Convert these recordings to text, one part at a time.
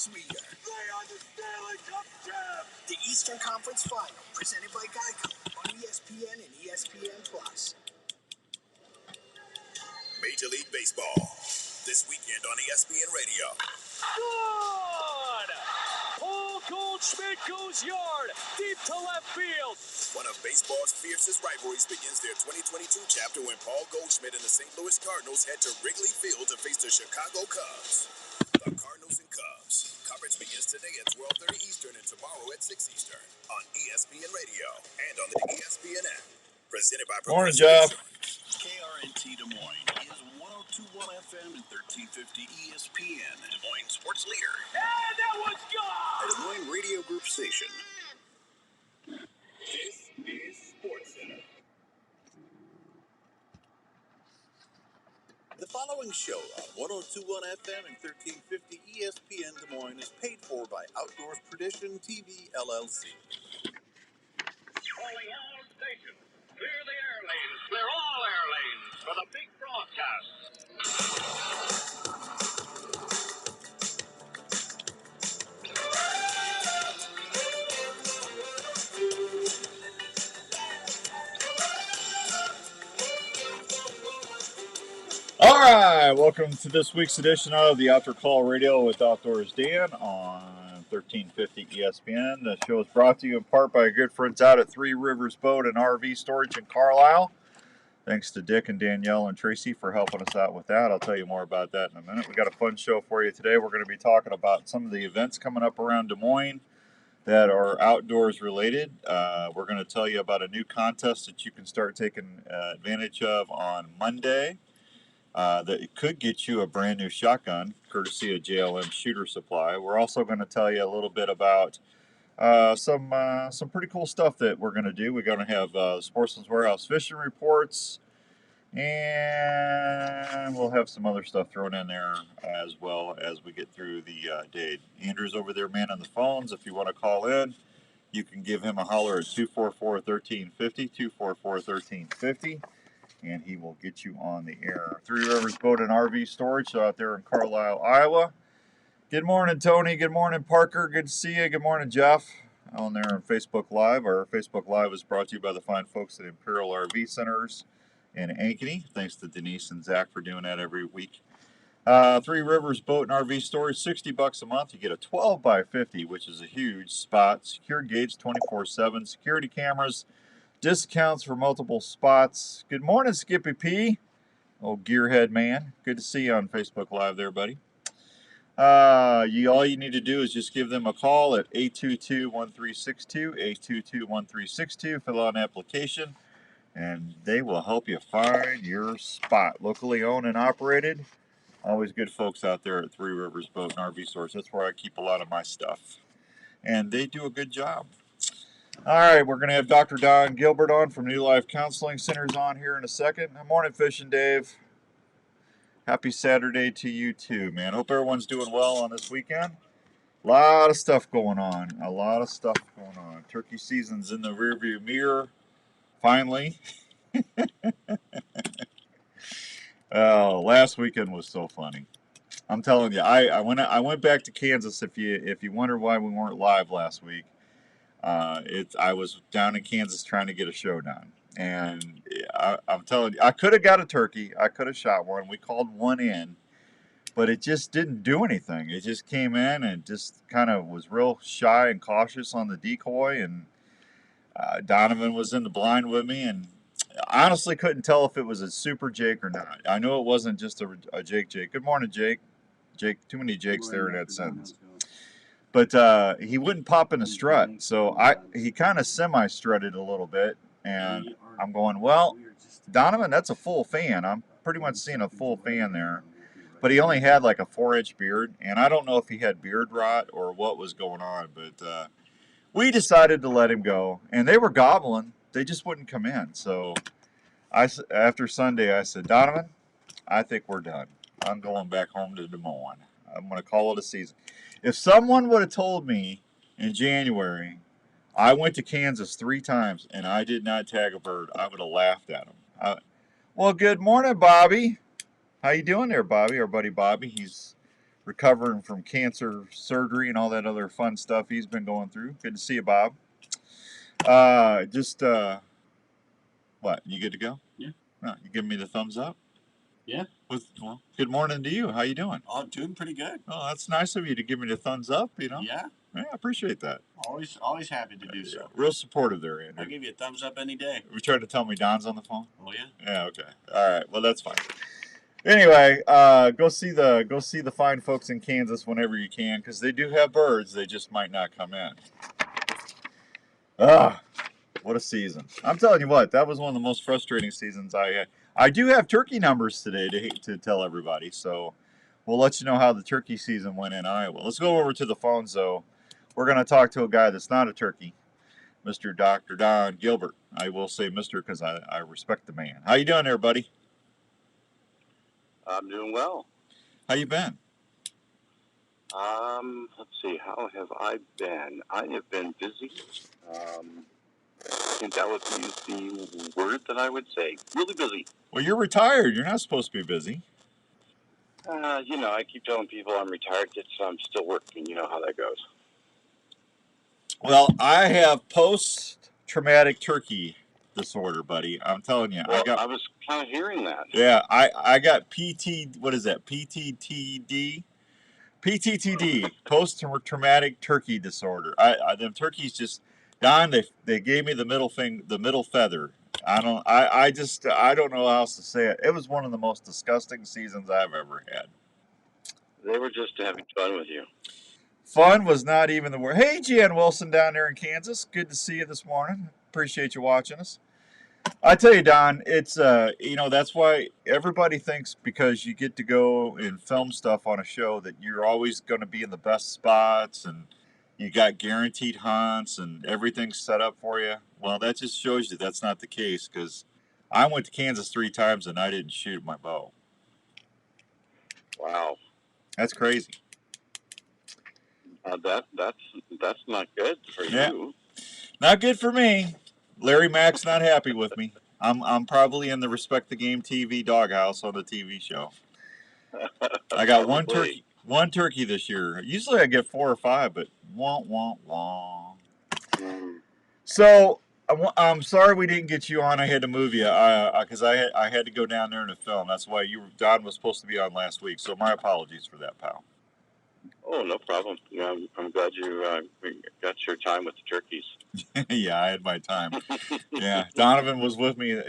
sweeter. They are the Stanley Cup champs! The Eastern Conference Final, presented by Geico on ESPN and ESPN+. Major League Baseball, this weekend on ESPN Radio. Good! Paul Goldschmidt goes yard, deep to left field. One of baseball's fiercest rivalries begins their 2022 chapter when Paul Goldschmidt and the St. Louis Cardinals head to Wrigley Field to face the Chicago Cubs. The Cardinals and Cubs. Coverage begins today at 12:30 Eastern and tomorrow at 6 Eastern on ESPN Radio and on the ESPN app. Presented by Morning, Jeff. KRNT Des Moines is 102.1 FM and 1350 ESPN, Des Moines sports leader. And that was gone! A Des Moines Radio Group station. This is SportsCenter. The following show on 102.1 FM and 1350 ESPN Des Moines is paid for by Outdoors Tradition TV, LLC. Calling all stations. Clear the air lanes. Clear all air lanes for the big broadcast. All right, welcome to this week's edition of the Outdoor Call Radio with Outdoors Dan on 1350 ESPN. The show is brought to you in part by our good friends out at Three Rivers Boat and RV Storage in Carlisle. Thanks to Dick and Danielle and Tracy for helping us out with that. I'll tell you more about that in a minute. We got a fun show for you today. We're going to be talking about some of the events coming up around Des Moines that are outdoors related. We're going to tell you about a new contest that you can start taking advantage of on Monday. That could get you a brand new shotgun, courtesy of JLM Shooter Supply. We're also going to tell you a little bit about some pretty cool stuff that we're going to do. We're going to have Sportsman's Warehouse fishing reports, and we'll have some other stuff thrown in there as well as we get through the day. Andrew's over there manning the phones. If you want to call in, you can give him a holler at 244-1350, 244-1350. And he will get you on the air. Three Rivers Boat and RV Storage out there in Carlisle, Iowa. Good morning, Tony. Good morning, Parker. Good to see you. Good morning, Jeff. On there on Facebook Live. Our Facebook Live is brought to you by the fine folks at Imperial RV Centers in Ankeny. Thanks to Denise and Zach for doing that every week. Three Rivers Boat and RV Storage, $60 a month. You get a 12x50, which is a huge spot. Secured gates 24/7. Security cameras. Discounts for multiple spots. Good morning, Skippy P. Oh, Gearhead man. Good to see you on Facebook Live there, buddy. All you need to do is just give them a call at 822-1362, 822-1362. Fill out an application, and they will help you find your spot. Locally owned and operated. Always good folks out there at Three Rivers Boat and RV Stores. That's where I keep a lot of my stuff. And they do a good job. All right, we're going to have Dr. Don Gilbert on from New Life Counseling Centers on here in a second. Good morning, Fishing Dave. Happy Saturday to you too, man. Hope everyone's doing well on this weekend. A lot of stuff going on. Turkey season's in the rearview mirror, finally. Oh, last weekend was so funny. I'm telling you, I went back to Kansas. If you wonder why we weren't live last week. I was down in Kansas trying to get a show done, and I'm telling you, I could have got a turkey, I could have shot one. We called one in, but it just didn't do anything. It just came in and just kind of was real shy and cautious on the decoy, and Donovan was in the blind with me, and I honestly couldn't tell if it was a super Jake or not. I know it wasn't just a Jake. Good morning, Jake. Too many Jakes there in that sentence. But he wouldn't pop in a strut, so he kind of semi-strutted a little bit, and I'm going, well, Donovan, that's a full fan. I'm pretty much seeing a full fan there. But he only had like a 4-inch beard, and I don't know if he had beard rot or what was going on, but we decided to let him go, and they were gobbling. They just wouldn't come in. So after Sunday, I said, Donovan, I think we're done. I'm going back home to Des Moines. I'm going to call it a season. If someone would have told me in January I went to Kansas 3 times and I did not tag a bird, I would have laughed at him. Well, good morning, Bobby. How you doing there, Bobby? Our buddy Bobby. He's recovering from cancer surgery and all that other fun stuff he's been going through. Good to see you, Bob. What? You good to go? Yeah. Oh, you giving me the thumbs up? Yeah. Well, good morning to you. How you doing? Oh, doing pretty good. Oh, that's nice of you to give me the thumbs up, Yeah. Yeah, I appreciate that. Always happy to do so. Real supportive there, Andrew. I'll give you a thumbs up any day. You trying to tell me Don's on the phone? Oh yeah. Yeah, okay. All right. Well, that's fine. Anyway, go see the fine folks in Kansas whenever you can, because they do have birds. They just might not come in. What a season! I'm telling you what, that was one of the most frustrating seasons I had. I do have turkey numbers today to tell everybody, so we'll let you know how the turkey season went in Iowa. Let's go over to the phones, though. We're going to talk to a guy that's not a turkey, Mr. Dr. Don Gilbert. I will say Mr. because I respect the man. How you doing there, buddy? I'm doing well. How you been? Let's see. How have I been? I have been busy. I think that would be the word that I would say. Really busy. Well, you're retired. You're not supposed to be busy. I keep telling people I'm retired, yet I'm still working. You know how that goes. Well, I have post-traumatic turkey disorder, buddy. I'm telling you. Well, I was kind of hearing that. Yeah, I got what is that? PTTD? PTTD, post-traumatic turkey disorder. Them turkeys just, Don, they gave me the middle feather. I don't know how else to say it. It was one of the most disgusting seasons I've ever had. They were just having fun with you. Fun was not even the word. Hey, Jan Wilson down there in Kansas. Good to see you this morning. Appreciate you watching us. I tell you, Don, it's that's why everybody thinks because you get to go and film stuff on a show that you're always going to be in the best spots and you got guaranteed hunts and everything's set up for you. Well, that just shows you that's not the case, because I went to Kansas 3 times and I didn't shoot my bow. Wow, that's crazy. That's not good for you. Not good for me. Larry Mack's not happy with me. I'm probably in the Respect the Game TV doghouse on the TV show. I got one turkey this year. Usually I get 4 or 5, but wah. So I'm sorry we didn't get you on. I had to move you because I had to go down there and film. That's why Don was supposed to be on last week. So my apologies for that, pal. Oh, no problem. I'm glad you got your time with the turkeys. Yeah, I had my time. Yeah, Donovan was with me.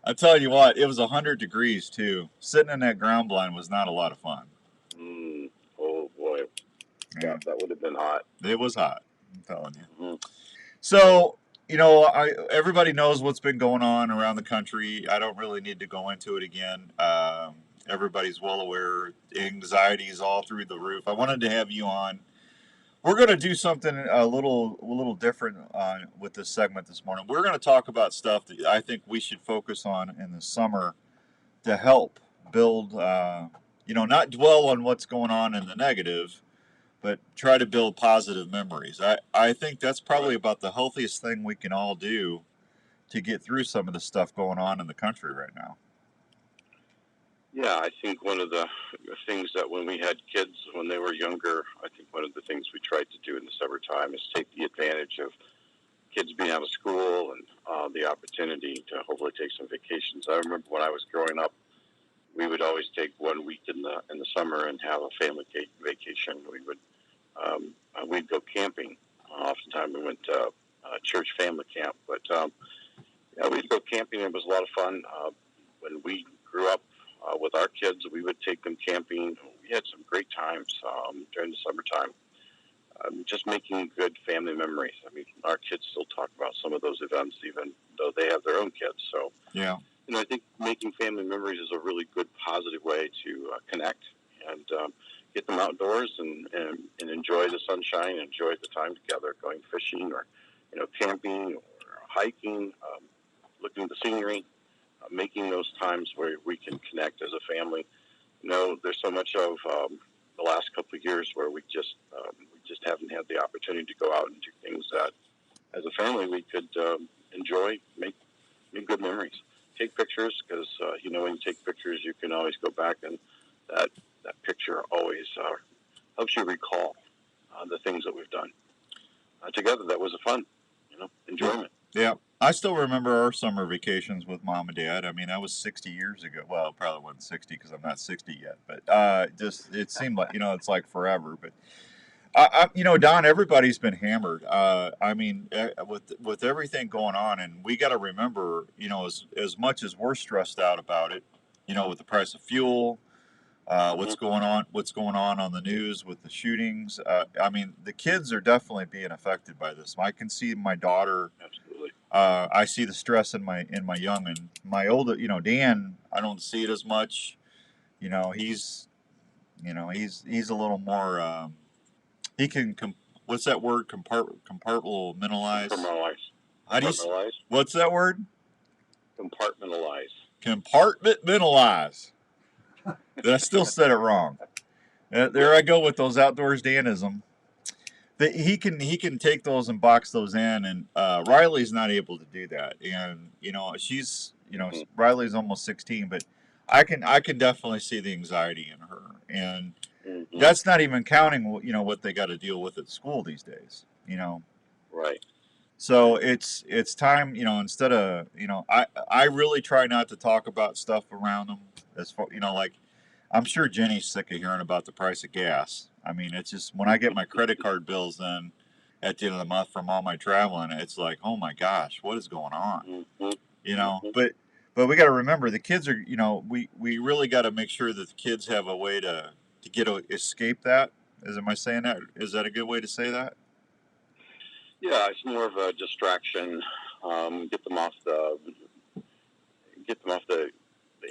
I tell you what, it was 100 degrees too. Sitting in that ground blind was not a lot of fun. Oh boy, yeah, that would have been hot. It was hot, I'm telling you. Mm-hmm. So everybody knows what's been going on around the country. I don't really need to go into it again. Everybody's well aware. Anxiety is all through the roof. I wanted to have you on. We're going to do something a little different with this segment this morning. We're going to talk about stuff that I think we should focus on in the summer to help build, not dwell on what's going on in the negative, but try to build positive memories. I think that's probably about the healthiest thing we can all do to get through some of the stuff going on in the country right now. Yeah, I think one of the things that when we had kids when they were younger, I think one of the things we tried to do in the summertime is take the advantage of kids being out of school and the opportunity to hopefully take some vacations. I remember when I was growing up, we would always take 1 week in the summer and have a family vacation. We'd go camping. Oftentimes we went to church family camp, but we'd go camping. It was a lot of fun. When we grew up with our kids, we would take them camping. We had some great times during the summertime. Just making good family memories. I mean, our kids still talk about some of those events, even though they have their own kids. So, yeah. I think making family memories is a really good, positive way to connect and get them outdoors and enjoy the sunshine, enjoy the time together, going fishing or, camping or hiking, looking at the scenery, making those times where we can connect as a family. There's so much of the last couple of years where we just haven't had the opportunity to go out and do things that, as a family, we could enjoy, make good memories. Take pictures, because when you take pictures, you can always go back, and that that picture always helps you recall the things that we've done together. That was a fun, enjoyment. Yeah. I still remember our summer vacations with Mom and Dad. I mean, that was 60 years ago. Well, it probably wasn't 60 because I'm not 60 yet. But just it seemed like, it's like forever. But, Don, everybody's been hammered. I mean, with everything going on. And we got to remember, as much as we're stressed out about it, with the price of fuel, what's going on the news with the shootings. I mean, the kids are definitely being affected by this. I can see my daughter. Absolutely. I see the stress in my young, and my older, Dan, I don't see it as much. He's a little more. He can what's that word? Compartmentalize. How do you? What's that word? Compartmentalize. Compartmentalize. I still said it wrong. There I go with those outdoors Danism. He can take those and box those in, and Riley's not able to do that. And she's Riley's almost 16, but I can definitely see the anxiety in her, and that's not even counting what they got to deal with at school these days. Right. So it's time, instead of I really try not to talk about stuff around them as far like. I'm sure Jenny's sick of hearing about the price of gas. I mean, it's just when I get my credit card bills then at the end of the month from all my traveling, it's like, oh my gosh, what is going on? But we got to remember the kids are, we really got to make sure that the kids have a way to escape that. Am I saying that? Is that a good way to say that? Yeah, it's more of a distraction. Get them off the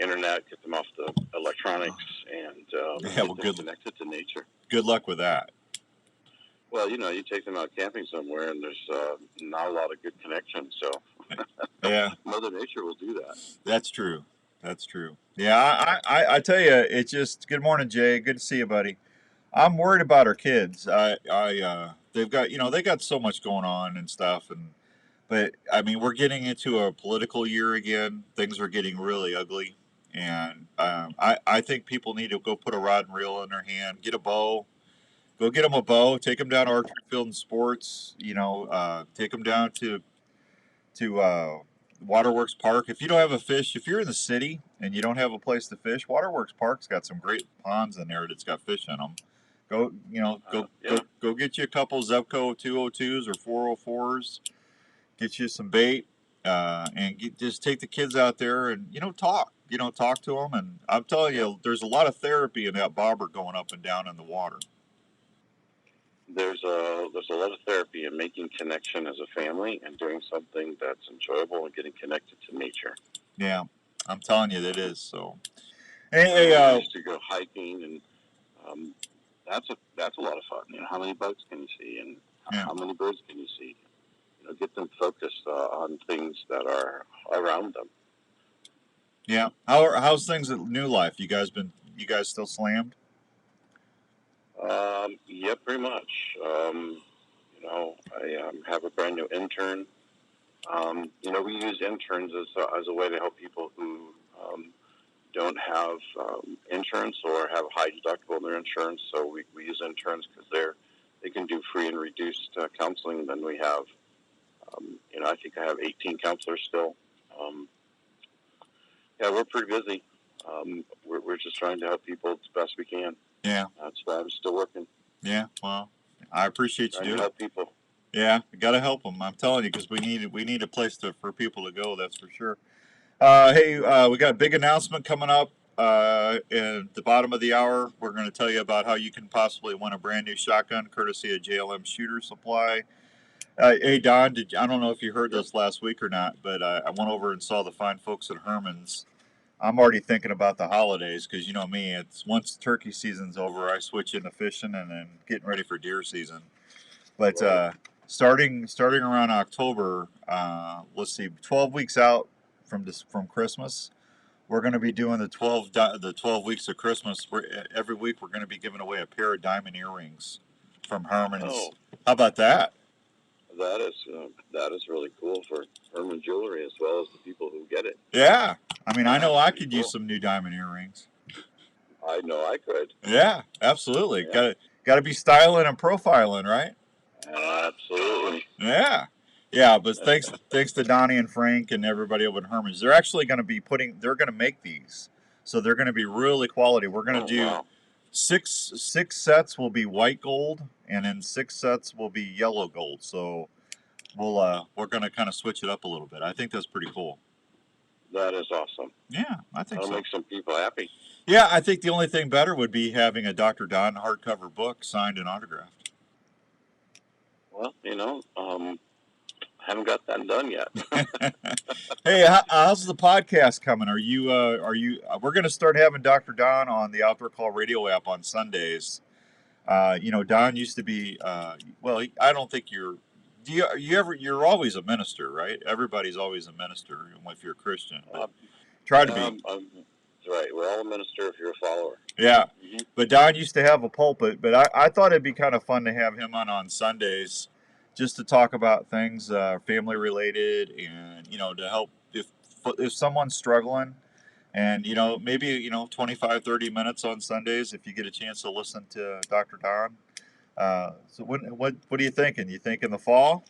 internet, get them off the electronics, and get them connected to nature. Good luck with that. Well, you take them out camping somewhere, and there's not a lot of good connection, so yeah, Mother Nature will do that. That's true. Yeah, I tell you, it's just good morning, Jay. Good to see you, buddy. I'm worried about our kids. They've got they got so much going on and stuff, but I mean, we're getting into a political year again. Things are getting really ugly. And I think people need to go put a rod and reel in their hand, get a bow, go get them a bow, take them down to Archery Field and Sports, take them down to Waterworks Park. If you don't have a fish, if you're in the city and you don't have a place to fish, Waterworks Park's got some great ponds in there that's got fish in them. Go get you a couple Zevco 202s or 404s, get you some bait, and just take the kids out there and talk. Talk to them, and I'm telling you, there's a lot of therapy in that bobber going up and down in the water. There's a lot of therapy in making connection as a family and doing something that's enjoyable and getting connected to nature. Yeah, I'm telling you, that is so. Hey, I used to go hiking, and that's a lot of fun. How many bugs can you see, and how many birds can you see? Get them focused on things that are around them. Yeah. How's things at New Life? You guys still slammed? Yeah, pretty much. I have a brand new intern. We use interns as a way to help people who don't have insurance or have high deductible in their insurance. So we use interns because they can do free and reduced counseling. Then we have, I think I have 18 counselors still. Yeah, we're pretty busy. We're just trying to help people as best we can. Yeah. That's why I'm still working. Yeah, well, I appreciate you doing it. Help people. Yeah, we got to help them. I'm telling you, because we need a place for people to go. That's for sure. Hey, we got a big announcement coming up in the bottom of the hour. We're going to tell you about how you can possibly win a brand new shotgun courtesy of JLM Shooter Supply. Hey, Don, I don't know if you heard this last week or not, but I went over and saw the fine folks at Herman's. I'm already thinking about the holidays because, me, it's once turkey season's over, I switch into fishing and then getting ready for deer season. But starting around October, let's see, 12 weeks out from Christmas, we're going to be doing the 12 weeks of Christmas. Every week we're going to be giving away a pair of diamond earrings from Herman's. Oh. How about that? That is really cool for Herman Jewelry as well as the people who get it. Yeah, I mean, I know I could use some new diamond earrings. I know I could. Yeah, absolutely. Yeah. Got to be styling and profiling, right? Absolutely. Yeah. Yeah, but thanks to Donnie and Frank and everybody over at Herman's. They're actually going to be they're going to make these. So they're going to be really quality. We're going to do Wow. six sets will be white gold, and then 6 sets will be yellow gold. So we're going to kind of switch it up a little bit. I think that's pretty cool. That is awesome. Yeah, I think That'll so. make some people happy. Yeah, I think the only thing better would be having a Dr. Don hardcover book signed and autographed. Well, haven't got that done yet. Hey, how's the podcast coming? Are you we're going to start having Dr. Don on the Outdoor Call radio app on Sundays. Don used to be well, I don't think you're always a minister, right? Everybody's always a minister if you're a Christian. But try to be. That's right. We're all a minister if you're a follower. Yeah. Mm-hmm. But Don used to have a pulpit, but I thought it'd be kind of fun to have him on Sundays just to talk about things family related and, to help if someone's struggling and, maybe, 25, 30 minutes on Sundays if you get a chance to listen to Dr. Don. So what are you thinking? You think in the fall?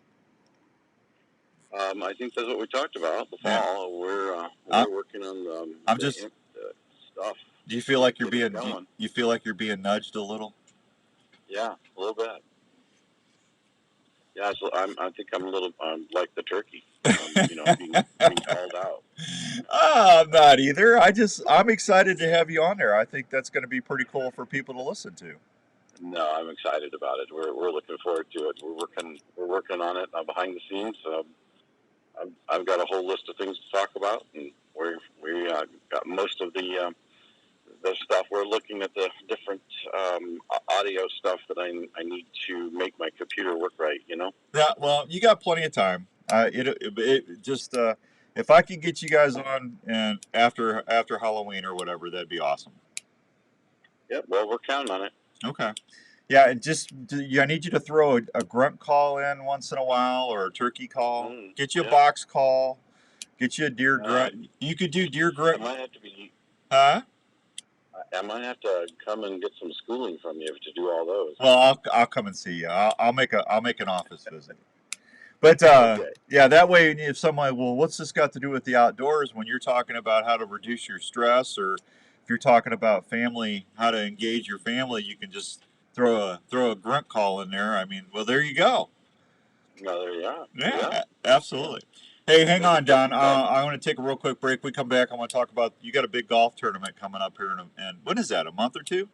I think that's what we talked about. The fall, we're working on stuff. Do you feel like you're being you feel like you're being nudged a little? Yeah, a little bit. Yeah, so I think I'm a little like the turkey, being called out. I'm not either. I'm excited to have you on there. I think that's going to be pretty cool for people to listen to. No, I'm excited about it. We're looking forward to it. We're working on it behind the scenes. I've got a whole list of things to talk about, and we got most of the stuff. We're looking at the different audio stuff that I need to make my computer work right. Yeah, well, you got plenty of time. It just if I could get you guys on and after Halloween or whatever, that'd be awesome. Yep. Well, we're counting on it. Okay. Yeah, and I need you to throw a grunt call in once in a while or a turkey call. Get you a box call. Get you a deer grunt. You could do deer grunt. I might have to be. Huh? I might have to come and get some schooling from you to do all those. Well, I'll come and see you. I'll make an office visit. But yeah, that way if someone, well, what's this got to do with the outdoors? When you're talking about how to reduce your stress, or if you're talking about family, how to engage your family, you can just throw a grunt call in there. I mean, well, there you go. No, there you are. Yeah. Absolutely. Hey, hang on, Don. I want to take a real quick break. We come back. I want to talk about, you got a big golf tournament coming up here, and when is that? A month or two?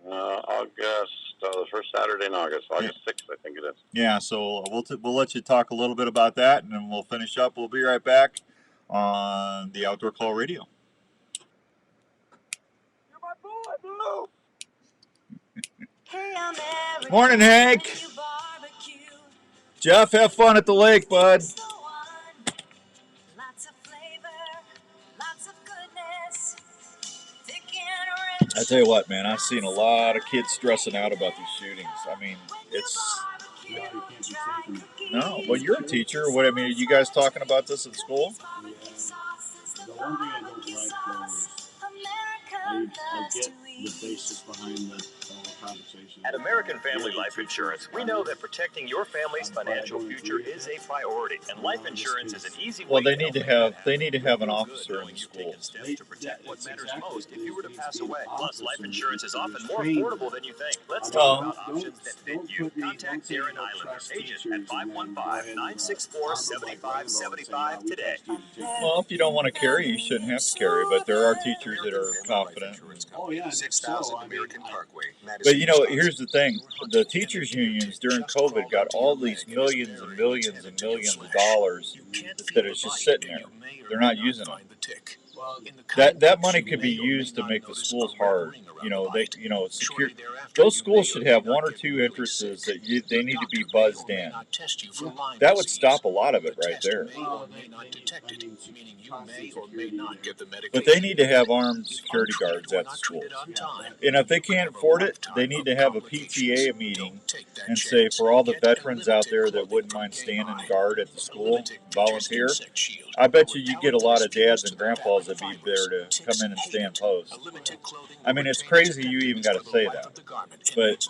August, the first Saturday in August, August 6th, I think it is. Yeah, so we'll let you talk a little bit about that, and then we'll finish up. We'll be right back on the Outdoor Call Radio. You're my boy, Blue. Morning, Hank. Jeff, have fun at the lake, bud. I tell you what, man, I've seen a lot of kids stressing out about these shootings. I mean, it's... No, well, you're a teacher. What, I mean, are you guys talking about this at school? Yeah. The one thing I don't like, though, is I get the basis behind the whole conversation. At American Family Life Insurance, we know that protecting your family's financial future is a priority, and life insurance is an easy way. Well, they need to have an officer in the schools. To protect what matters most if you were to pass away. Plus, life insurance is often more affordable than you think. Let's talk about options that fit you. Contact Darren Islander, agent at 515-964-7575 today. Well, if you don't want to carry, you shouldn't have to carry, but there are teachers that are confident. Oh, yeah, 6,000 American Parkway. But here's the thing: the teachers' unions during COVID got all these millions and millions and millions of dollars that is just sitting there. They're not using them. That money could be used to make the schools hard. Those schools should have 1 or 2 entrances that they need to be buzzed in. That would stop a lot of it right there. But they need to have armed security guards at the schools. And if they can't afford it, they need to have a PTA meeting and say, for all the veterans out there that wouldn't mind standing guard at the school, volunteer, I bet you get a lot of dads and grandpas to be there to come in and stand post. I mean, it's crazy you even got to say that, but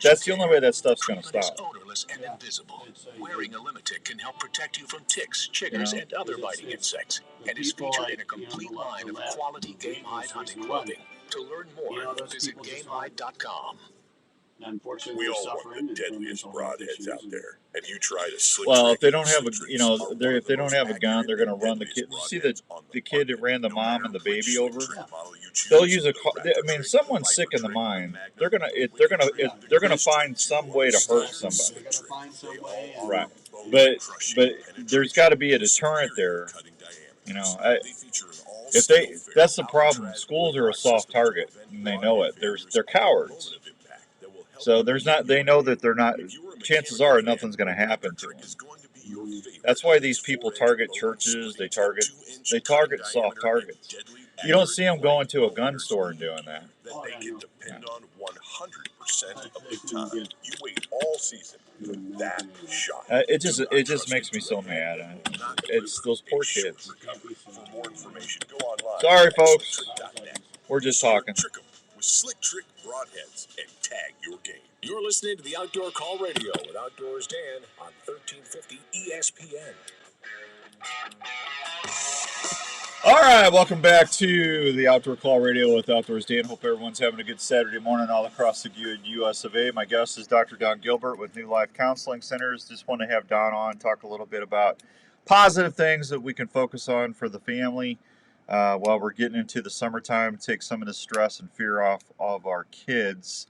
that's the only way that stuff's going to stop. Odorless and invisible. Wearing a Limited can help protect you from ticks, chiggers, and other biting insects, and is featured in a complete line of quality Game Hide hunting clothing. To learn more, visit GameHide.com. We all want the deadliest broadheads out there, and you try to slick. Well, if they don't have a, if they don't have a gun, they're going to run the kid. You see the kid that ran the mom and the baby over? They'll use a. I mean, someone's sick in the mind. They're gonna find some way to hurt somebody. Right, but there's got to be a deterrent there. That's the problem. Schools are a soft target, and they know it. They're cowards. So they know that they're not, chances are nothing's going to happen to them. That's why these people target churches, they target soft targets. You don't see them going to a gun store and doing that. That they can depend on 100% of the time. You wait all season for that shot. It just makes me so mad. It's those poor kids. For more information, go online. Sorry, folks. We're just talking. With Slick Trick broadheads and tag your game. You're listening to the Outdoor Call Radio with Outdoors Dan on 1350 ESPN. All right, welcome back to the Outdoor Call Radio with Outdoors Dan. Hope everyone's having a good Saturday morning all across the good U.S. of A. My guest is Dr. Don Gilbert with New Life Counseling Centers. Just want to have Don on, talk a little bit about positive things that we can focus on for the family while we're getting into the summertime, take some of the stress and fear off of our kids.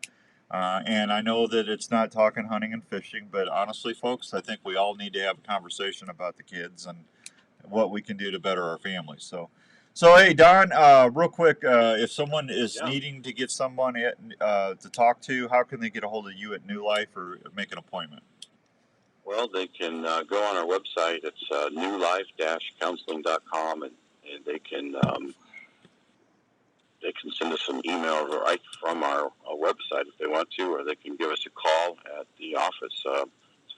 And I know that it's not talking hunting and fishing, but honestly, folks, I think we all need to have a conversation about the kids and what we can do to better our families. So hey, Don, real quick, if someone is needing to get someone to talk to, how can they get a hold of you at New Life or make an appointment? Well, they can go on our website. It's newlife-counseling.com, and they can send us an email right from our website if they want to, or they can give us a call at the office. It's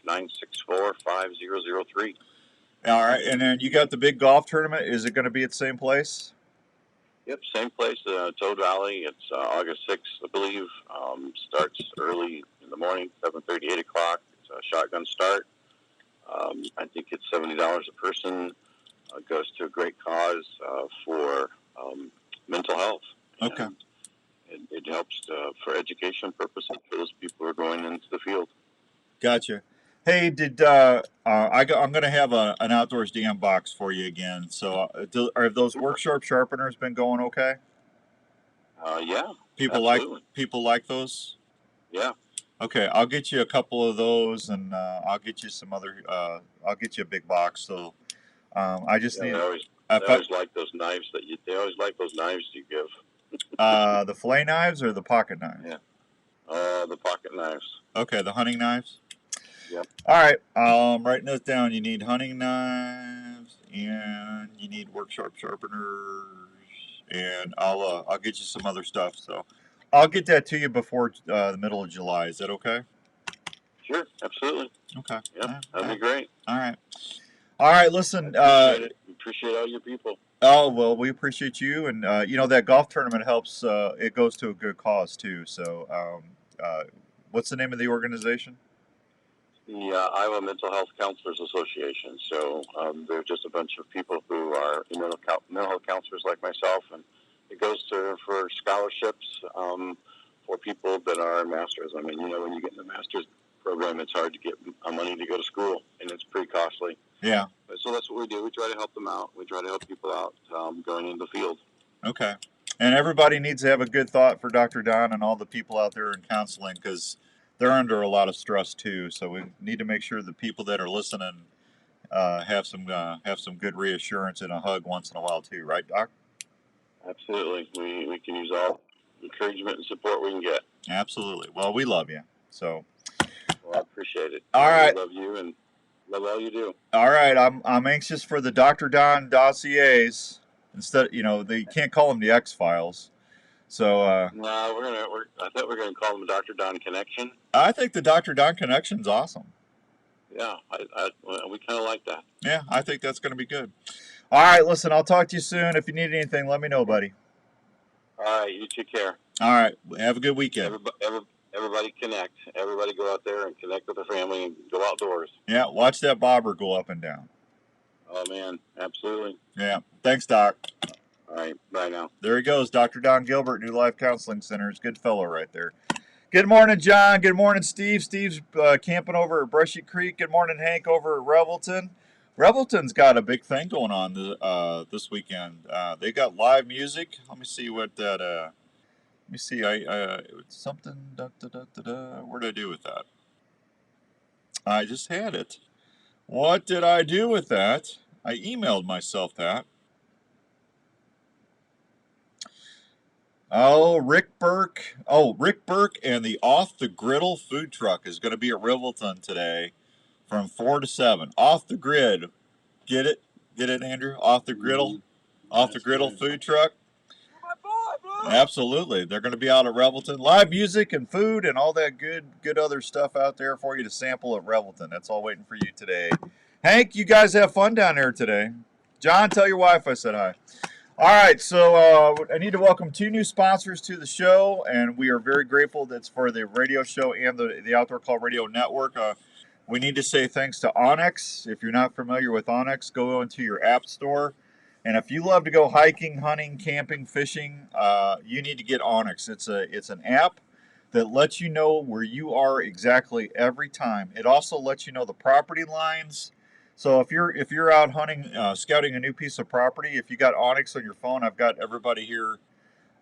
515-964-5003. All right, and then you got the big golf tournament. Is it going to be at the same place? Yep, same place, Toad Valley. It's August 6th, I believe. Starts early in the morning, 7:30, 8 o'clock. It's a shotgun start. I think it's $70 a person. Goes to a great cause for mental health. Okay. And it helps for education purposes for those people who are going into the field. Gotcha. Hey, I'm going to have an Outdoors Dan box for you again. So, are those Work Sharp sharpeners been going okay? Yeah. People like those. Yeah. Okay, I'll get you a couple of those, and I'll get you some other. I'll get you a big box. So, I just need. They always like those knives They always like those knives you give. The fillet knives or the pocket knives? Yeah. The pocket knives. Okay, the hunting knives. Yep. All right, I'm writing this down. You need hunting knives, and you need Work Sharp sharpeners, and I'll get you some other stuff. So I'll get that to you before the middle of July. Is that okay? Sure, absolutely. Okay. Yep, that'd be great. All right. Listen. Appreciate all your people. Oh well, we appreciate you, and that golf tournament helps. It goes to a good cause too. So, what's the name of the organization? The Iowa Mental Health Counselors Association. So they're just a bunch of people who are mental health counselors like myself, and it goes for scholarships for people that are masters. I mean, when you get in the master's program, it's hard to get money to go to school, and it's pretty costly. Yeah. So that's what we do. We try to help them out. We try to help people out going into the field. Okay. And everybody needs to have a good thought for Dr. Don and all the people out there in counseling, because they're under a lot of stress too. So we need to make sure the people that are listening have some good reassurance and a hug once in a while too, right, Doc? Absolutely. We can use all encouragement and support we can get. Absolutely. Well, we love you. So. Well, I appreciate it. All right. I love you and love all you do. All right. I'm anxious for the Dr. Don dossiers. Instead, they can't call them the X-Files. So no, I thought we're gonna call them the Dr. Don Connection. I think the Dr. Don Connection's awesome. Yeah, we kind of like that. Yeah, I think that's going to be good. All right, listen, I'll talk to you soon. If you need anything, let me know, buddy. All right, you take care. All right, have a good weekend. Everybody connect. Everybody go out there and connect with their family and go outdoors. Yeah, watch that bobber go up and down. Oh, man, absolutely. Yeah, thanks, Doc. All right, bye now. There he goes, Dr. Don Gilbert, New Life Counseling Centers. Good fellow right there. Good morning, John. Good morning, Steve. Steve's camping over at Brushy Creek. Good morning, Hank, over at Revelton. Revelton's got a big thing going on this weekend. They got live music. Let me see what that. Let me see. Something. What did I do with that? I just had it. What did I do with that? I emailed myself that. Oh, Rick Burke. Oh, Rick Burke and the Off the Griddle food truck is going to be at Revelton today from 4 to 7. Off the grid. Get it? Get it, Andrew? Off the griddle? Off the griddle food truck? My boy, bro. Absolutely. They're going to be out at Revelton. Live music and food and all that good other stuff out there for you to sample at Revelton. That's all waiting for you today. Hank, you guys have fun down there today. John, tell your wife I said hi. All right, so I need to welcome 2 new sponsors to the show, and we are very grateful that's for the radio show and the Outdoor Call Radio Network. We need to say thanks to onX. If you're not familiar with onX, go into your app store. And if you love to go hiking, hunting, camping, fishing, you need to get onX. It's an app that lets you know where you are exactly every time. It also lets you know the property lines. So if you're out hunting, scouting a new piece of property, if you got onX on your phone, I've got everybody here.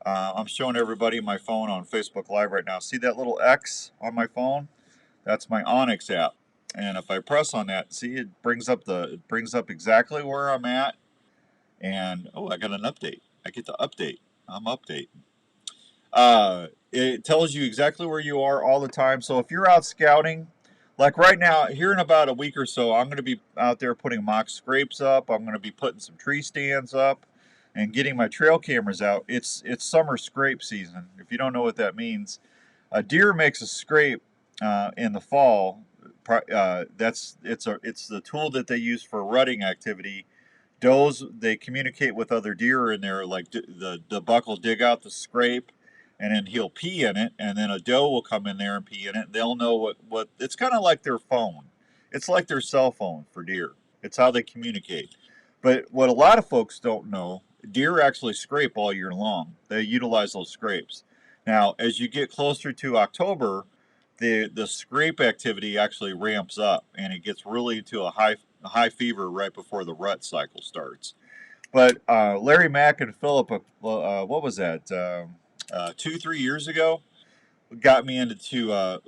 I'm showing everybody my phone on Facebook Live right now. See that little X on my phone? That's my onX app. And if I press on that, see it brings up exactly where I'm at. And I got an update. I get to update. I'm updating. It tells you exactly where you are all the time. So if you're out scouting, like right now, here in about a week or so, I'm going to be out there putting mock scrapes up. I'm going to be putting some tree stands up and getting my trail cameras out. It's summer scrape season. If you don't know what that means, a deer makes a scrape in the fall. It's the tool that they use for rutting activity. Does they communicate with other deer in there, like the buck will dig out the scrape and then he'll pee in it, and then a doe will come in there and pee in it. They'll know what it's kind of like their phone. It's like their cell phone for deer. It's how they communicate. But what a lot of folks don't know, deer actually scrape all year long. They utilize those scrapes. Now, as you get closer to October, the scrape activity actually ramps up, and it gets really to a high fever right before the rut cycle starts. But Larry Mack and Philip, what was that? 2-3 years ago, got me into.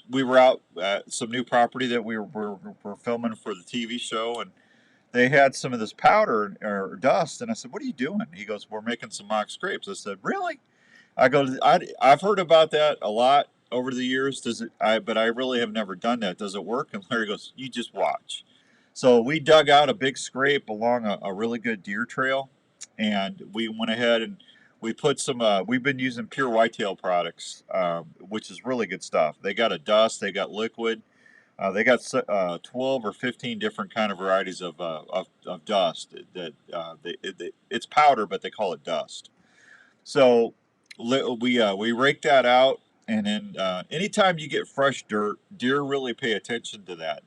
We were out at some new property that we were filming for the TV show, and they had some of this powder or dust. And I said, "What are you doing?" He goes, "We're making some mock scrapes." I said, "Really?" I go, "I've heard about that a lot over the years. But I really have never done that. Does it work?" And Larry goes, "You just watch." So we dug out a big scrape along a really good deer trail, and we went ahead and we put some. We've been using Pure Whitetail products, which is really good stuff. They got a dust, they got liquid, they got 12 or 15 different kind of varieties of dust. It's powder, but they call it dust. So we rake that out. And then anytime you get fresh dirt, deer really pay attention to that.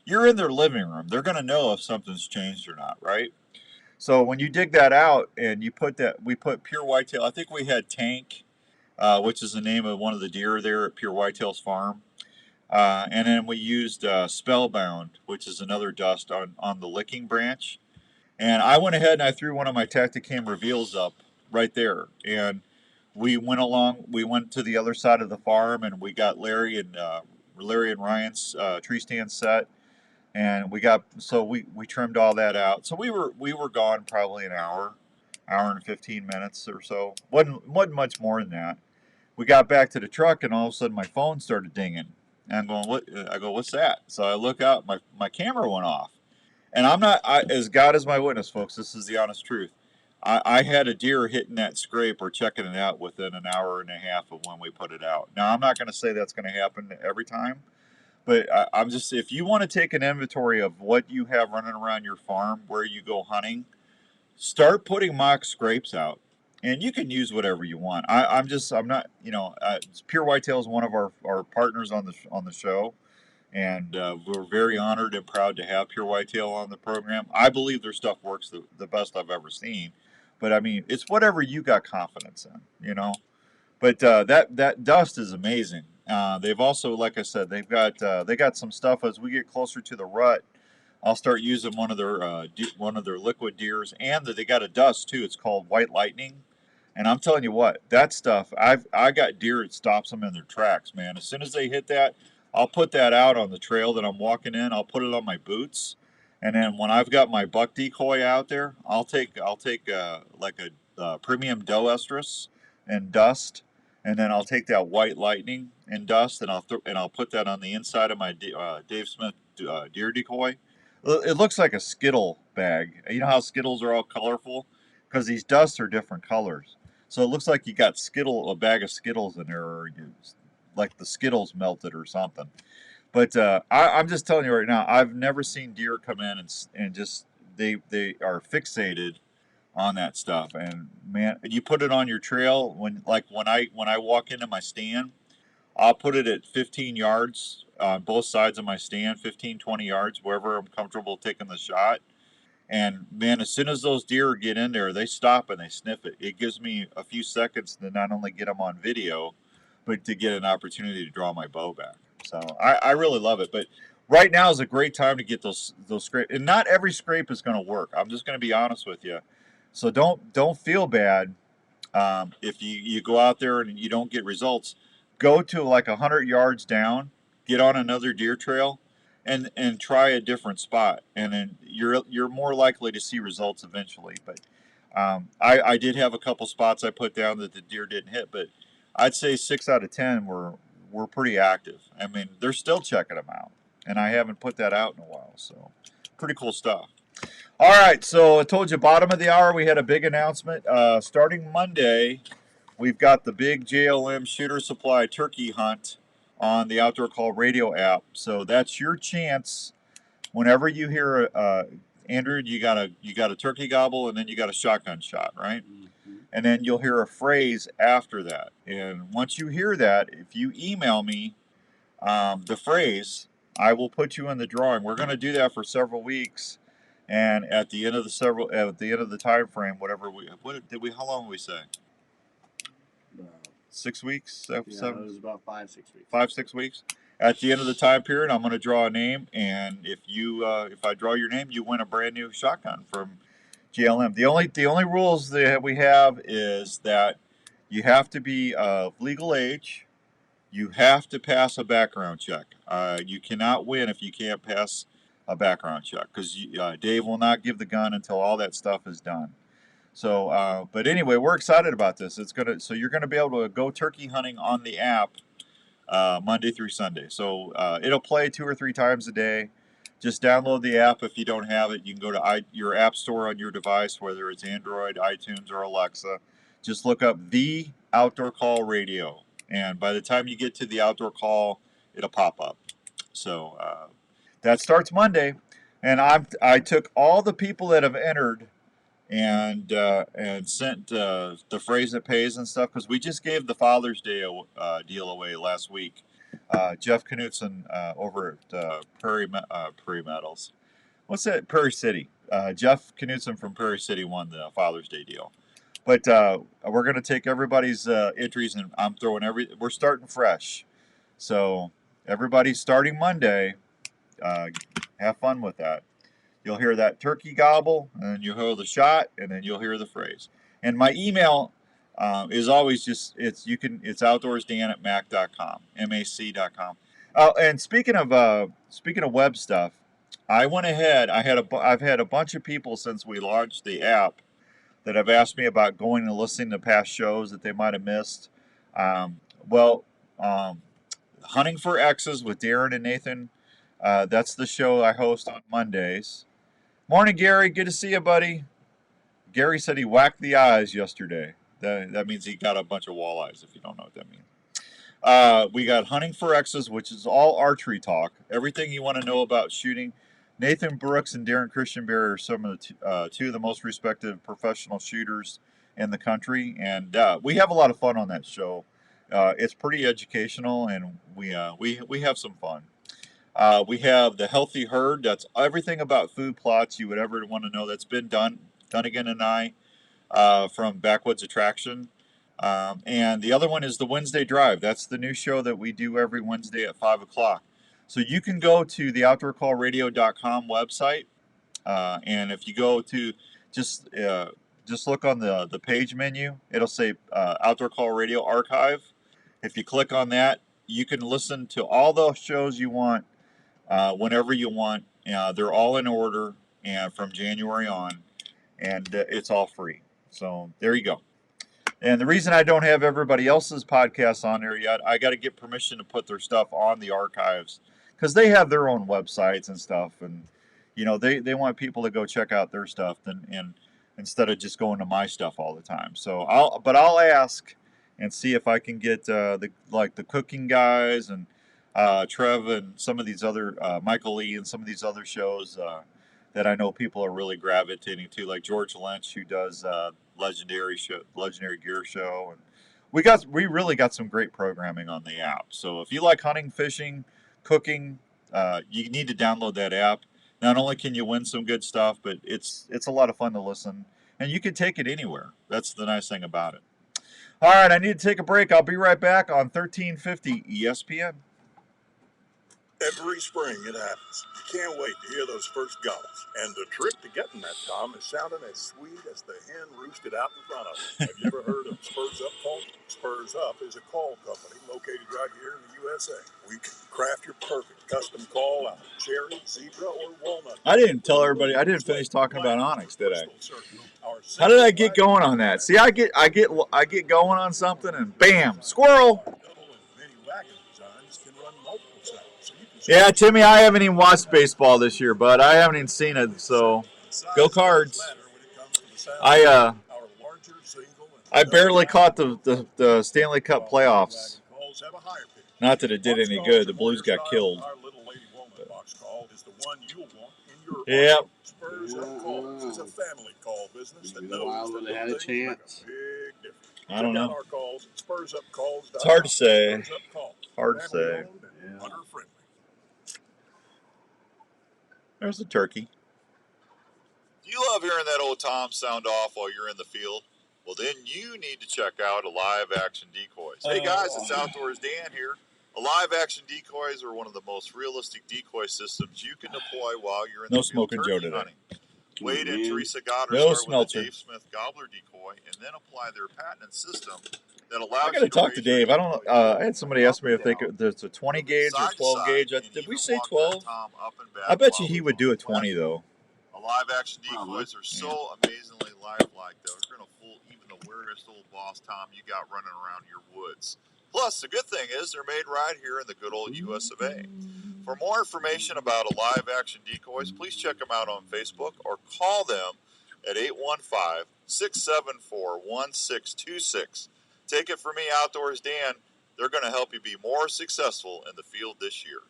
You're in their living room. They're going to know if something's changed or not, right? So when you dig that out and we put Pure Whitetail. I think we had Tank, which is the name of one of the deer there at Pure Whitetail's farm. And then we used Spellbound, which is another dust on the licking branch. And I went ahead and I threw one of my Tactacam reveals up right there. And we went to the other side of the farm, and we got Larry and Ryan's tree stand set. And we trimmed all that out. So we were gone probably an hour and 15 minutes or so. Wasn't much more than that. We got back to the truck, and all of a sudden my phone started dinging. And I'm going, what? I go, what's that? So I look out, my camera went off. And as God is my witness, folks, this is the honest truth. I had a deer hitting that scrape or checking it out within an hour and a half of when we put it out. Now, I'm not going to say that's going to happen every time. But I'm just, if you want to take an inventory of what you have running around your farm, where you go hunting, start putting mock scrapes out, and you can use whatever you want. I'm not, Pure Whitetail is one of our partners on the show, and we're very honored and proud to have Pure Whitetail on the program. I believe their stuff works the best I've ever seen, but I mean, it's whatever you got confidence in. But that dust is amazing. They've also, like I said, they got some stuff as we get closer to the rut. I'll start using one of their liquid deers, and they got a dust too. It's called White Lightning, and I'm telling you what, that stuff, I got deer that stops them in their tracks, man. As soon as they hit that, I'll put that out on the trail that I'm walking in. I'll put it on my boots, and then when I've got my buck decoy out there, I'll take like a premium doe estrus and dust, and then I'll take that White Lightning and dust, and I'll put that on the inside of my Dave Smith deer decoy. It looks like a Skittle bag. You know how Skittles are all colorful? Because these dusts are different colors. So it looks like you got a bag of Skittles in there, or like the Skittles melted or something. But I'm just telling you right now, I've never seen deer come in and just they are fixated on that stuff. And man, you put it on your trail when I walk into my stand, I'll put it at 15 yards on both sides of my stand, 15, 20 yards, wherever I'm comfortable taking the shot. And man, as soon as those deer get in there, they stop and they sniff it. It gives me a few seconds to not only get them on video, but to get an opportunity to draw my bow back. So I really love it. But right now is a great time to get those scrape. And not every scrape is going to work. I'm just going to be honest with you. So don't feel bad if you go out there and you don't get results. Go to like 100 yards down, get on another deer trail, and try a different spot, and then you're more likely to see results eventually. But I did have a couple spots I put down that the deer didn't hit, but I'd say 6 out of 10 were pretty active. I mean, they're still checking them out, and I haven't put that out in a while, so pretty cool stuff. All right, so I told you bottom of the hour we had a big announcement. Starting Monday, we've got the big JLM Shooter Supply turkey hunt on the Outdoor Call radio app. So that's your chance. Whenever you hear Andrew, you got a turkey gobble, and then you got a shotgun shot, right? Mm-hmm. And then you'll hear a phrase after that. And once you hear that, if you email me the phrase, I will put you in the drawing. We're going to do that for several weeks. And at the end of the time frame, how long did we say? 6 weeks? Yeah, it was about 5-6 weeks. 5-6 weeks. At the end of the time period, I'm going to draw a name, and if I draw your name, you win a brand new shotgun from JLM. The only rules that we have is that you have to be of legal age. You have to pass a background check. You cannot win if you can't pass a background check, because Dave will not give the gun until all that stuff is done. So, but anyway, we're excited about this. So you're gonna be able to go turkey hunting on the app Monday through Sunday. So it'll play 2 or 3 times a day. Just download the app if you don't have it. You can go to your app store on your device, whether it's Android, iTunes, or Alexa. Just look up the Outdoor Call Radio, and by the time you get to the Outdoor Call, it'll pop up. So that starts Monday, and I took all the people that have entered and sent the phrase that pays and stuff, because we just gave the Father's Day deal away last week. Jeff Knutson over at Prairie Metals. What's that? Prairie City. Jeff Knutson from Prairie City won the Father's Day deal. But we're going to take everybody's entries, and we're starting fresh. So everybody's starting Monday. Have fun with that. You'll hear that turkey gobble, and then you'll hear the shot, and then you'll hear the phrase. And my email is always it's outdoorsdan@mac.com, mac.com. And speaking of web stuff, I went ahead. I've had a bunch of people since we launched the app that have asked me about going and listening to past shows that they might have missed. Hunting for X's with Darren and Nathan. That's the show I host on Mondays. Morning, Gary. Good to see you, buddy. Gary said he whacked the eyes yesterday. That means he got a bunch of walleyes, if you don't know what that means. We got Hunting for X's, which is all archery talk. Everything you want to know about shooting. Nathan Brooks and Darren Christianberry are some of the two of the most respected professional shooters in the country, and we have a lot of fun on that show. It's pretty educational, and we have some fun. We have the Healthy Herd. That's everything about food plots you would ever want to know. That's been done. Dunnigan and I from Backwoods Attraction. And the other one is the Wednesday Drive. That's the new show that we do every Wednesday at 5 o'clock. So you can go to the outdoorcallradio.com website. And if you go to just look on the page menu, it'll say Outdoor Call Radio Archive. If you click on that, you can listen to all the shows you want whenever you want. They're all in order and from January on, and it's all free. So there you go. And the reason I don't have everybody else's podcasts on there yet, I got to get permission to put their stuff on the archives because they have their own websites and stuff, and they want people to go check out their stuff and instead of just going to my stuff all the time. So I'll ask and see if I can get the cooking guys and Trev and some of these other Michael Lee and some of these other shows that I know people are really gravitating to, like George Lynch, who does Legendary Gear Show, and we really got some great programming on the app. So if you like hunting, fishing, cooking, you need to download that app. Not only can you win some good stuff, but it's a lot of fun to listen, and you can take it anywhere. That's the nice thing about it. All right, I need to take a break. I'll be right back on 1350 ESPN. Every spring it happens. You can't wait to hear those first gobbles. And the trick to getting that, Tom, is sounding as sweet as the hen roosted out in front of you. Have you ever heard of Spurs Up Call? Spurs Up is a call company located right here in the USA. We can craft your perfect custom call out of cherry, zebra, or walnut. I didn't finish talking about Onyx, did I? How did I get going on that? See, I get going on something and bam, squirrel. Yeah, Timmy, I haven't even watched baseball this year, but I haven't even seen it, so go Cards. I barely caught the Stanley Cup playoffs. Not that it did any good. The Blues got killed. Yep. They had a chance. I don't know. It's hard to say. Hard to say. Yeah. There's a turkey. Do you love hearing that old Tom sound off while you're in the field? Well, then you need to check out Alive Action Decoys. Hey guys, it's Outdoors Dan here. Alive Action Decoys are one of the most realistic decoy systems you can deploy while you're in the field turkey hunting. Wade and Teresa Goddard start with a Dave Smith Gobbler decoy and then apply their patented system that allows you to. I got to talk to Dave. I don't know. I had somebody ask me if there's a 20 gauge or 12 gauge. Did we say 12? I bet you he would do a 20 though. Alive Action Decoys are so amazingly lifelike though. They're going to fool even the weirdest old boss Tom you got running around your woods. Plus, the good thing is they're made right here in the good old US of A. For more information about Alive Action Decoys, please check them out on Facebook or call them at 815-674-1626. Take it from me, Outdoors Dan. They're going to help you be more successful in the field this year.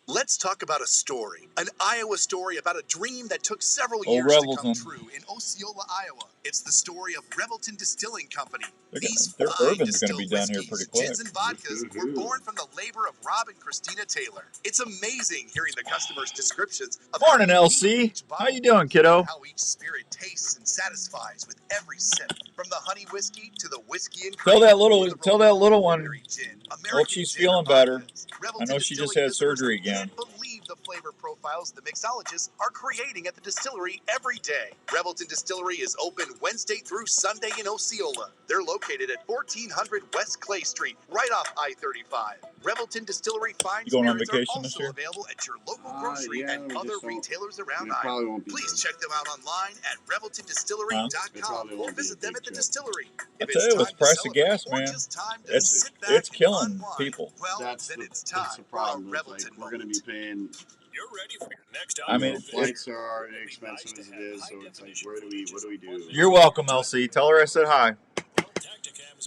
Let's talk about a story, an Iowa story about a dream that took several years to come true in Osceola, Iowa. It's the story of Revelton Distilling Company. Their bourbon's going to be down here pretty quick. Gins and vodkas were born from the labor of Rob and Christina Taylor. It's amazing hearing the customers' descriptions of Morning, LC. How you doing, kiddo? How each spirit tastes and satisfies with every sip, from the honey whiskey to the whiskey and tell that little one. Hope she's feeling better. I know she just had surgery again. Can't believe the flavor profiles the mixologists are creating at the distillery every day. Revelton Distillery is open Wednesday through Sunday in Osceola. They're located at 1400 West Clay Street, right off I-35. Revelton Distillery fine spirits are also available at your local grocery and other retailers around Iowa. Please check them out online at reveltondistillery.com or visit them at the distillery. I tell you, with the price of gas, man, it's killing people. Well, then it's time for a Revelton we're going to be paying. You're ready for your next flights are expensive as it is, so it's like, what do we do? You're welcome, LC. Tell her I said hi.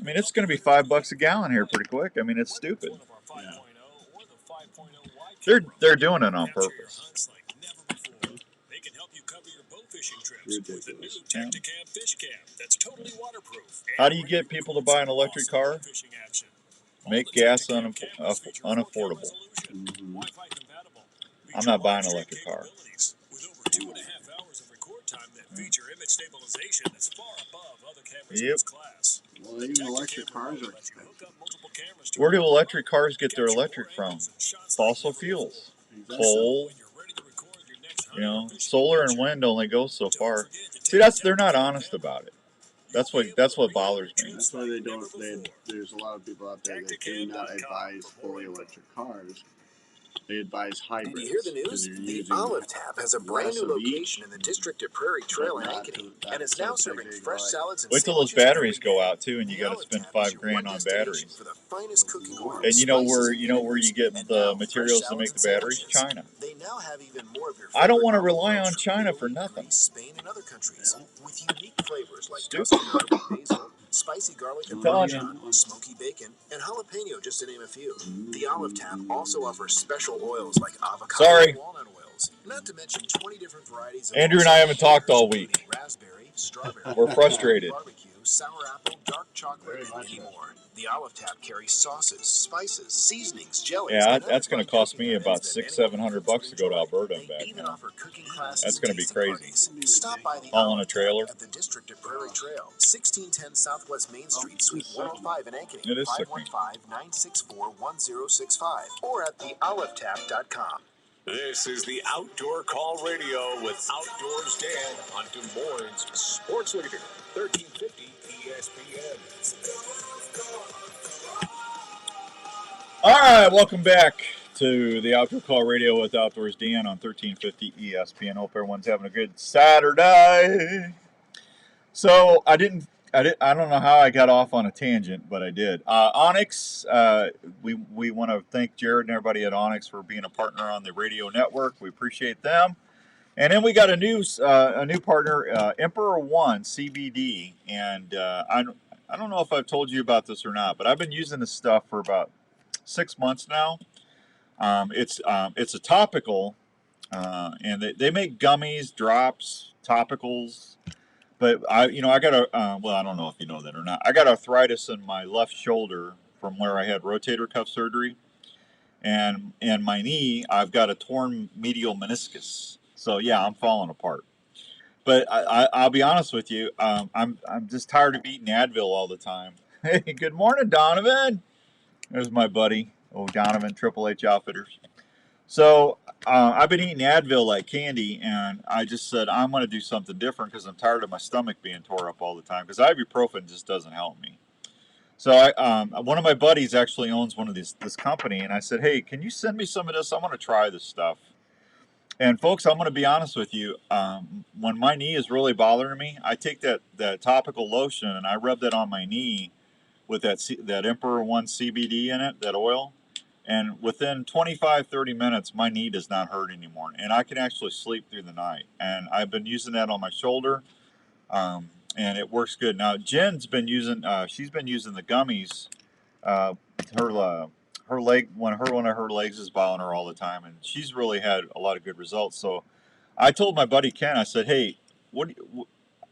I mean, it's going to be $5 a gallon here pretty quick. I mean, it's stupid. They're doing it on purpose. They can help you cover your boat fishing trips with the new Tacticam fish cam that's totally waterproof. How do you get people to buy an electric car? Make gas unaffordable. I'm not buying an electric car. With over 2.5 hours of record time that feature image stabilization that's far above other cameras in Yep. its class. Well, even electric cars are expensive. Where do electric cars get their electric from? Fossil fuels. Coal. You know, solar and wind only go so far. See, they're not honest about it. That's what bothers me. That's why they don't. There's a lot of people out there that do not advise fully electric cars. They advise hybrids. Did you hear the news? The Olive Tap has a brand new location in the district of Prairie Trail in Ankeny, and is now serving fresh salads and wait till those batteries go out too, and you got to spend $5,000 on batteries. For the finest cooking oils, and you know where you get the materials to make the batteries? China. They now have even more of your I don't want to rely on China for nothing. Spain and other countries with unique flavors like Tuscan basil, spicy garlic and parmesan, smoky bacon, and jalapeno, just to name a few. The Olive Tap also offers special oils like avocado and walnut oils, not to mention 20 different varieties of Andrew and I haven't talked all week. Raspberry, strawberry, we're frustrated. Barbecue, sour apple, dark chocolate, and many more. The Olive Tap carries sauces, spices, seasonings, jellies. Yeah, that's going to cost me about $600-700 to go to Alberta and back now. That's going to be crazy. Stop by the all in a trailer. At the district of Prairie Trail, 1610 Southwest Main Street, Suite 105 in Ankeny. It is sickening. 515-964-1065 or at theolivetap.com. This is the Outdoor Call Radio with Outdoors Dan on Des Moines Sports Leader, 1350 ESPN. All right, welcome back to the Outdoor Call Radio with Outdoors Dan on 1350 ESPN. Hope everyone's having a good Saturday. So I don't know how I got off on a tangent, but I did. Onyx, we want to thank Jared and everybody at Onyx for being a partner on the radio network. We appreciate them. And then we got a new partner, Emperor One CBD, and I don't know if I've told you about this or not, but I've been using this stuff for about 6 months now. It's a topical, and they make gummies, drops, topicals. But I got I don't know if you know that or not. I got arthritis in my left shoulder from where I had rotator cuff surgery, and my knee, I've got a torn medial meniscus. So yeah, I'm falling apart. But I'll be honest with you, I'm just tired of eating Advil all the time. Hey, good morning, Donovan. There's my buddy, Donovan, Triple H Outfitters. So I've been eating Advil like candy, and I just said I'm going to do something different because I'm tired of my stomach being tore up all the time, because ibuprofen just doesn't help me. So one of my buddies actually owns one of this company, and I said, hey, can you send me some of this? I want to try this stuff. And folks, I'm going to be honest with you. When my knee is really bothering me, I take that topical lotion and I rub that on my knee with that Emperor One CBD in it, that oil. And within 25-30 minutes, my knee does not hurt anymore. And I can actually sleep through the night. And I've been using that on my shoulder, and it works good. Now, Jen's been using, she's been using the gummies. Her leg, one of her legs is bothering her all the time, and she's really had a lot of good results. So I told my buddy Ken, I said, hey,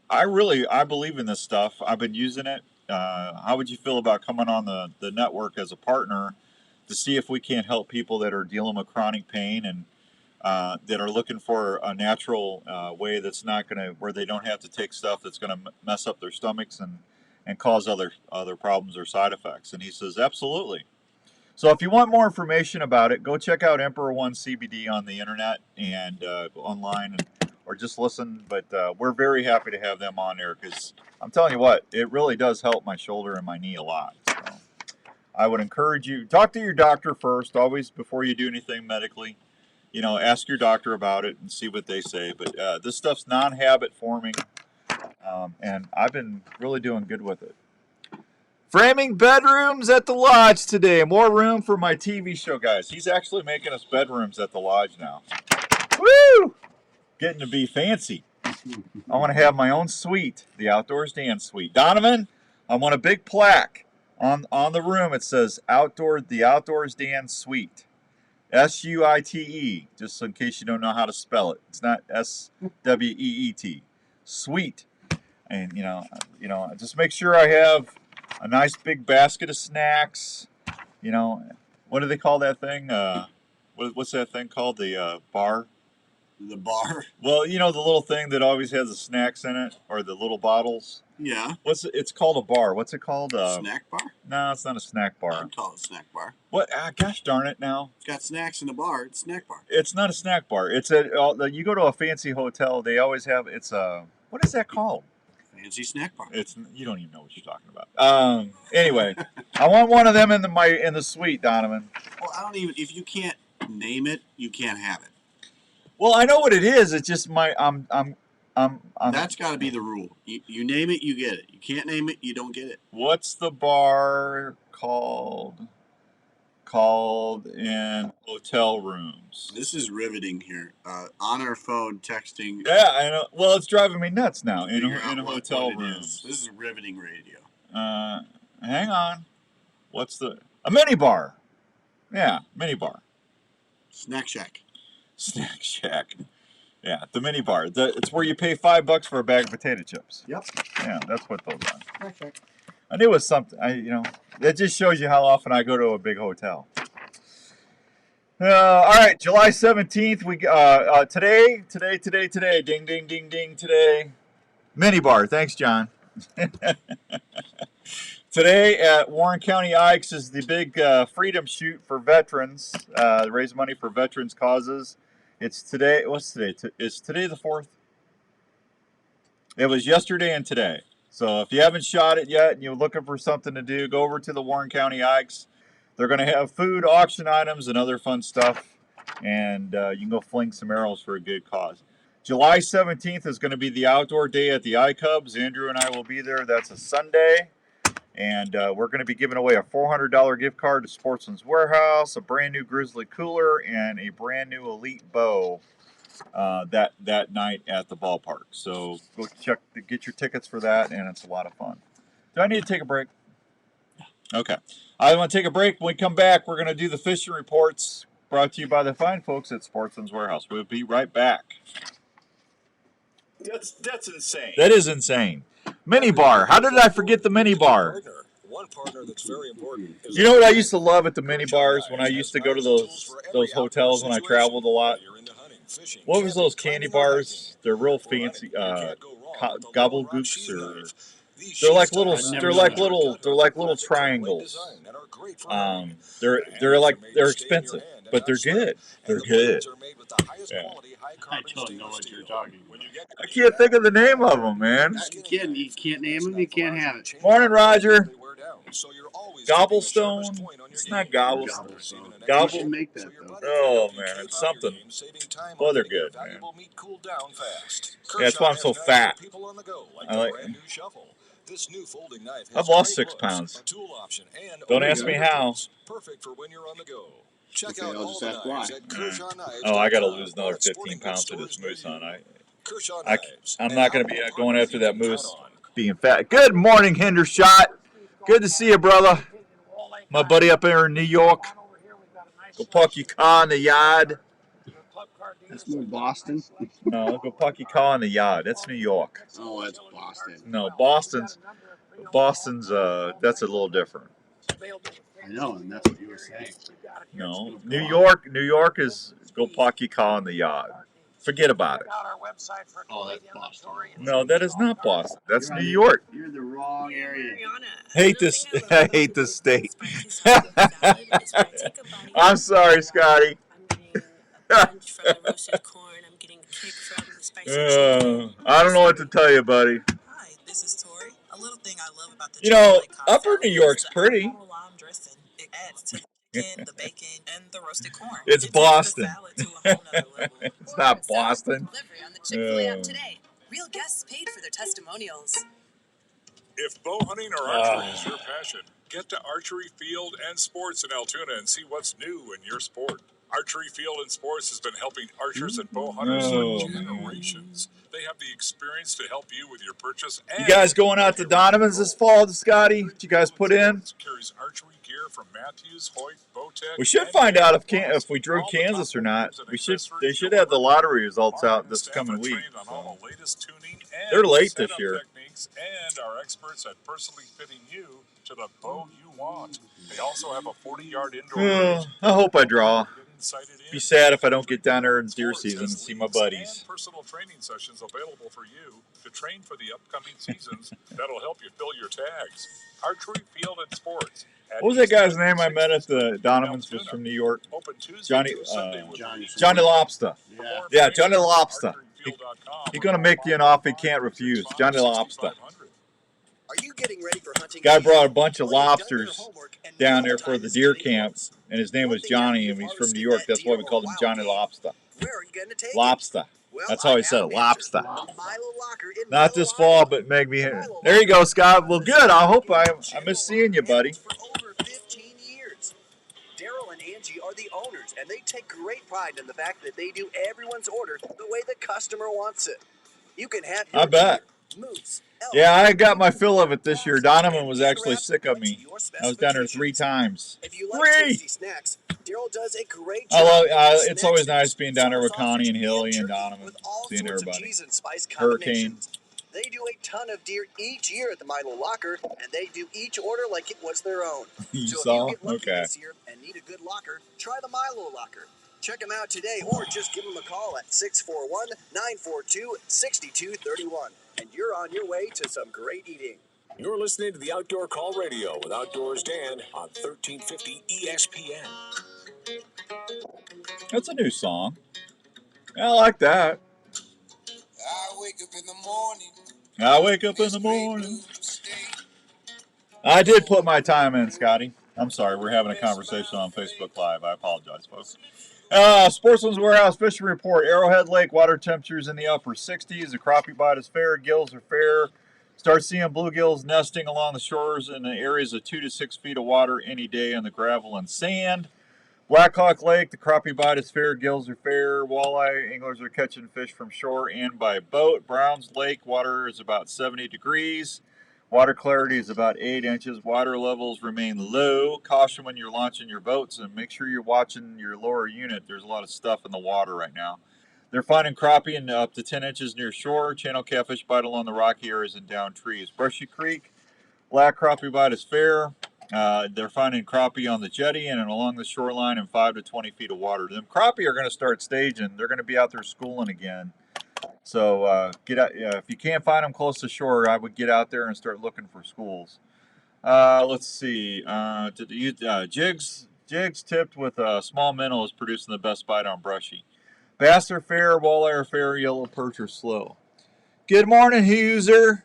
I believe in this stuff. I've been using it. How would you feel about coming on the network as a partner to see if we can't help people that are dealing with chronic pain and that are looking for a natural way that's not going to, where they don't have to take stuff that's going to mess up their stomachs and cause other problems or side effects? And he says, absolutely. So if you want more information about it, go check out Emperor One CBD on the internet and online, or just listen. But we're very happy to have them on there, because I'm telling you what, it really does help my shoulder and my knee a lot. So I would encourage you, talk to your doctor first, always, before you do anything medically. Ask your doctor about it and see what they say. But this stuff's non-habit forming, and I've been really doing good with it. Framing bedrooms at the lodge today. More room for my TV show, guys. He's actually making us bedrooms at the lodge now. Woo! Getting to be fancy. I want to have my own suite, the Outdoors Dan suite. Donovan, I want a big plaque on the room. It says the Outdoors Dan Suite. SUITE, just in case you don't know how to spell it. It's not SWEET. Sweet. And just make sure I have a nice big basket of snacks. What do they call that thing? What's that thing called? The bar? The bar? Well, the little thing that always has the snacks in it, or the little bottles. Yeah. It's called a bar. What's it called? Snack bar? No, it's not a snack bar. I'd call it a snack bar. What? Gosh darn it! Now it's got snacks in the bar. It's a snack bar. It's not a snack bar. It's you go to a fancy hotel. They always have. It's what is that called? Fancy snack bar. You don't even know what you're talking about. Anyway, I want one of them in the suite, Donovan. Well, I don't even. If you can't name it, you can't have it. Well, I know what it is. It's just That's got to be the rule. You name it, you get it. You can't name it, you don't get it. What's the bar called in hotel rooms? This is riveting here. On our phone, texting. Yeah, I know. Well, it's driving me nuts now in a hotel room. This is riveting radio. Hang on. A mini bar? Yeah, mini bar. Snack Shack. Snack Shack. Yeah, the mini bar. It's where you pay $5 for a bag of potato chips. Yep. Yeah, that's what those are. Snack Shack. I knew it was something. That just shows you how often I go to a big hotel. All right, July 17th. We today. Ding, ding, ding, ding. Today, mini bar. Thanks, John. Today at Warren County Ikes is the big freedom shoot for veterans. Raise money for veterans causes. It's today. What's today? Is today the 4th? It was yesterday and today. So if you haven't shot it yet and you're looking for something to do, go over to the Warren County Ikes. They're going to have food, auction items, and other fun stuff. And you can go fling some arrows for a good cause. July 17th is going to be the outdoor day at the iCubs. Andrew and I will be there. That's a Sunday. And we're going to be giving away a $400 gift card to Sportsman's Warehouse, a brand new Grizzly cooler, and a brand new Elite bow that night at the ballpark. So go get your tickets for that, and it's a lot of fun. Do I need to take a break? Okay. I want to take a break. When we come back, we're going to do the fishing reports brought to you by the fine folks at Sportsman's Warehouse. We'll be right back. That's insane. That is insane. Mini bar. How did I forget the mini bar? One partner that's very important. You know what I used to love at the mini bars when I used to go to those hotels when I traveled a lot? What was those candy bars? They're real fancy. Gobblegooks, or they're like little triangles. They're expensive, but they're good. They're good. Yeah. I don't know what you're talking about. I can't think of the name of them, man. You can't name them, you can't have it. Morning, Roger. Gobblestone? It's not Gobblestone. You should make that, though. Oh, man, it's something. Well, they're good, man. Yeah, that's why I'm so fat. I like them. I've lost 6 pounds. Don't ask me how. Perfect for when you're on the go. Check out all the knives at Kershaw Knives. Oh, I got to lose another 15 pounds to this moose on. I'm not going to be going after that moose being fat. Good morning, Hendershot. Good to see you, brother. My buddy up there in New York. Go park your car in the yard. That's more Boston. No, go park your car in the yard. That's New York. Oh, that's Boston. No, Boston's that's a little different. I know, and that's what you were saying. No, New York is go park your car in the yard. Forget about it. Oh, that's Boston. No, that is not Boston. That's New York. You're in the wrong area. Hate this. I hate this state. I'm sorry, Scotty. I don't know what to tell you, buddy. Hi, this is Tori. A little thing I love about the Upper New York's pretty. It adds to the chicken, the bacon, and the roasted corn. It's Boston. It's not Boston. Delivery on the Chick-fil-A app today. Real guests paid for their testimonials. If bow hunting or archery is your passion, get to Archery Field and Sports in Altoona and see what's new in your sport. Archery Field and Sports has been helping archers and bow hunters for Oh, generations. They have the experience to help you with your purchase. you guys going out to Donovan's this fall, Scotty? Did you guys put in? Carries archery gear from Matthews, Hoyt, Bowtech. We should find out if we drew Kansas or not. They should have the lottery results out this coming week. So. They're late this year. And our experts at personally fitting you to the bow you want. They also have a 40-yard indoor range. I hope I draw. Be sad if I don't get down there in deer season and see my buddies. And personal training sessions available for you to train for the upcoming seasons. That'll help you fill your tags. Archery Field and Sports. What was that guy's name I met at the Donovan's? Was from New York. Johnny Lobster. Yeah, Johnny Lobster. He's gonna make you an offer he can't refuse. Johnny Lobster. Are you getting ready for hunting? Guy brought a bunch of lobsters down there for the deer camp, and his name was Johnny, and he's from New York. That's why we called him Johnny Lobster. Where are you going to take Lobster. That's how he said it, lobster. Milo Locker in Not this fall, but maybe. There you go, Scott. Well, good. I hope I miss seeing you, buddy. For over 15 years. Daryl and Angie are the owners, and they take great pride in the fact that they do everyone's order the way the customer wants it. You can have your I bet. moose. Yeah, I got my fill of it this year. Donovan was actually sick of me. I was down there 3 times. If you like tasty snacks, Daryl does a great job. I love. It's always nice being down there with Connie and Hilly and Donovan, seeing everybody. Hurricane. They do a ton of deer each year at the Milo Locker, and they do each order like it was their own. You so saw? If you get lucky Okay. this year and need a good locker, try the Milo Locker. Check them out today, or just give them a call at 641-942-6231. And you're on your way to some great eating. You're listening to the Outdoor Call Radio with Outdoors Dan on 1350 ESPN. That's a new song. I like that. I wake up in the morning. I did put my time in, Scotty. I'm sorry, we're having a conversation on Facebook Live. I apologize, folks. Sportsman's Warehouse Fishing Report. Arrowhead Lake, water temperatures in the upper 60s. The crappie bite is fair. Gills are fair. Start seeing bluegills nesting along the shores in the areas of 2 to 6 feet of water any day in the gravel and sand. Blackhawk Lake, the crappie bite is fair. Gills are fair. Walleye anglers are catching fish from shore and by boat. Browns Lake, water is about 70 degrees. Water clarity is about 8 inches. Water levels remain low. Caution when you're launching your boats and make sure you're watching your lower unit. There's a lot of stuff in the water right now. They're finding crappie in up to 10 inches near shore. Channel catfish bite along the rocky areas and down trees. Brushy Creek, black crappie bite is fair. They're finding crappie on the jetty and along the shoreline in 5 to 20 feet of water. Them crappie are going to start staging. They're going to be out there schooling again. So get out. If you can't find them close to shore, I would get out there and start looking for schools. Let's see. Jigs tipped with a small minnow is producing the best bite on brushy. Bass are fair, walleye are fair, yellow perch are slow. Good morning, Huser.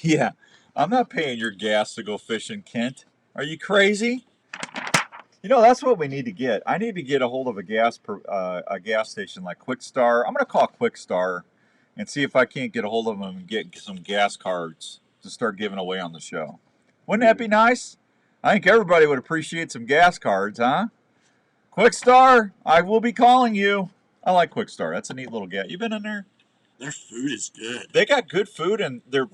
Yeah, I'm not paying your gas to go fishing, Kent. Are you crazy? You know, that's what we need to get. I need to get a hold of a gas station like Quick Star. I'm going to call Quick Star and see if I can't get a hold of them and get some gas cards to start giving away on the show. Wouldn't that be nice? I think everybody would appreciate some gas cards, huh? Quick Star, I will be calling you. I like Quick Star. That's a neat little gas. You been in there? Their food is good. They got good food, and their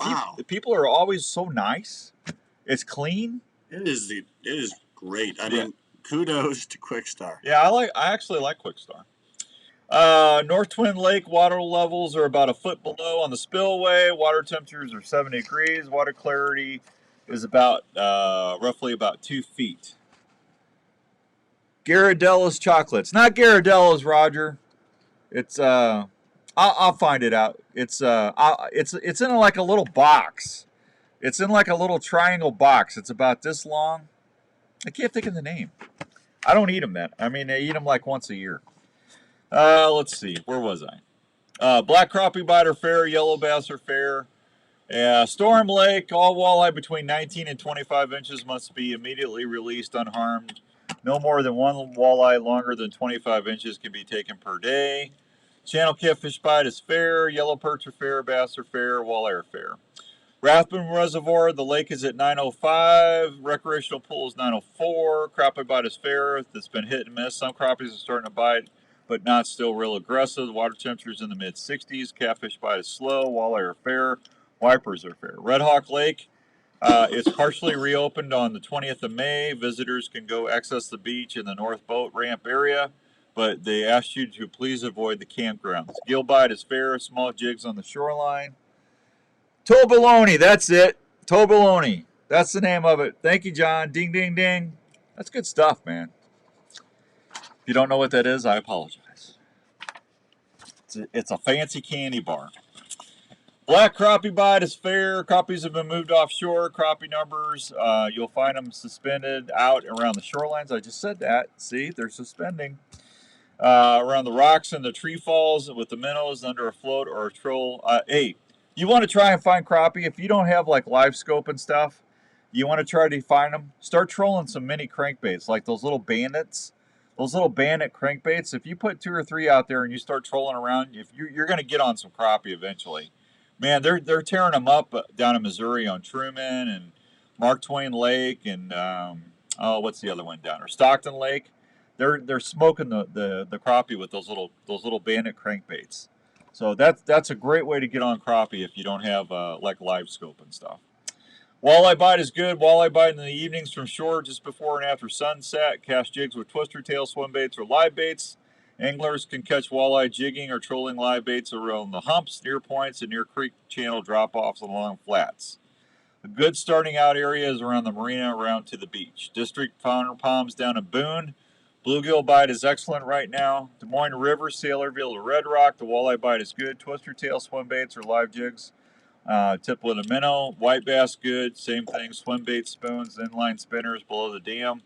people are always so nice. It's clean. It is great. I mean, kudos to Quick Star. Yeah, I actually like Quick Star. North Twin Lake water levels are about a foot below on the spillway. Water temperatures are 70 degrees. Water clarity is about roughly about 2 feet. Ghirardelli's chocolates, not Ghirardelli's, Roger. It's I'll find it out. It's in like a little box. It's in like a little triangle box. It's about this long. I can't think of the name. I don't eat them then. I mean, I eat them like once a year. Let's see. Where was I? Black crappie bite are fair. Yellow bass are fair. Storm Lake, all walleye between 19 and 25 inches must be immediately released unharmed. No more than one walleye longer than 25 inches can be taken per day. Channel catfish bite is fair. Yellow perch are fair. Bass are fair. Walleye are fair. Rathbun Reservoir, the lake is at 905. Recreational pool is 904. Crappie bite is fair. That's been hit and miss. Some crappies are starting to bite, but not still real aggressive. The water temperature is in the mid-60s. Catfish bite is slow. Walleye are fair. Wipers are fair. Red Hawk Lake, it's partially reopened on the 20th of May. Visitors can go access the beach in the north boat ramp area, but they asked you to please avoid the campgrounds. Gill bite is fair. Small jigs on the shoreline. Tobaloney, that's it. Tobaloney. That's the name of it. Thank you, John. Ding, ding, ding. That's good stuff, man. If you don't know what that is, I apologize. It's a fancy candy bar. Black crappie bite is fair. Crappies have been moved offshore. Crappie numbers, you'll find them suspended out around the shorelines. I just said that. See, they're suspending. Around the rocks and the tree falls with the minnows under a float or a troll. Hey, you want to try and find crappie, if you don't have like live scope and stuff, you want to try to find them, start trolling some mini crankbaits, like those little bandits, those little bandit crankbaits. If you put 2 or 3 out there and you start trolling around, if you're going to get on some crappie eventually. Man, they're tearing them up down in Missouri on Truman and Mark Twain Lake and what's the other one down there? Stockton Lake. They're smoking the crappie with those little bandit crankbaits. So that's a great way to get on crappie if you don't have like live scope and stuff. Walleye bite is good. Walleye bite in the evenings from shore just before and after sunset. Cast jigs with twister tail swim baits or live baits. Anglers can catch walleye jigging or trolling live baits around the humps, near points, and near creek channel drop-offs along flats. A good starting out area is around the marina around to the beach. District Founder Palms down in Boone. Bluegill bite is excellent right now. Des Moines River, Sailorville to Red Rock. The walleye bite is good. Twister tail swim baits or live jigs. Tip with a minnow. White bass good. Same thing. Swim baits, spoons, inline spinners below the dam.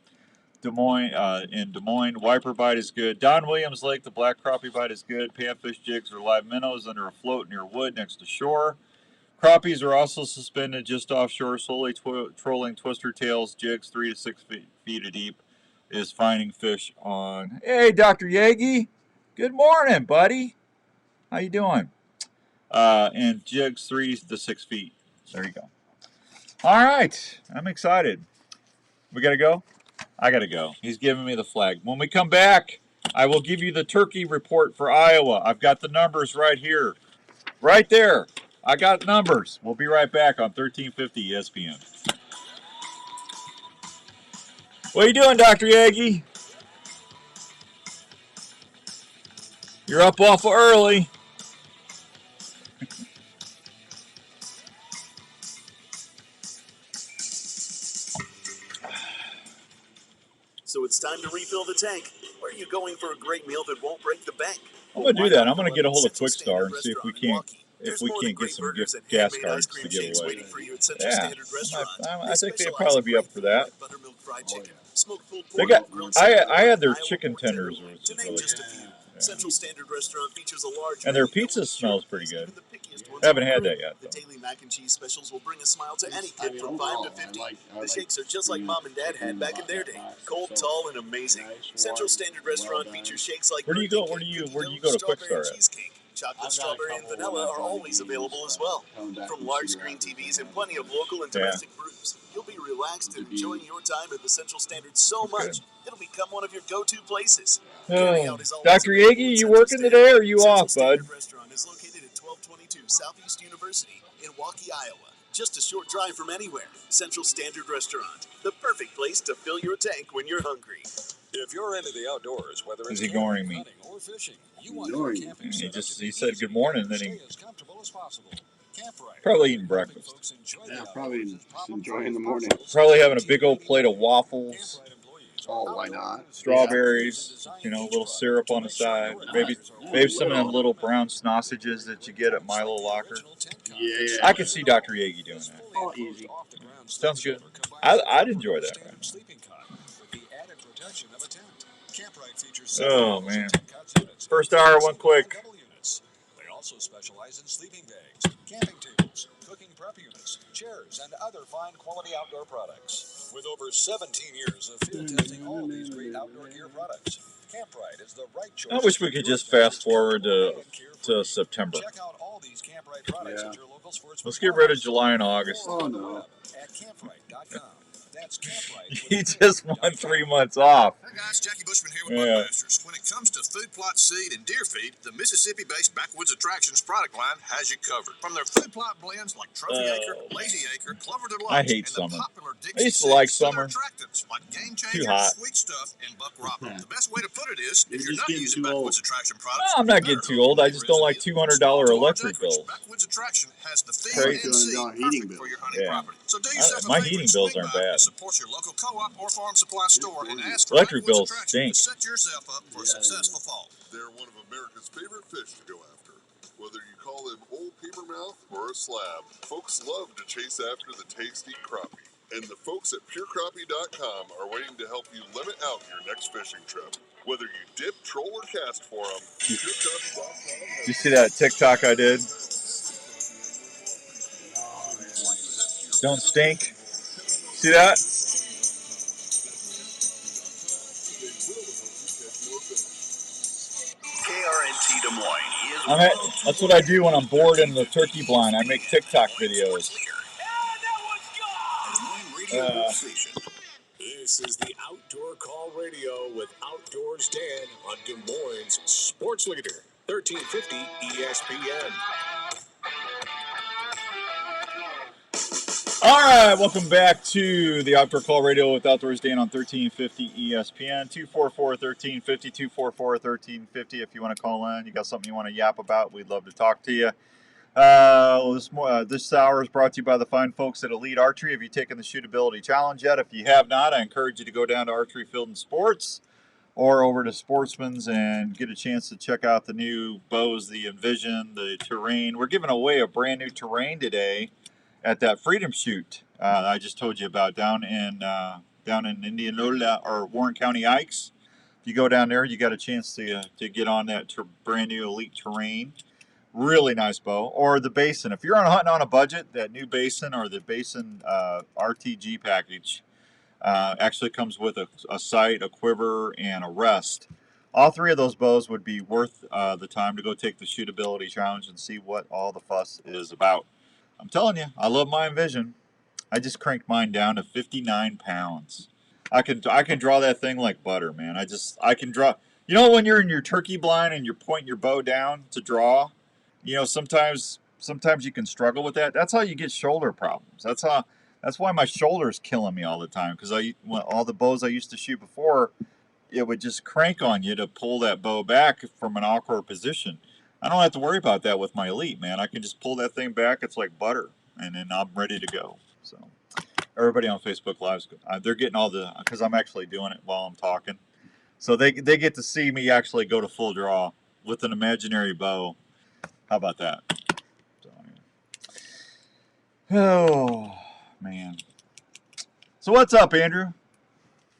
Des Moines, Wiper bite is good. Don Williams Lake, the black crappie bite is good. Panfish jigs or live minnows under a float near wood next to shore. Crappies are also suspended just offshore, slowly trolling twister tails, jigs 3 to 6 feet deep. Is finding fish on. Hey, Dr. Yagi. Good morning, buddy. How you doing? And jigs 3 to 6 feet. There you go. All right. I'm excited. We got to go? I got to go. He's giving me the flag. When we come back, I will give you the turkey report for Iowa. I've got the numbers right here. Right there. I got numbers. We'll be right back on 1350 ESPN. What are you doing, Dr. Yagi? You're up awful early. So it's time to refill the tank. Where are you going for a great meal that won't break the bank? I'm gonna do that. I'm gonna get a hold of Quickstar and see if we can't get some gas cards to give away. Yeah, I think they'd probably be up for that. They got. I had their chicken tenders, which is really good. Central Standard Restaurant features a large and their pizza smells pretty good. I haven't had that yet. The daily mac and cheese specials will bring a smile to any kid from 5 to 50. The shakes are just like Mom and Dad had back in their day. Cold, tall, and amazing. Central Standard Restaurant features shakes like where do you go to Quickstar at? Chocolate, strawberry, and vanilla are always available as well. From large screen TVs and plenty of local and domestic brews, you'll be relaxed and enjoying your time at the Central Standard so much, it'll become one of your go-to places. Dr. Yagi, you working today or are you off, bud? Restaurant is located at 1222 Southeast University in Waukee, Iowa. Just a short drive from anywhere. Central Standard Restaurant, the perfect place to fill your tank when you're hungry. If you're into the outdoors, whether it's ignoring me. hunting or fishing, you want your camping he said good morning, then he as comfortable as possible. probably eating breakfast. Yeah, probably enjoying the morning. Probably having a big old plate of waffles. Oh, why not? Strawberries, a little syrup on the side. Maybe some of them little brown sausages that you get at Milo Locker. Yeah. I could see Dr. Yagi doing that. Oh, easy. Sounds good. I'd enjoy that right now. Oh, man. First hour went quick. They also specialize in sleeping bags, camping tables, cooking prep units, chairs, and other fine quality outdoor products. With over 17 years of field testing all these great outdoor gear products, Camprite is the right choice. I wish we could just fast forward to September. Check out all these Camprite products at your local sports. Let's get rid of July and August. Oh no. At camprite.com. That's Camprite. He just won 3 months off. Hey guys, Jackie Bushman here with Yeah. Buckmasters. When it comes to food plot seed and deer feed, the Mississippi-based Backwoods Attractions product line has you covered. From their food plot blends like Trophy Acre, Lazy Acre, Clover Deluxe, I hate and summer. the popular I Dixie used to like Six, to summer. their attractants like Game Too Changer, hot. Sweet Stuff, and Buck Rocker. The best way to put it is, You're if you're just not getting using too Backwoods old. Attraction No, products, I'm not getting too old. I just don't like $200 electric bills. Backwoods Attraction has the feed Crazy. and seed $200 heating perfect for bill. your hunting Yeah. property. So do yourself a My favor heating and bills swing aren't by bad. and support your local co-op or farm supply store and ask for Electric Backwoods bills Attraction stink. to set yourself up for a successful fall. They're one of America's favorite fish to go after. Whether you call them old papermouth or a slab, folks love to chase after the tasty crappie. And the folks at PureCrappie.com are waiting to help you limit out your next fishing trip. Whether you dip, troll, or cast for them, PureCrappie.com. Did you see that TikTok I did? Don't stink. See that? KRNT Des Moines is That's what I do when I'm bored in the turkey blind. I make TikTok videos. This is the Outdoor Call Radio with Outdoors Dan on Des Moines Sports Leader, 1350 ESPN. All right, welcome back to the Outdoor Call Radio with Outdoors Dan on 1350 ESPN, 244-1350, 244-1350. If you want to call in, you got something you want to yap about, we'd love to talk to you. This hour is brought to you by the fine folks at Elite Archery. Have you taken the Shootability Challenge yet? If you have not, I encourage you to go down to Archery Field and Sports or over to Sportsman's and get a chance to check out the new bows, the Envision, the Terrain. We're giving away a brand new Terrain today at that Freedom Shoot I just told you about down in Indianola or Warren County Ikes. If you go down there, you got a chance to get on that brand new Elite Terrain. Really nice bow. Or the Basin. If you're hunting on a budget, that new Basin or the Basin RTG package actually comes with a sight, a quiver, and a rest. All three of those bows would be worth the time to go take the Shootability Challenge and see what all the fuss is about. I'm telling you, I love my Envision. I just cranked mine down to 59 pounds. I can draw that thing like butter, man. I can draw. You know when you're in your turkey blind and you're pointing your bow down to draw, you know sometimes you can struggle with that. That's how you get shoulder problems. That's why my shoulder's killing me all the time, because all the bows I used to shoot before, it would just crank on you to pull that bow back from an awkward position. I don't have to worry about that with my Elite, man. I can just pull that thing back. It's like butter, and then I'm ready to go. So everybody on Facebook Live, they're getting all the, because I'm actually doing it while I'm talking. So they get to see me actually go to full draw with an imaginary bow. How about that? So, yeah. Oh, man. So what's up, Andrew?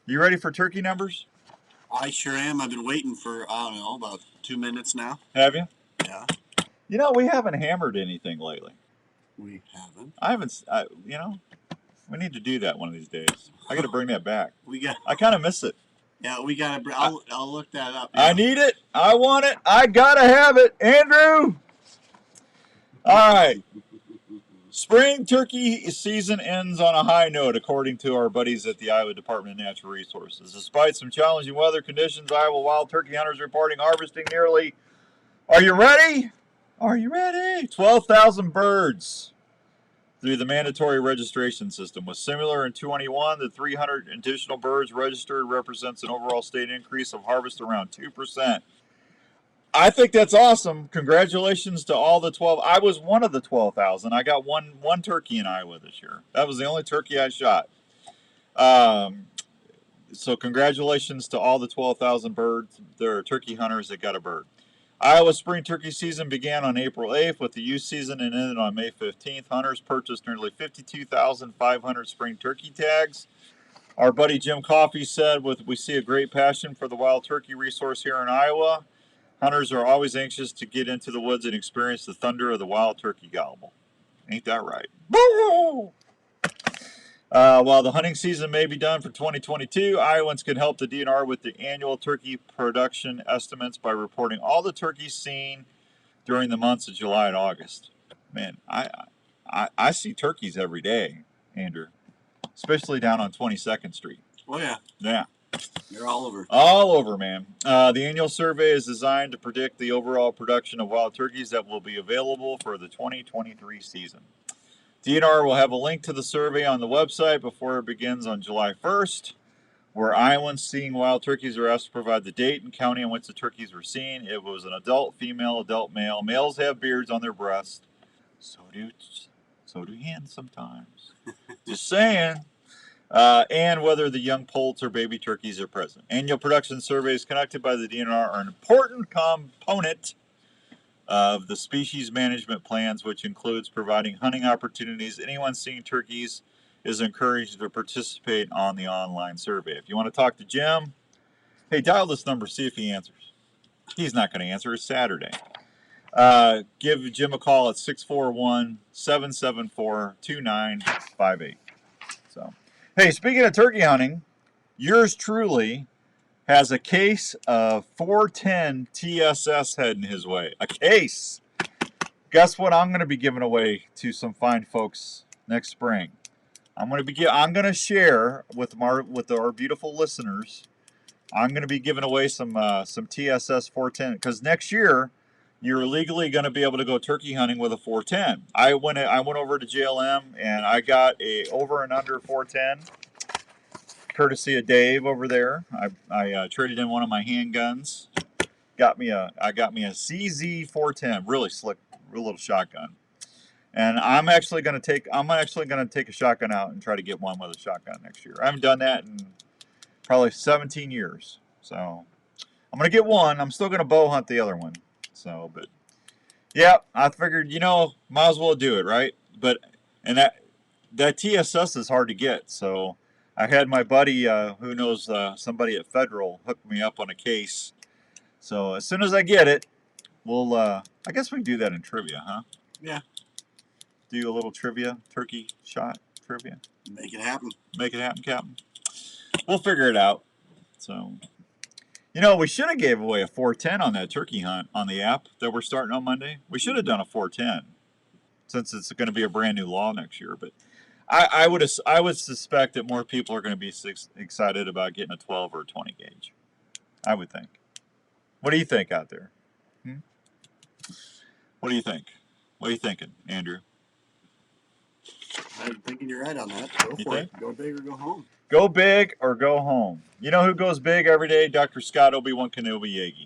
You ready for turkey numbers? I sure am. I've been waiting for, I don't know, about 2 minutes now. Have you? Yeah. You know, we haven't hammered anything lately. We haven't. We need to do that one of these days. I got to bring that back. I kind of miss it. Yeah, we got to, I'll look that up. I need it. I want it. I got to have it. Andrew! All right. Spring turkey season ends on a high note, according to our buddies at the Iowa Department of Natural Resources. Despite some challenging weather conditions, Iowa wild turkey hunters reporting harvesting nearly, are you ready? Are you ready? 12,000 birds through the mandatory registration system. With similar in 2021, the 300 additional birds registered represents an overall state increase of harvest around 2%. I think that's awesome. Congratulations to all the 12. I was one of the 12,000. I got one turkey in Iowa this year. That was the only turkey I shot. So congratulations to all the 12,000 birds. There are turkey hunters that got a bird. Iowa spring turkey season began on April 8th with the youth season and ended on May 15th. Hunters purchased nearly 52,500 spring turkey tags. Our buddy Jim Coffey said, we see a great passion for the wild turkey resource here in Iowa. Hunters are always anxious to get into the woods and experience the thunder of the wild turkey gobble. Ain't that right? Woo! While the hunting season may be done for 2022, Iowans can help the DNR with the annual turkey production estimates by reporting all the turkeys seen during the months of July and August. Man, I see turkeys every day, Andrew, especially down on 22nd Street. Oh, yeah. Yeah. They're all over. All over, man. The annual survey is designed to predict the overall production of wild turkeys that will be available for the 2023 season. DNR will have a link to the survey on the website before it begins on July 1st, where Iowans seeing wild turkeys are asked to provide the date and county in which the turkeys were seen. It was an adult female, adult male. Males have beards on their breasts. So do hens sometimes. Just saying. And whether the young poults or baby turkeys are present. Annual production surveys conducted by the DNR are an important component of the species management plans, which includes providing hunting opportunities. Anyone seeing turkeys is encouraged to participate on the online survey. If you want to talk to Jim, hey, dial this number, see if he answers. He's not going to answer. It's Saturday. Give Jim a call at 641-774-2958. So, hey, speaking of turkey hunting, yours truly has a case of 410 TSS heading his way. A case. Guess what I'm going to be giving away to some fine folks next spring? I'm going to share with our beautiful listeners. I'm going to be giving away some TSS 410 because next year you're legally going to be able to go turkey hunting with a 410. I went over to JLM and I got a over and under 410. Courtesy of Dave over there. I traded in one of my handguns. I got me a CZ 410, really slick, real little shotgun. And I'm actually going to take a shotgun out and try to get one with a shotgun next year. I haven't done that in probably 17 years. So I'm going to get one. I'm still going to bow hunt the other one. So, but yeah, I figured, might as well do it, right? But and that TSS is hard to get, so I had my buddy, who knows somebody at Federal, hook me up on a case. So as soon as I get it, we'll, I guess we can do that in trivia, huh? Yeah. Do a little trivia, turkey shot trivia. Make it happen. Make it happen, Captain. We'll figure it out. So, we should have gave away a 410 on that turkey hunt on the app that we're starting on Monday. We should have done a 410 since it's going to be a brand new law next year, but I would suspect that more people are going to be excited about getting a 12 or a 20 gauge. I would think. What do you think out there? What do you think? What are you thinking, Andrew? I'm thinking you're right on that. Go for it. Go big or go home. Go big or go home. You know who goes big every day? Dr. Scott Obi-Wan Kenobi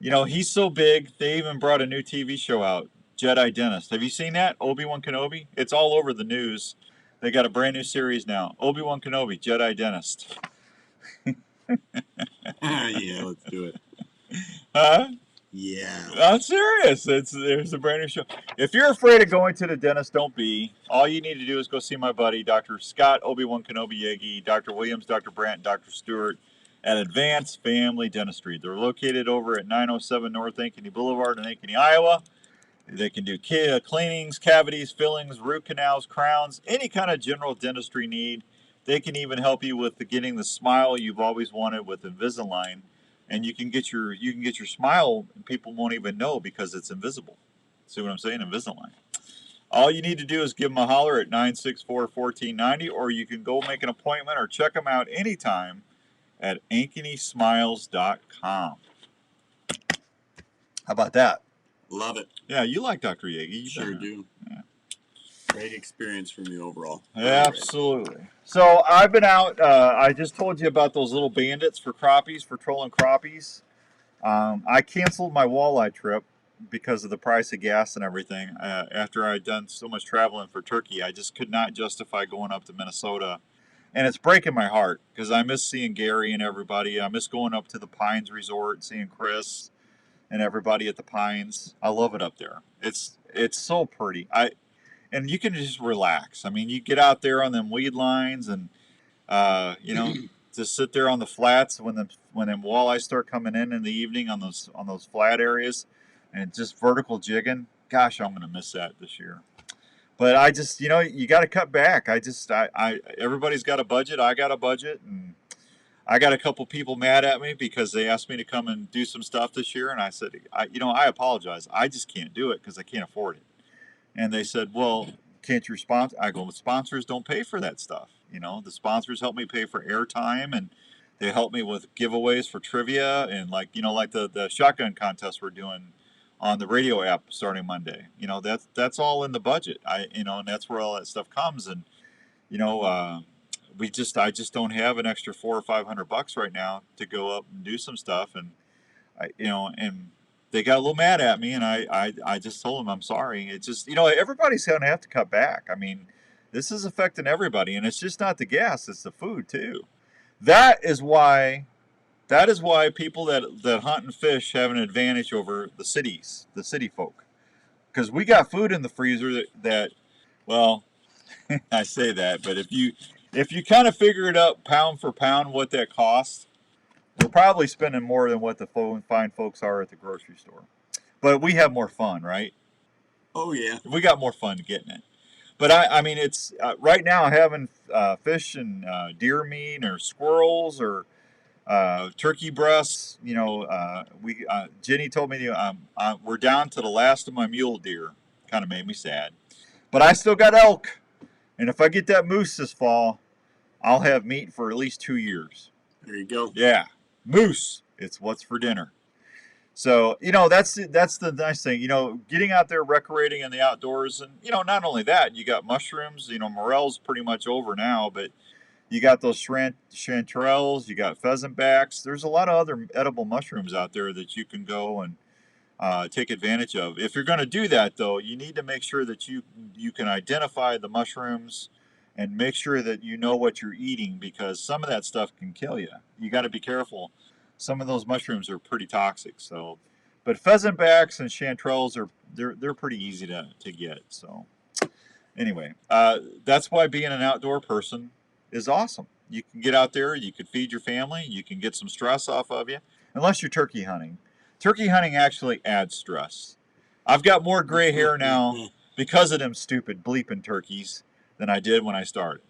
Yagi. He's so big, they even brought a new TV show out. Jedi Dentist. Have you seen that? Obi-Wan Kenobi? It's all over the news. They got a brand new series now. Obi-Wan Kenobi, Jedi Dentist. Yeah, let's do it. Huh? Yeah. I'm serious. There's a brand new show. If you're afraid of going to the dentist, don't be. All you need to do is go see my buddy, Dr. Scott Obi-Wan Kenobi Yagi, Dr. Williams, Dr. Brandt, Dr. Stewart at Advanced Family Dentistry. They're located over at 907 North Ankeny Boulevard in Ankeny, Iowa. They can do cleanings, cavities, fillings, root canals, crowns, any kind of general dentistry need. They can even help you with getting the smile you've always wanted with Invisalign, and you can get your smile, and people won't even know because it's invisible. See what I'm saying? Invisalign. All you need to do is give them a holler at 964-1490, or you can go make an appointment or check them out anytime at ankenysmiles.com. How about that? Love it. Yeah, you like Dr. Yagi. You sure do. Yeah. Great experience from you overall. Absolutely. So I've been out. I just told you about those little bandits for crappies, for trolling crappies. I canceled my walleye trip because of the price of gas and everything. After I'd done so much traveling for turkey, I just could not justify going up to Minnesota. And it's breaking my heart because I miss seeing Gary and everybody. I miss going up to the Pines Resort, seeing Chris and everybody at the Pines. I love it up there. It's so pretty. And you can just relax. I mean, you get out there on them weed lines and just sit there on the flats when them walleyes start coming in the evening on those flat areas and just vertical jigging. Gosh, I'm going to miss that this year. But I just, you got to cut back. Everybody's got a budget. I got a budget, and I got a couple people mad at me because they asked me to come and do some stuff this year, and I said, I apologize. I just can't do it because I can't afford it. And they said, well, can't you sponsor? I go, sponsors don't pay for that stuff. The sponsors help me pay for airtime, and they help me with giveaways for trivia, and like the shotgun contest we're doing on the radio app starting Monday. That's all in the budget. And that's where all that stuff comes. And I just don't have an extra $400 or $500 right now to go up and do some stuff. And and they got a little mad at me, and I just told them I'm sorry. It's just everybody's gonna have to cut back. I mean, this is affecting everybody, and it's just not the gas; it's the food too. That is why people that hunt and fish have an advantage over the city folk, because we got food in the freezer that well, I say that, but if you kind of figure it up pound for pound what that costs, we're probably spending more than what the fine folks are at the grocery store. But we have more fun, right? Oh yeah, we got more fun getting it. But I mean, it's right now having fish and deer meat or squirrels or turkey breasts. Jenny told me we're down to the last of my mule deer. Kind of made me sad. But I still got elk, and if I get that moose this fall, I'll have meat for at least 2 years. There you go. Yeah, moose. It's what's for dinner. So, that's the nice thing, getting out there, recreating in the outdoors. And, not only that, you got mushrooms, morel's pretty much over now, but you got those chanterelles, you got pheasant backs. There's a lot of other edible mushrooms out there that you can go and take advantage of. If you're going to do that, though, you need to make sure that you can identify the mushrooms and make sure that you know what you're eating, because some of that stuff can kill you. You got to be careful. Some of those mushrooms are pretty toxic. So, but pheasant backs and chanterelles they're pretty easy to get. So, anyway, that's why being an outdoor person is awesome. You can get out there, you can feed your family, you can get some stress off of you. Unless you're turkey hunting. Turkey hunting actually adds stress. I've got more gray hair now because of them stupid bleeping turkeys than I did when I started.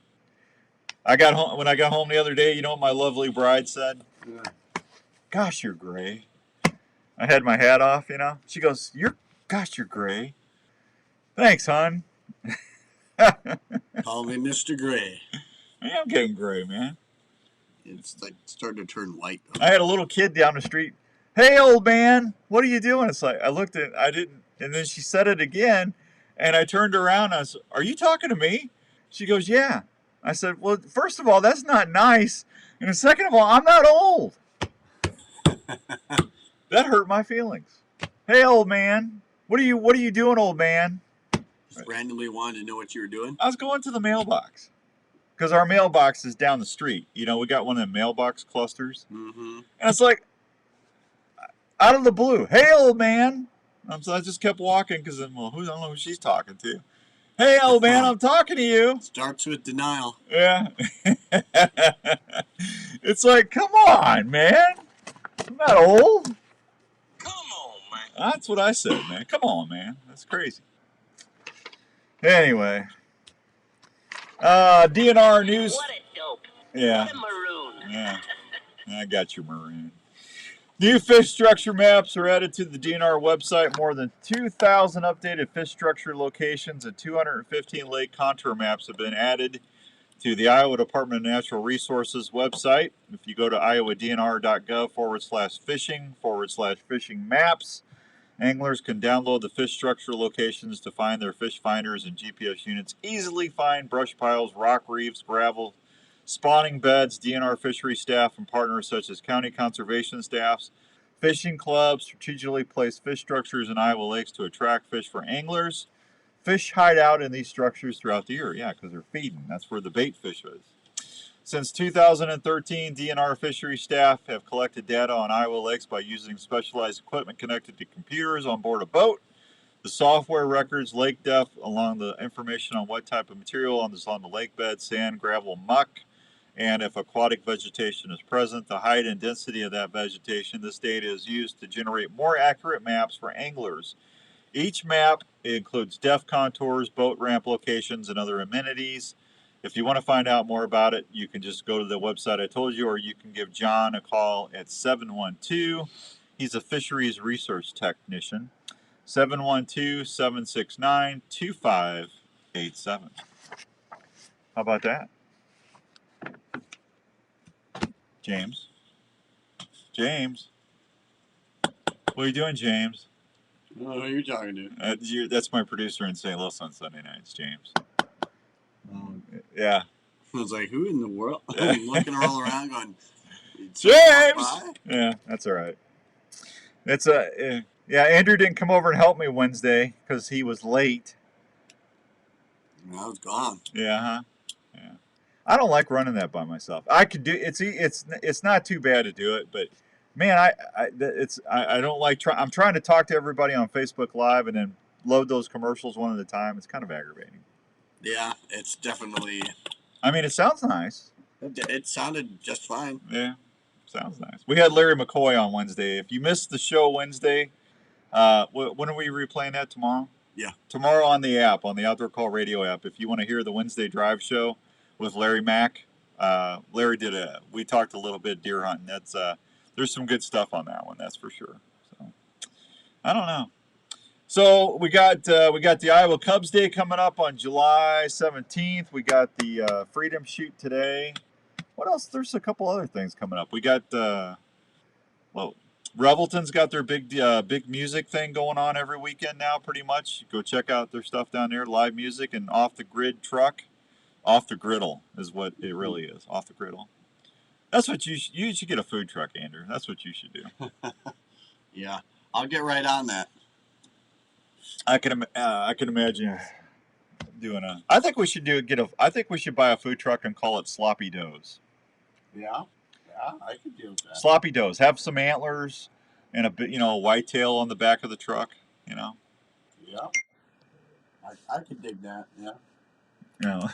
When I got home the other day, you know what my lovely bride said? Yeah. Gosh, you're gray. I had my hat off, She goes, you're gray. Thanks, hon. Call me Mr. Gray. I'm getting gray, man. It's like starting to turn white. I had a little kid down the street. Hey, old man, what are you doing? It's like, and then she said it again, and I turned around and I said, are you talking to me? She goes, yeah. I said, well, first of all, that's not nice. And second of all, I'm not old. That hurt my feelings. Hey, old man, what are you doing, old man? Just randomly wanted to know what you were doing? I was going to the mailbox. Because our mailbox is down the street. We got one of them mailbox clusters. Mm-hmm. And it's like, out of the blue, hey, old man. So I just kept walking because I don't know who she's talking to. Hey, old man, I'm talking to you. Starts with denial. Yeah. It's like, come on, man. I'm not old. Come on, man. That's what I said, man. Come on, man. That's crazy. Anyway. DNR news. What a dope. Yeah. What a maroon. Yeah. I got your maroon. New fish structure maps are added to the DNR website. More than 2,000 updated fish structure locations and 215 lake contour maps have been added to the Iowa Department of Natural Resources website. If you go to iowadnr.gov/fishing/fishing maps, anglers can download the fish structure locations to find their fish finders and GPS units. Easily find brush piles, rock reefs, gravel, spawning beds. DNR fishery staff and partners such as county conservation staffs, fishing clubs strategically place fish structures in Iowa lakes to attract fish for anglers. Fish hide out in these structures throughout the year, because they're feeding. That's where the bait fish is. Since 2013, DNR fishery staff have collected data on Iowa lakes by using specialized equipment connected to computers on board a boat. The software records lake depth along the information on what type of material on the lake bed, sand, gravel, muck, and if aquatic vegetation is present, the height and density of that vegetation. This data is used to generate more accurate maps for anglers Each map includes depth contours, boat ramp locations, and other amenities. If you want to find out more about it, you can just go to the website I told you, or you can give John a call at 712. He's a fisheries research technician. 712-769-2587. How about that? James? James? What are you doing, James? I don't know who you're talking to. That's my producer in St. Louis on Sunday nights, James. Yeah. I was like, who in the world? I'm looking all around going, James! Yeah, that's all right. It's yeah, Andrew didn't come over and help me Wednesday because he was late. I was gone. Yeah, huh? Yeah. I don't like running that by myself. I could do it's not too bad to do it, but man, I don't like I'm trying to talk to everybody on Facebook Live and then load those commercials one at a time. It's kind of aggravating. Yeah, it's definitely. I mean, it sounds nice. It sounded just fine. Yeah, sounds nice. We had Larry McCoy on Wednesday. If you missed the show Wednesday, when are we replaying that tomorrow? Yeah. Tomorrow on the app, on the Outdoor Call Radio app. If you want to hear the Wednesday drive show with Larry Mack, Larry we talked a little bit deer hunting. That's there's some good stuff on that one, that's for sure. So I don't know. So we got the Iowa Cubs Day coming up on July 17th. We got the Freedom Shoot today. What else? There's a couple other things coming up. We got Revelton's got their big music thing going on every weekend now, pretty much. Go check out their stuff down there, live music and off the grid truck. Off the griddle is what it really is. Off the griddle. That's what you should get a food truck, Andrew. That's what you should do. Yeah, I'll get right on that. I can imagine doing a. I think we should I think we should buy a food truck and call it Sloppy Doughs. Yeah, I could deal with that. Sloppy Doughs. Have some antlers and a whitetail on the back of the truck. Yeah, I could dig that. Yeah. No.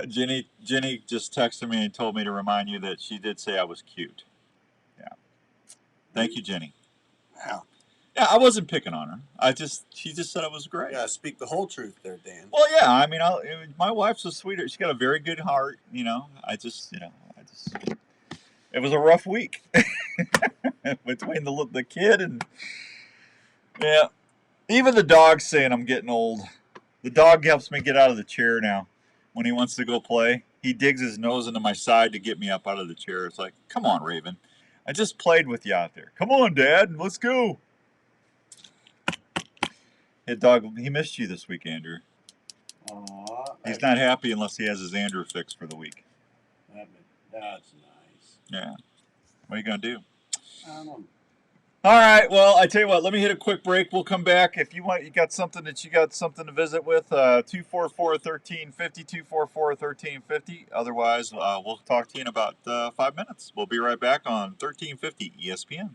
Jenny just texted me and told me to remind you that she did say I was cute. Yeah. Thank you, Jenny. Yeah. Yeah, I wasn't picking on her. She just said I was great. Yeah, speak the whole truth there, Dan. Well, yeah. I mean, my wife's a sweetheart. She's got a very good heart. It was a rough week between the kid and yeah. Even the dog's saying I'm getting old. The dog helps me get out of the chair now when he wants to go play. He digs his nose into my side to get me up out of the chair. It's like, come on, Raven. I just played with you out there. Come on, Dad. Let's go. Hey, dog, he missed you this week, Andrew. He's not happy unless he has his Andrew fixed for the week. That's nice. Yeah. What are you going to do? I don't know. All right. Well, I tell you what. Let me hit a quick break. We'll come back. If you got something to visit with, 244-1350, 244-1350. Otherwise, we'll talk to you in about 5 minutes. We'll be right back on 1350 ESPN.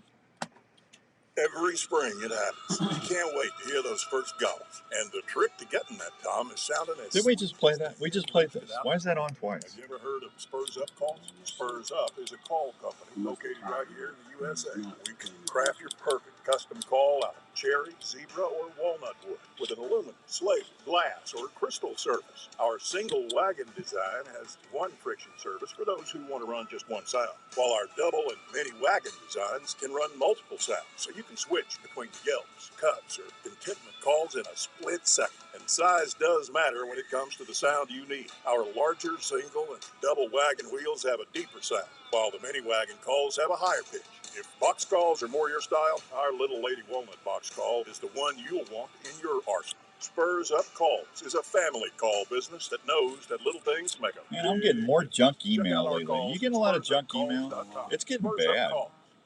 Every spring it happens. You can't wait to hear those first gobbles. And the trick to getting that, Tom, is sounding as... Didn't we just play that? We just played this. Why is that on twice? Have you ever heard of Spurs Up calls? Spurs Up is a call company located right here in the USA. We can craft your perfect custom call out of cherry, zebra, or walnut wood with an aluminum, slate, glass, or crystal surface. Our single wagon design has one friction surface for those who want to run just one sound, while our double and mini wagon designs can run multiple sounds, so you can switch between yelps, cuts, or contentment calls in a split second. And size does matter when it comes to the sound you need. Our larger single and double wagon wheels have a deeper sound, while the mini wagon calls have a higher pitch. If box calls are more your style, our Little Lady Walnut box call is the one you'll want in your arsenal. Spurs Up Calls is a family call business that knows that little things make a Man, I'm getting more junk email lately. You getting a lot of junk email? It's getting bad.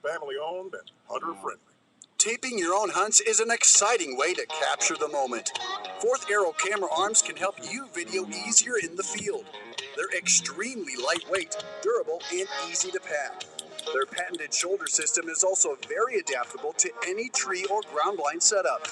Family owned and hunter friendly. Taping your own hunts is an exciting way to capture the moment. Fourth Arrow camera arms can help you video easier in the field. They're extremely lightweight, durable, and easy to pack. Their patented shoulder system is also very adaptable to any tree or ground blind setup.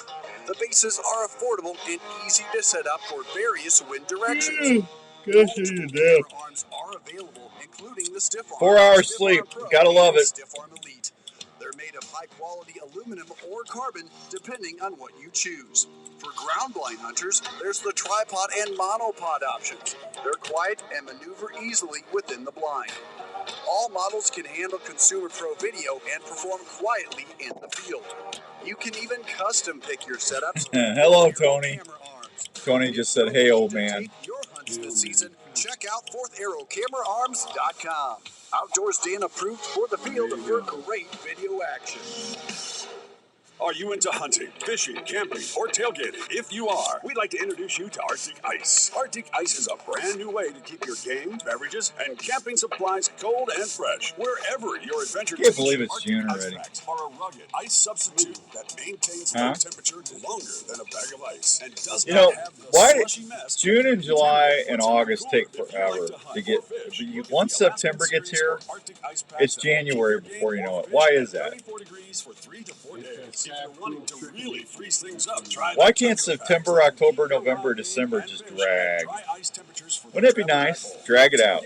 The bases are affordable and easy to set up for various wind directions. Multiple camera arms are available, including the Stiff Arm. 4 hours sleep. Gotta love it. Stiff Arm Elite. They're made of high high-quality aluminum or carbon, depending on what you choose. For ground blind hunters, there's the tripod and monopod options. They're quiet and maneuver easily within the blind. All models can handle Consumer Pro video and perform quietly in the field. You can even custom pick your setups. Hello, Tony. Tony just said, "Hey, old man." Your hunts this season. Check out FourthArrowCameraArms.com. Outdoors Dan approved for the field for great video action. Are you into hunting, fishing, camping, or tailgating? If you are, we'd like to introduce you to Arctic Ice. Arctic Ice is a brand new way to keep your game, beverages, and camping supplies cold and fresh wherever your adventure I can't believe it's June already. Are a rugged ice substitute that maintains room temperature longer than a bag of ice and does not have the slushy mess. June and July and August take forever to get. Once September gets here, it's January before you know it. Why is that? 34 degrees for 3 to 4 days. If you're wanting to really freeze things up, try Why can't September, October, November, December just drag? Wouldn't it be nice? Drag it out.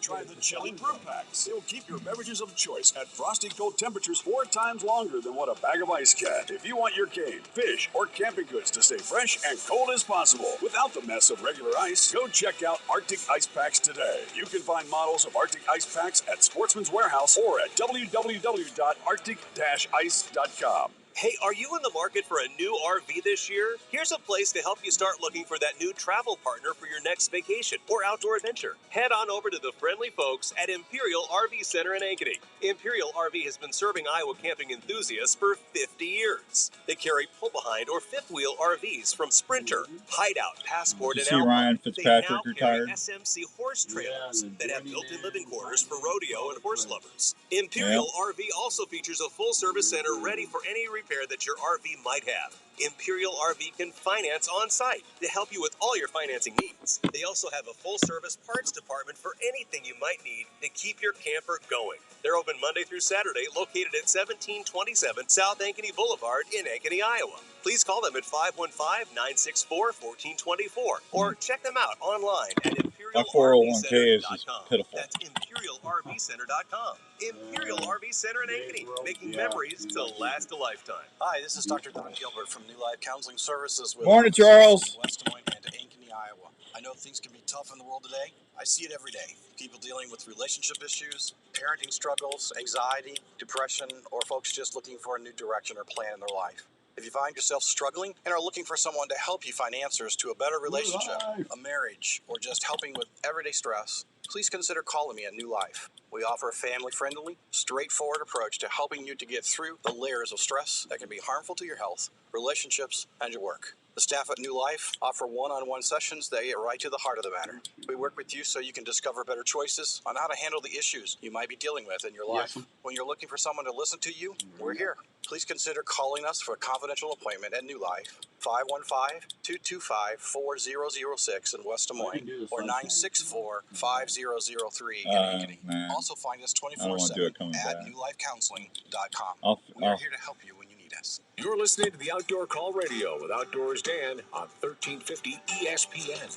Try the chilling brew packs. It'll keep your beverages of choice at frosty cold temperatures 4 times longer than what a bag of ice can. If you want your game, fish, or camping goods to stay fresh and cold as possible without the mess of regular ice, go check out Arctic Ice Packs today. You can find models of Arctic Ice Packs at Sportsman's Warehouse or at www.arctic-ice.com. Hey, are you in the market for a new RV this year? Here's a place to help you start looking for that new travel partner for your next vacation or outdoor adventure. Head on over to the friendly folks at Imperial RV Center in Ankeny. Imperial RV has been serving Iowa camping enthusiasts for 50 years. They carry pull-behind or fifth-wheel RVs from Sprinter, Hideout, Passport, and Alpha. Ryan Fitzpatrick they now retired. carry SMC horse trailers that have built-in living quarters for rodeo and horse lovers. Imperial RV also features a full-service center ready for any repair that your RV might have. Imperial RV can finance on-site to help you with all your financing needs. They also have a full-service parts department for anything you might need to keep your camper going. They're open Monday through Saturday, located at 1727 South Ankeny Boulevard in Ankeny, Iowa. Please call them at 515-964-1424 or check them out online at My 401k is just pitiful. That's ImperialRVCenter.com. Imperial RV Center in Ankeny, making memories to last a lifetime. Hi, this is Dr. Don Gilbert from New Life Counseling Services with Morning, Charles. West Des Moines and Ankeny, Iowa. I know things can be tough in the world today. I see it every day. People dealing with relationship issues, parenting struggles, anxiety, depression, or folks just looking for a new direction or plan in their life. If you find yourself struggling and are looking for someone to help you find answers to a better relationship, a marriage, or just helping with everyday stress, please consider calling me at New Life. We offer a family-friendly, straightforward approach to helping you to get through the layers of stress that can be harmful to your health, relationships, and your work. The staff at New Life offer one-on-one sessions that get right to the heart of the matter. We work with you so you can discover better choices on how to handle the issues you might be dealing with in your life. When you're looking for someone to listen to you, we're here. Please consider calling us for a confidential appointment at New Life, 515-225-4006 in West Des Moines, or 964-5003 in Ankeny. Also find us 24/7 at newlifecounseling.com. We are here to help you when you need us. You're listening to the Outdoor Call Radio with Outdoors Dan on 1350 ESPN.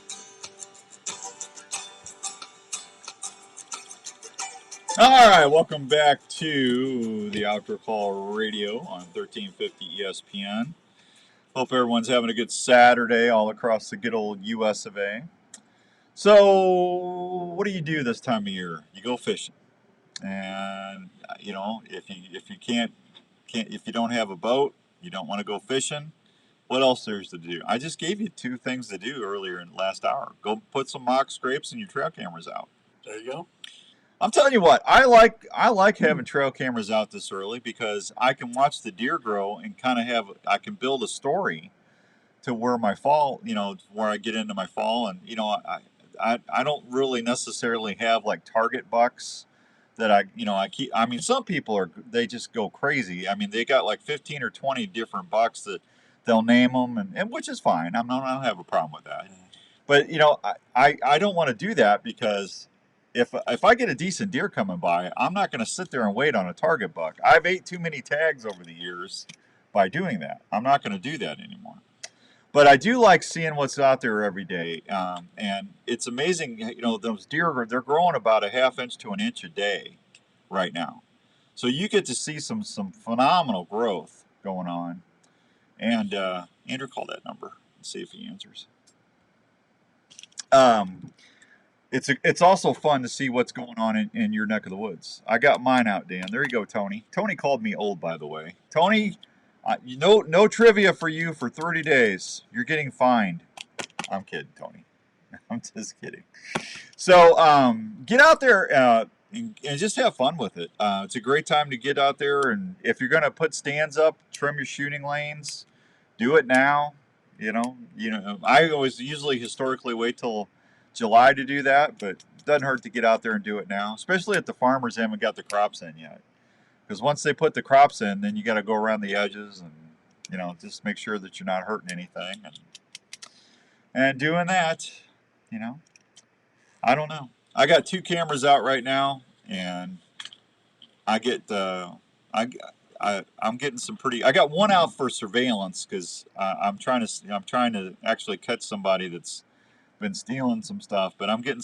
All right, welcome back to the Outdoor Call Radio on 1350 ESPN. Hope everyone's having a good Saturday all across the good old US of A. So, what do you do this time of year? You go fishing, and you know if you don't have a boat, you don't want to go fishing. What else there's to do? I just gave you 2 things to do earlier in the last hour. Go put some mock scrapes and your trail cameras out. There you go. I'm telling you what, I like having trail cameras out this early because I can watch the deer grow and kind of I can build a story to where my fall, where I get into my fall, and I don't really necessarily have like target bucks that I keep. I mean, some people they just go crazy. I mean, they got like 15 or 20 different bucks that they'll name them, and which is fine. I don't have a problem with that. But I don't want to do that because if I get a decent deer coming by, I'm not going to sit there and wait on a target buck. I've ate too many tags over the years by doing that. I'm not going to do that anymore. But I do like seeing what's out there every day, and it's amazing. Those deer, they're growing about a half inch to an inch a day right now. So you get to see some phenomenal growth going on. And Andrew, call that number and see if he answers. It's also fun to see what's going on in your neck of the woods. I got mine out, Dan. There you go, Tony. Tony called me old, by the way. Tony, no trivia for you for 30 days. You're getting fined. I'm kidding, Tony. I'm just kidding. So get out there and just have fun with it. It's a great time to get out there, and if you're going to put stands up, trim your shooting lanes, do it now. You know, I always usually historically wait till July to do that, but it doesn't hurt to get out there and do it now, especially if the farmers haven't got the crops in yet. Because once they put the crops in, then you got to go around the edges and, just make sure that you're not hurting anything. And doing that, I don't know. I got 2 cameras out right now, and I get I'm getting some pretty. I got one out for surveillance because I'm trying to actually catch somebody that's been stealing some stuff. But I'm getting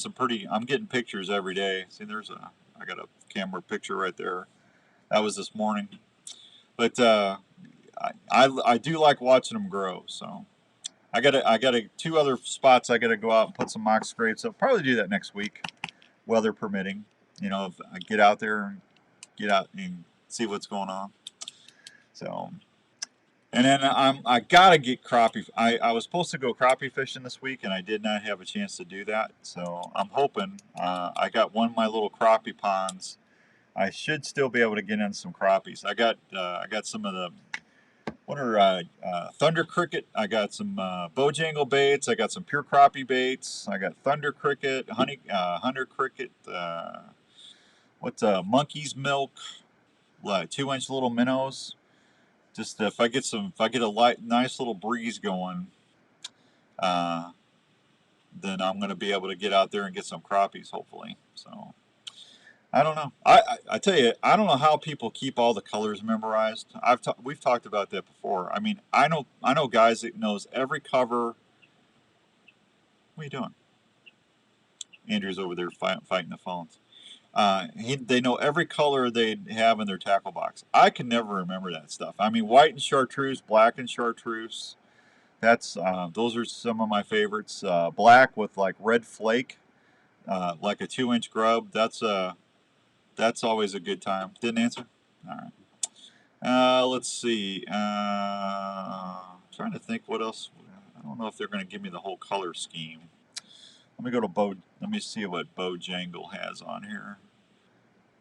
I'm getting pictures every day. See, I got a camera picture right there. That was this morning. But I do like watching them grow. So I got 2 other spots I got to go out and put some mock scrapes up. Probably do that next week, weather permitting. If I get out there and see what's going on. So, and then I gotta get crappie. I was supposed to go crappie fishing this week, and I did not have a chance to do that. So I'm hoping I got one of my little crappie ponds. I should still be able to get in some crappies. I got some of the Thunder Cricket. I got some Bojangle baits. I got some pure crappie baits. I got Thunder Cricket, Hunter Cricket. Monkey's Milk, 2-inch little minnows. Just if I get a nice little breeze going, then I'm going to be able to get out there and get some crappies, hopefully. So I don't know. I tell you, I don't know how people keep all the colors memorized. We've talked about that before. I mean, I know guys that knows every cover. What are you doing? Andrew's over there fighting the phones. They know every color they have in their tackle box. I can never remember that stuff. I mean, white and chartreuse, black and chartreuse. Those are some of my favorites. Black with like red flake, like a 2-inch grub. That's always a good time. Didn't answer? All right. Let's see. Trying to think what else. I don't know if they're going to give me the whole color scheme. Let me go to Bo. Let me see what Bojangle has on here.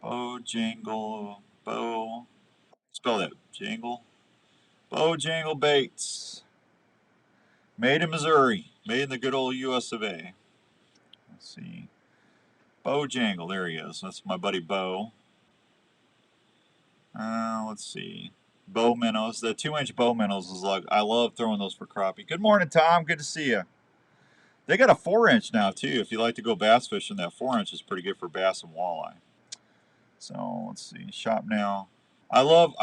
Bojangle. Spell that. Jangle. Bojangle baits. Made in Missouri. Made in the good old US of A. Let's see. Bojangle. There he is. That's my buddy Bo. Let's see. Bow minnows. The 2-inch bow minnows is like, I love throwing those for crappie. Good morning, Tom. Good to see you. They got a 4-inch now too. If you like to go bass fishing, that 4-inch is pretty good for bass and walleye. So let's see. Shop now. I love.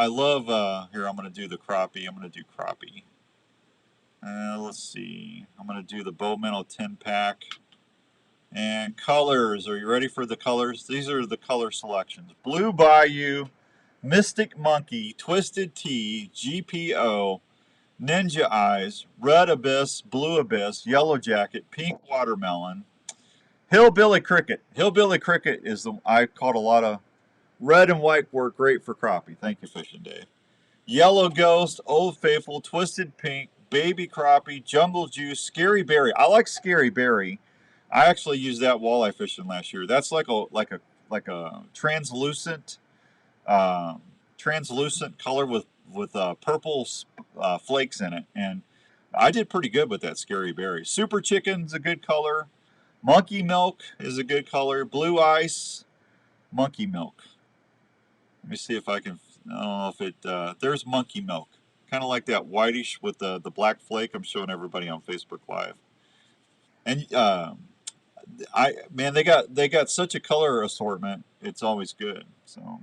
Here, I'm going to do the crappie. I'm going to do crappie. Let's see. I'm going to do the bow minnow 10-pack. And colors. Are you ready for the colors? These are the color selections. Blue Bayou, Mystic Monkey, Twisted Tea, GPO, Ninja Eyes, Red Abyss, Blue Abyss, Yellow Jacket, Pink Watermelon, Hillbilly Cricket. Hillbilly Cricket is I caught a lot of red and white work great for crappie. Thank you, Fishing Dave. Yellow Ghost, Old Faithful, Twisted Pink, Baby Crappie, Jungle Juice, Scary Berry. I like Scary Berry. I actually used that walleye fishing last year. That's like a translucent color with purple flakes in it, and I did pretty good with that Scary Berry. Super Chicken's a good color. Monkey Milk is a good color. Blue Ice, Monkey Milk. Let me see if I can. I don't know if it. There's Monkey Milk, kind of like that whitish with the black flake. I'm showing everybody on Facebook Live, and they got such a color assortment. It's always good. So.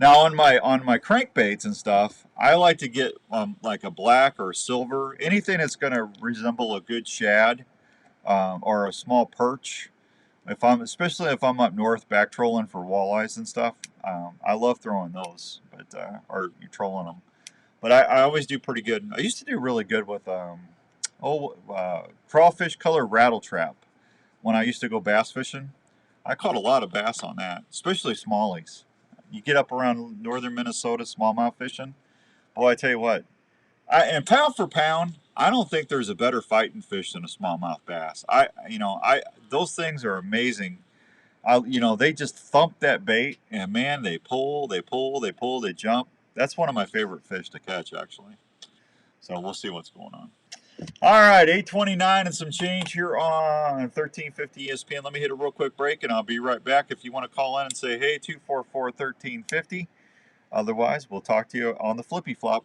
Now on my crankbaits and stuff, I like to get like a black or a silver, anything that's going to resemble a good shad or a small perch. Especially if I'm up north back trolling for walleyes and stuff, I love throwing those, but or you trolling them. But I always do pretty good. I used to do really good with crawfish color rattle trap when I used to go bass fishing. I caught a lot of bass on that, especially smallies. You get up around northern Minnesota smallmouth fishing. Boy, I tell you what, and pound for pound, I don't think there's a better fighting fish than a smallmouth bass. Those things are amazing. They just thump that bait, and man, they pull, they jump. That's one of my favorite fish to catch, actually. So we'll see what's going on. All right, 8:29 and some change here on 1350 ESPN. Let me hit a real quick break, and I'll be right back. If you want to call in and say, hey, 244-1350. Otherwise, we'll talk to you on the Flippy Flop.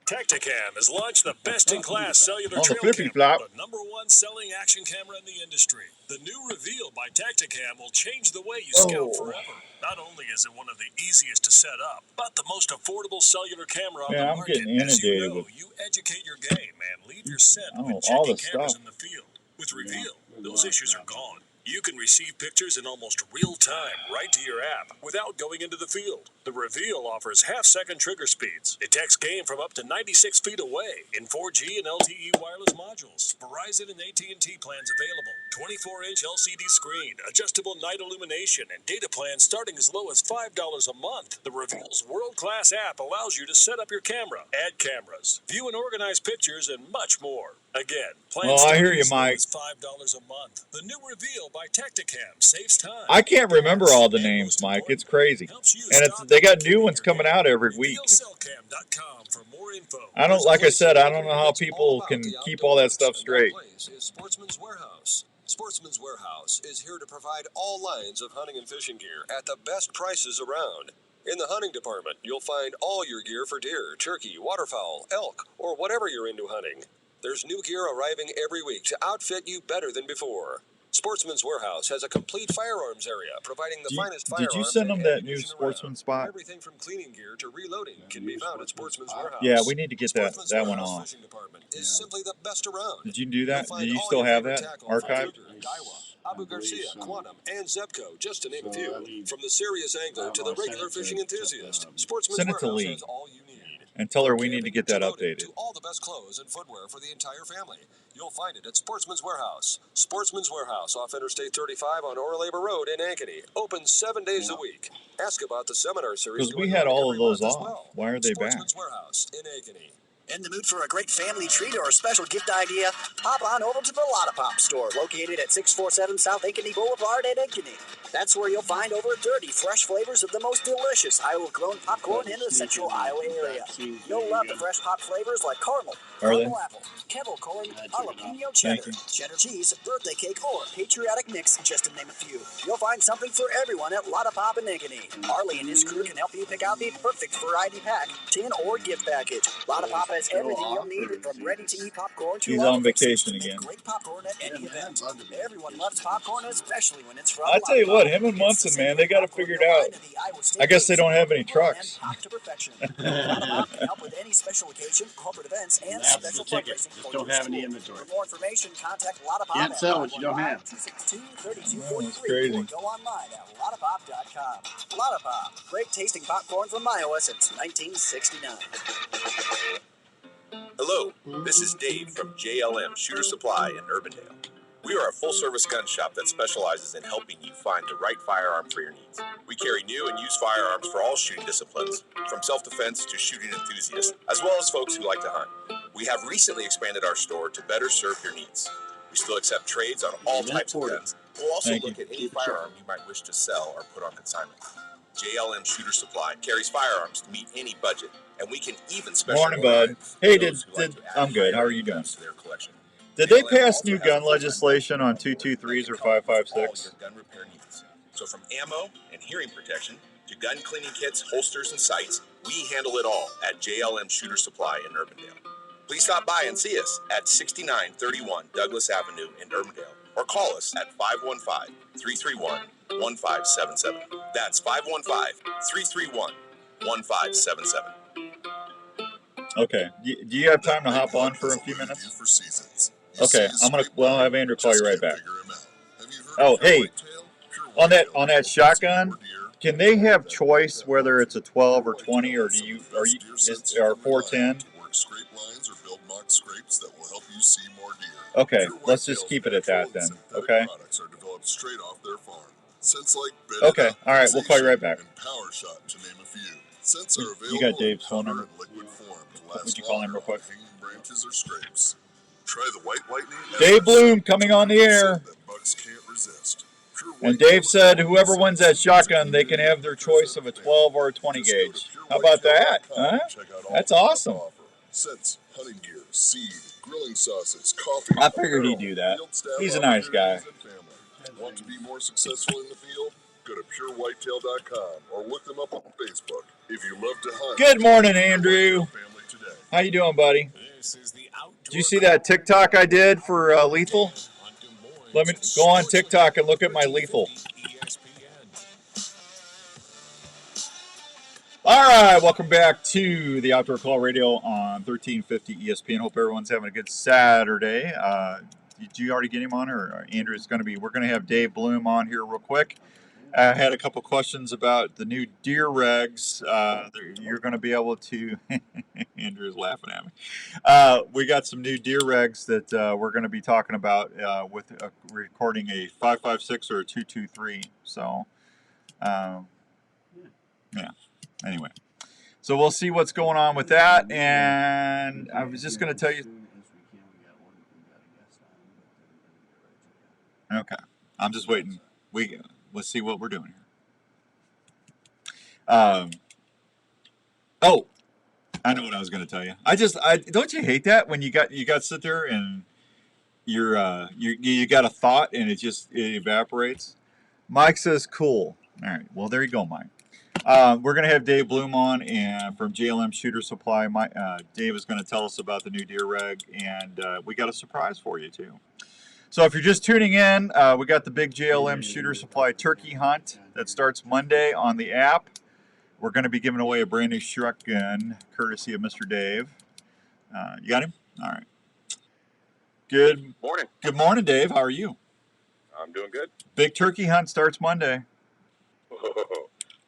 Tacticam has launched the best-in-class cellular On the trail Flippy camera, Flop. the #1 selling action camera in the industry. The new Reveal by Tacticam will change the way you scout forever. Not only is it one of the easiest to set up, but the most affordable cellular camera on the I'm market. getting As you inundated know, with you educate your game and leave your scent when all checking this cameras stuff. in the field. With Reveal, those issues are gone. You can receive pictures in almost real time right to your app without going into the field. The Reveal offers half-second trigger speeds, detects game from up to 96 feet away in 4G and LTE wireless modules. Verizon and AT&T plans available. 24-inch LCD screen, adjustable night illumination, and data plans starting as low as $5 a month. The Reveal's world-class app allows you to set up your camera, add cameras, view and organize pictures, and much more. Again, plans Oh, I hear starting you, as low Mike. as $5 a month. The new Reveal by Tacticam saves time. I can't remember all the names, Mike. It's crazy. And they got new ones coming out every week. RevealCellCam.com for more info. I don't know how people can keep all that stuff straight. Place is Sportsman's Warehouse. Sportsman's Warehouse is here to provide all lines of hunting and fishing gear at the best prices around. In the hunting department, you'll find all your gear for deer, turkey, waterfowl, elk, or whatever you're into hunting. There's new gear arriving every week to outfit you better than before. Sportsman's Warehouse has a complete firearms area, providing the finest firearms. Did you send them and that new ammunition Sportsman around. spot? Everything from cleaning gear to reloading can be found at Sportsman's Warehouse. Yeah, we need to get that one Warehouse on. Fishing Department is simply the best around. Did you do that? You'll Do find you all still your have favorite that tackle from archived? Ruger, Daiwa, Abu Garcia, Quantum, and Zebco, just to name a few. From the serious angler to the regular fishing enthusiast, Sportsman's Send it to Warehouse Lee. has all you need. And tell her we need to get that updated. To all the best clothes and footwear for the entire family. You'll find it at Sportsman's Warehouse. Sportsman's Warehouse off Interstate 35 on Orlaba Road in Ankeny. Open 7 days a week. Ask about the seminar series. Because we had all of those off. Well. Why are they back? Sportsman's Warehouse in Ankeny. In the mood for a great family treat or a special gift idea? Hop on over to the Lotta Pop store, located at 647 South Ankeny Boulevard in Ankeny. That's where you'll find over 30 fresh flavors of the most delicious Iowa-grown popcorn in the central Iowa area. You'll love the fresh pop flavors like caramel, caramel apple, kettle corn, jalapeno cheddar, cheddar cheese, birthday cake, or patriotic mix, just to name a few. You'll find something for everyone at Lotta Pop in Ankeny. Harley and his crew can help you pick out the perfect variety pack, tin, or gift package. Lotta Pop has everything you'll need, from ready-to-eat popcorn to He's on vacation again. great popcorn at any event. Everyone loves popcorn, especially when it's from I tell you what, him and Munson, man, they got to figure it out. I guess they don't have any trucks. to perfection. Lotta Pop can help with any special occasion, corporate events, and special fundraising. Just don't have any inventory. For more information, contact Lotta Pop Can't at sell what you don't have. 515-262-3243 That's crazy. or go online at lottapop.com. Lotta Pop, great tasting popcorn from Iowa since 1969. Hello, this is Dave from JLM Shooter Supply in Urbandale. We are a full-service gun shop that specializes in helping you find the right firearm for your needs. We carry new and used firearms for all shooting disciplines, from self-defense to shooting enthusiasts, as well as folks who like to hunt. We have recently expanded our store to better serve your needs. We still accept trades on all types of guns. We'll also look at any firearm you might wish to sell or put on consignment. JLM Shooter Supply carries firearms to meet any budget, and we can even specialize. Morning, bud. Hey, I'm good. How are you doing? Did they pass new gun legislation on 223s or 556? Gun repair needs. So from ammo and hearing protection to gun cleaning kits, holsters, and sights, we handle it all at JLM Shooter Supply in Urbandale. Please stop by and see us at 6931 Douglas Avenue in Urbandale, or call us at 515-331-1577. That's 515-331-1577. Okay. Do you have time to hop on for a few minutes? Okay, I'm gonna. Well, I'll have Andrew call you right back. Oh, hey, On that shotgun, can they have choice whether it's a 12 or 20, or or 410? Work scrape lines or build mock scrapes that will help you see more deer. Okay, let's just keep it at that then. Okay. Products are developed straight off their farm. Scents like Okay, all right, we'll call you right back. and Power Shot, to name a few. Scents are available You got Dave's phone in number? powder and liquid form to last Would you call him longer real quick? on hanging branches or scrapes. Try the White Lightning. Dave Bloom coming on the air. That bugs can't resist. Pure And White Dave said whoever wins that shotgun, they can have their choice of a 12 or a 20 gauge. How about that? Huh? That's awesome. Scents, hunting gear, seed, grilling sauces, coffee. I figured he'd do that. field staff He's a nice guy. opportunities and family. Want to be more successful in the field? Go to purewhitetail.com or look them up on Facebook. If you love to hunt, Good morning, Andrew. family today. How you doing, buddy? Did you see that TikTok I did for Lethal? Let me go on TikTok and look at my Lethal. All right, welcome back to the Outdoor Call Radio on 1350 ESPN. Hope everyone's having a good Saturday. Did you already get him on, or Andrew's going to be? We're going to have Dave Bloom on here real quick. I had a couple questions about the new deer regs. You're going to be able to. Andrew's laughing at me. We got some new deer regs that we're going to be talking about with recording a 5.56 or a 2.23. So, yeah. Anyway, so we'll see what's going on with that. And I was just going to tell you. Okay, I'm just waiting. Let's see what we're doing here. Oh, I know what I was going to tell you. Don't you hate that when you got to sit there and you got a thought and it evaporates. Mike says cool. All right, well there you go, Mike. We're going to have Dave Bloom on and from JLM Shooter Supply. Dave is going to tell us about the new deer reg, and we got a surprise for you too. So if you're just tuning in, we got the big JLM Shooter Supply turkey hunt that starts Monday on the app. We're going to be giving away a brand new shotgun, courtesy of Mr. Dave. You got him? All right. Good Morning. Good morning, Dave. How are you? I'm doing good. Big turkey hunt starts Monday.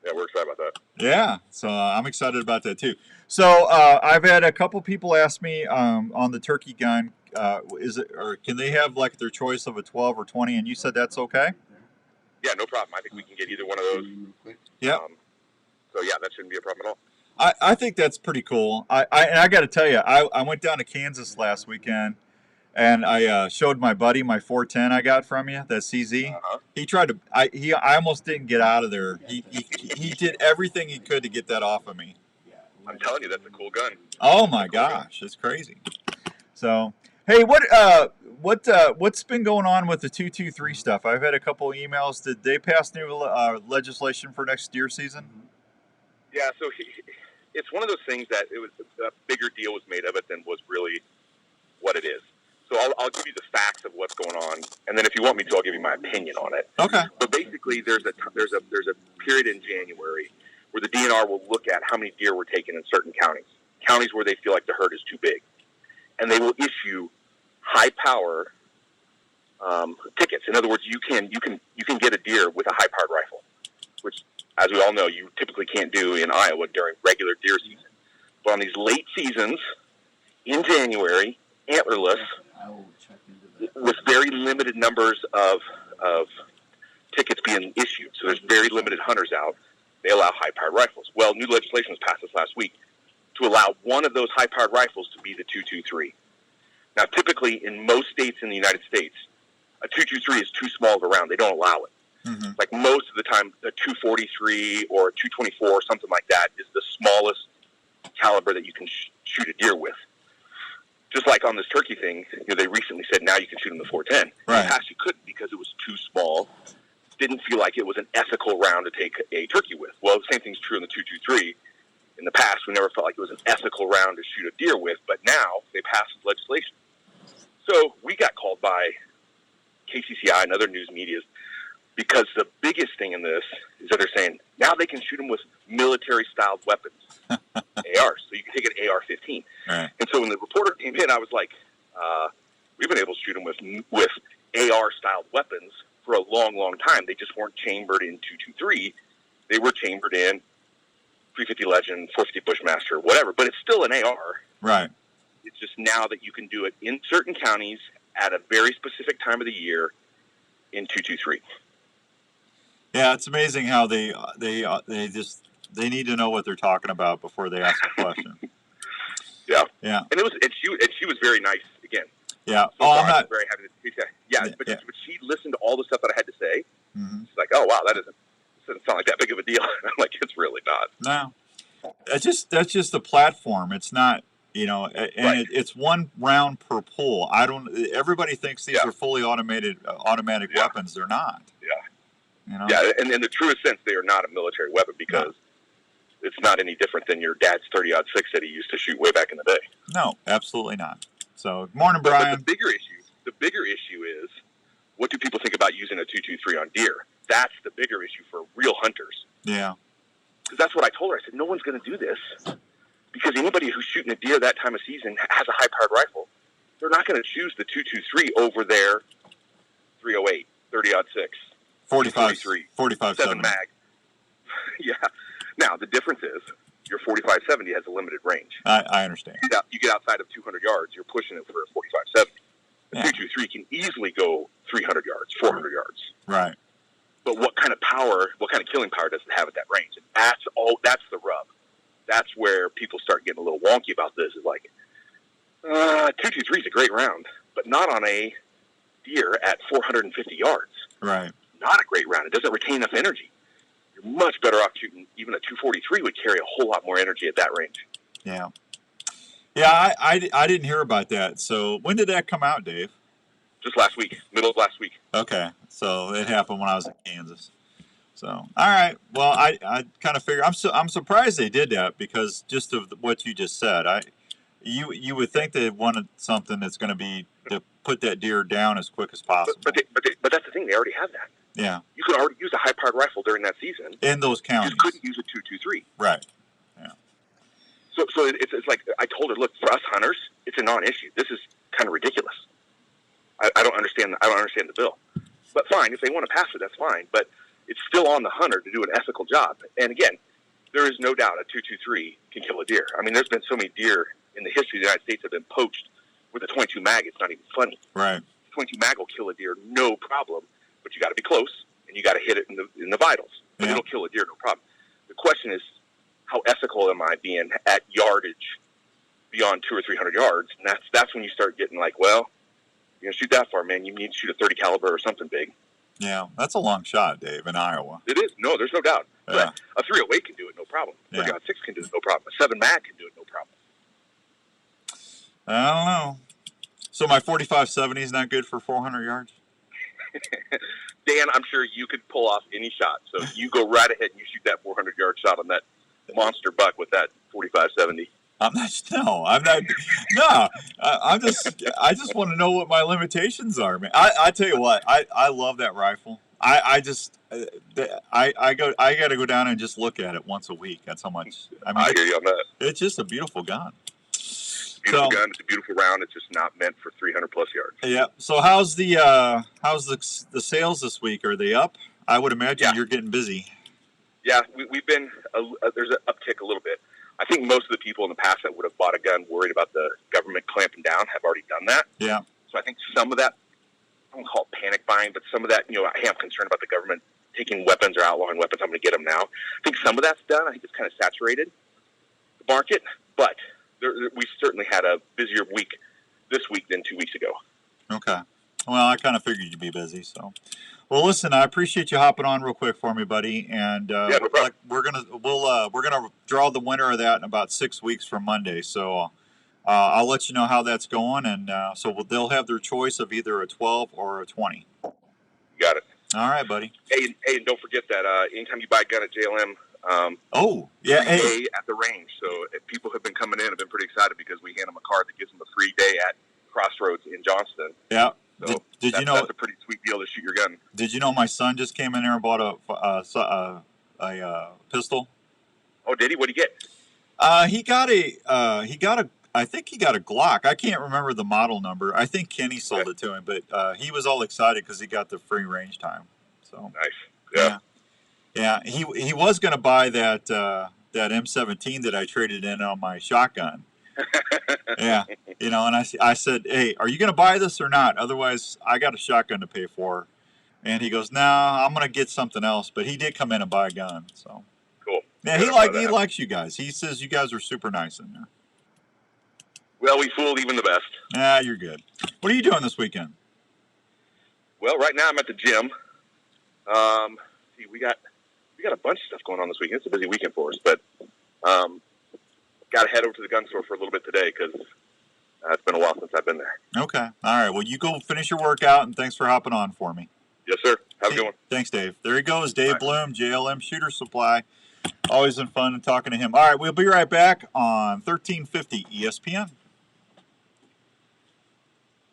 Yeah, we're excited about that. Yeah, so I'm excited about that too. So I've had a couple people ask me on the turkey gun, can they have like their choice of a 12 or 20? And you said that's okay? Yeah, no problem. I think we can get either one of those. Yeah. So yeah, that shouldn't be a problem at all. I think that's pretty cool. I got to tell you, I went down to Kansas last weekend, and I showed my buddy my 410 I got from you, that CZ. Uh-huh. He tried to. I almost didn't get out of there. He did everything he could to get that off of me. I'm telling you, that's a cool gun. Oh my gosh, it's crazy. So hey, what's been going on with the 2.23 stuff? I've had a couple emails. Did they pass new legislation for next deer season? Yeah, so it's one of those things that it was a bigger deal was made of it than was really what it is. So I'll give you the facts of what's going on, and then if you want me to, I'll give you my opinion on it. Okay. But basically, there's a period in January where the DNR will look at how many deer were taken in certain counties where they feel like the herd is too big, and they will issue high power tickets. In other words, you can get a deer with a high powered rifle, which, as we all know, you typically can't do in Iowa during regular deer season. But on these late seasons, in January, antlerless, with very limited numbers of tickets being issued, so there's very limited hunters out, they allow high-powered rifles. Well, new legislation was passed this last week to allow one of those high-powered rifles to be the 2.23. Now, typically, in most states in the United States, a 2.23 is too small of a round. They don't allow it. Mm-hmm. Like most of the time, a 2.43 or a 2.24 or something like that is the smallest caliber that you can shoot a deer with. Just like on this turkey thing, they recently said now you can shoot them the 410. Right. In the past you couldn't because it was too small. Didn't feel like it was an ethical round to take a turkey with. Well, the same thing's true in the 2.23. In the past, we never felt like it was an ethical round to shoot a deer with, but now they passed legislation. So we got called by KCCI and other news medias because the biggest thing in this is that they're saying now they can shoot them with military-styled weapons, ARs. So you can take an AR-15. Right. And so when the reporter came in, I was like, we've been able to shoot them with AR-styled weapons for a long, long time. They just weren't chambered in 223. They were chambered in 350 Legend, 450 Bushmaster, whatever. But it's still an AR. Right. It's just now that you can do it in certain counties at a very specific time of the year in 223. Yeah, it's amazing how they need to know what they're talking about before they ask a question. Yeah. Yeah. And she was very nice again. Yeah. So I'm not. I'm very happy to. Yeah. But she listened to all the stuff that I had to say. Mm-hmm. She's like, "Oh wow, that doesn't sound like that big of a deal." I'm like, "It's really not." No. That's just a platform. It's not. And it's one round per pull. Everybody thinks these are fully automatic weapons. They're not. Yeah. Yeah, and in the truest sense, they are not a military weapon because it's not any different than your dad's 30-06 that he used to shoot way back in the day. No, absolutely not. So, morning, Brian. But the bigger issue is, what do people think about using a 223 on deer? That's the bigger issue for real hunters. Yeah. Because that's what I told her. I said, no one's going to do this because anybody who's shooting a deer that time of season has a high-powered rifle. They're not going to choose the 223 over their 308, 30-06. 45 7 mag. Yeah. Now, the difference is your 45-70 has a limited range. I understand. You get outside of 200 yards, you're pushing it for a 45-70. The 223 can easily go 300 yards, 400 yards. Right. But what kind of power, what kind of killing power does it have at that range? And that's the rub. That's where people start getting a little wonky about this. Is like, 223 is a great round, but not on a deer at 450 yards. Right. Not a great round. It doesn't retain enough energy. You're much better off shooting. Even a 243 would carry a whole lot more energy at that range. Yeah. Yeah, I didn't hear about that. So when did that come out, Dave? Just last week, middle of last week. Okay, so it happened when I was in Kansas. So all right, well I kind of figure I'm surprised they did that because just of what you just said. You would think they wanted something that's going to be to put that deer down as quick as possible. But that's the thing. They already have that. Yeah. You could already use a high-powered rifle during that season. In those counties. You couldn't use a 223. Right. Yeah. So it's like I told her, look, for us hunters, it's a non-issue. This is kind of ridiculous. I don't understand. I don't understand the bill. But fine, if they want to pass it, that's fine. But it's still on the hunter to do an ethical job. And again, there is no doubt a 223 can kill a deer. I mean, there's been so many deer in the history of the United States that have been poached with a 22 mag. It's not even funny. Right. 22 mag will kill a deer, no problem. But you got to be close and you got to hit it in the vitals. But it'll kill a deer, no problem. The question is, how ethical am I being at yardage beyond 200 or 300 yards? And that's when you start getting like, well, you're gonna shoot that far, man. You need to shoot a 30 caliber or something big. Yeah, that's a long shot, Dave, in Iowa. It is. No, there's no doubt. Yeah. But a 308 can do it, no problem. A 30-06 can do it, no problem. A 7 mag can do it, no problem. I don't know. So my 45-70 is not good for 400 yards? Dan, I'm sure you could pull off any shot. So you go right ahead and you shoot that 400-yard shot on that monster buck with that 45-70. I'm just want to know what my limitations are, man. I tell you what, I love that rifle. I got to go down and just look at it once a week. That's how much. I hear you on that. It's just a beautiful gun. Beautiful gun. It's a beautiful round. It's just not meant for 300+ yards. Yeah. So how's the sales this week? Are they up? I would imagine you're getting busy. Yeah, we've been there's an uptick a little bit. I think most of the people in the past that would have bought a gun worried about the government clamping down have already done that. Yeah. So I think some of that, I don't call it panic buying, but some of that, hey, I'm concerned about the government taking weapons or outlawing weapons. I'm going to get them now. I think some of that's done. I think it's kind of saturated the market, but we certainly had a busier week this week than 2 weeks ago. Okay. Well, I kind of figured you'd be busy, so. Well, listen, I appreciate you hopping on real quick for me, buddy. And no problem. we're gonna draw the winner of that in about 6 weeks from Monday. So I'll let you know how that's going, and they'll have their choice of either a 12 or a 20. You got it. All right, buddy. Hey, and don't forget that anytime you buy a gun at JLM. Day at the range. So if people have been coming in, have been pretty excited because we hand them a card that gives them a free day at Crossroads in Johnston. Yeah. So did you know that's a pretty sweet deal to shoot your gun? Did you know my son just came in there and bought a pistol? Oh, did he? What did he get? He got I think he got a Glock. I can't remember the model number. I think Kenny sold it to him, but he was all excited because he got the free range time. So nice. Yeah. He was going to buy that that M17 that I traded in on my shotgun. Yeah, you know, and I said, hey, are you going to buy this or not? Otherwise, I got a shotgun to pay for. And he goes, no, I'm going to get something else. But he did come in and buy a gun. So cool. Yeah, he likes you guys. He says you guys are super nice in there. Well, we fooled even the best. Nah, you're good. What are you doing this weekend? Well, right now I'm at the gym. See, we got a bunch of stuff going on this weekend. It's a busy weekend for us, but got to head over to the gun store for a little bit today because it's been a while since I've been there. Okay. All right. Well, you go finish your workout, and thanks for hopping on for me. Yes, sir. Have a good one. Thanks, Dave. There he goes, Dave Bloom, JLM Shooter Supply. Always been fun talking to him. All right, we'll be right back on 1350 ESPN.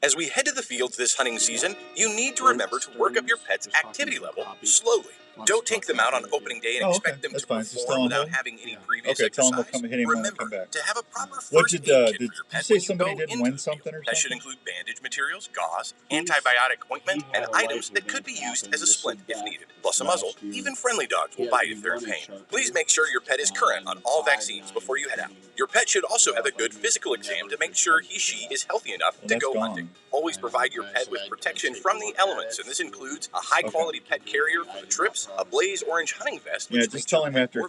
As we head to the fields this hunting season, you need to remember to work up your pet's activity level slowly. Don't take them out on opening day and expect them to perform without having any previous exercise. Tell him we'll come hit him when I come back. To have a proper first aid kit for your pet you say somebody didn't win something or something? That should include bandage materials, gauze, antibiotic ointment, and items that could be used as a splint if needed. Plus a muzzle. Even friendly dogs will bite if they're in pain. Please make sure your pet is current on all vaccines before you head out. Your pet should also have a good physical exam to make sure she is healthy enough to go hunting. Always provide your pet with protection from the elements, and this includes a high-quality pet carrier for the trips, a blaze orange hunting vest, Yeah, just tell him after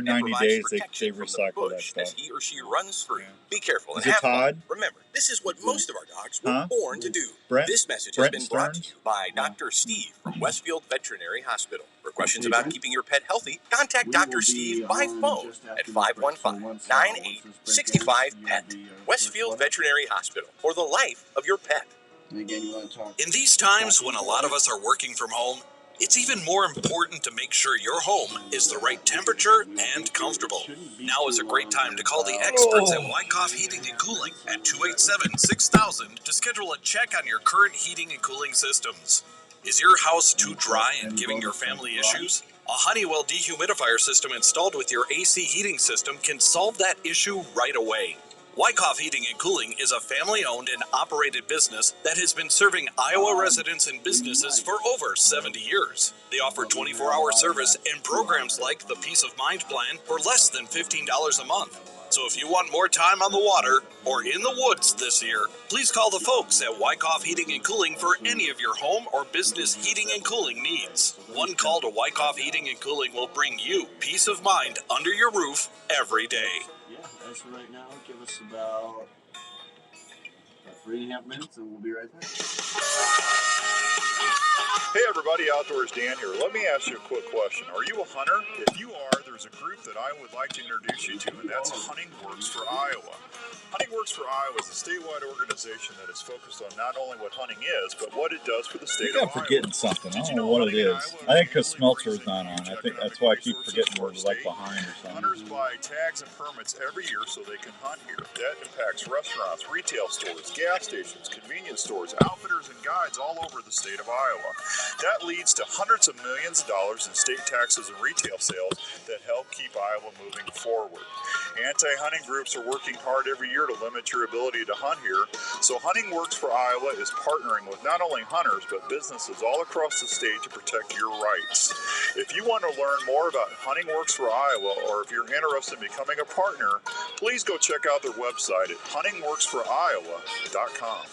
90 days they recycle that stuff. as he or she runs free. Be careful and Is it have Todd? fun. Remember, this is what most of our dogs were born to do. Brent? This message Brent has been brought to Stearns? you by Dr. Steve from Westfield Veterinary Hospital. For questions about keeping your pet healthy, contact Dr. Steve by phone at 515-98-65-PET. Westfield Veterinary Hospital, for the life of your pet. And again, you want to talk. In these times when a lot of us are working from home, it's even more important to make sure your home is the right temperature and comfortable. Now is a great time to call the experts at Wyckoff Heating and Cooling at 287-6000 to schedule a check on your current heating and cooling systems. Is your house too dry and giving your family issues? A Honeywell dehumidifier system installed with your AC heating system can solve that issue right away. Wyckoff Heating and Cooling is a family-owned and operated business that has been serving Iowa residents and businesses for over 70 years. They offer 24-hour service and programs like the Peace of Mind Plan for less than $15 a month. So if you want more time on the water or in the woods this year, please call the folks at Wyckoff Heating and Cooling for any of your home or business heating and cooling needs. One call to Wyckoff Heating and Cooling will bring you peace of mind under your roof every day. Yeah, as for right now, give us about 3.5 minutes and we'll be right back. Hey everybody, Outdoors Dan here. Let me ask you a quick question. Are you a hunter? If you are, there's a group that I would like to introduce you to, and that's Hunting Works for Iowa. Hunting Works for Iowa is a statewide organization that is focused on not only what hunting is, but what it does for the I state think of I'm Iowa. forgetting something. I don't know what it is. I think because Smeltzer's not on. I think that's why I keep forgetting we're like behind or something. Hunters buy tags and permits every year so they can hunt here. That impacts restaurants, retail stores, gas stations, convenience stores, outfitters, and guides all over the state of Iowa. That leads to hundreds of millions of dollars in state taxes and retail sales that help keep Iowa moving forward. Anti-hunting groups are working hard every year to limit your ability to hunt here, so Hunting Works for Iowa is partnering with not only hunters but businesses all across the state to protect your rights. If you want to learn more about Hunting Works for Iowa, or if you're interested in becoming a partner, please go check out their website at huntingworksforiowa.com.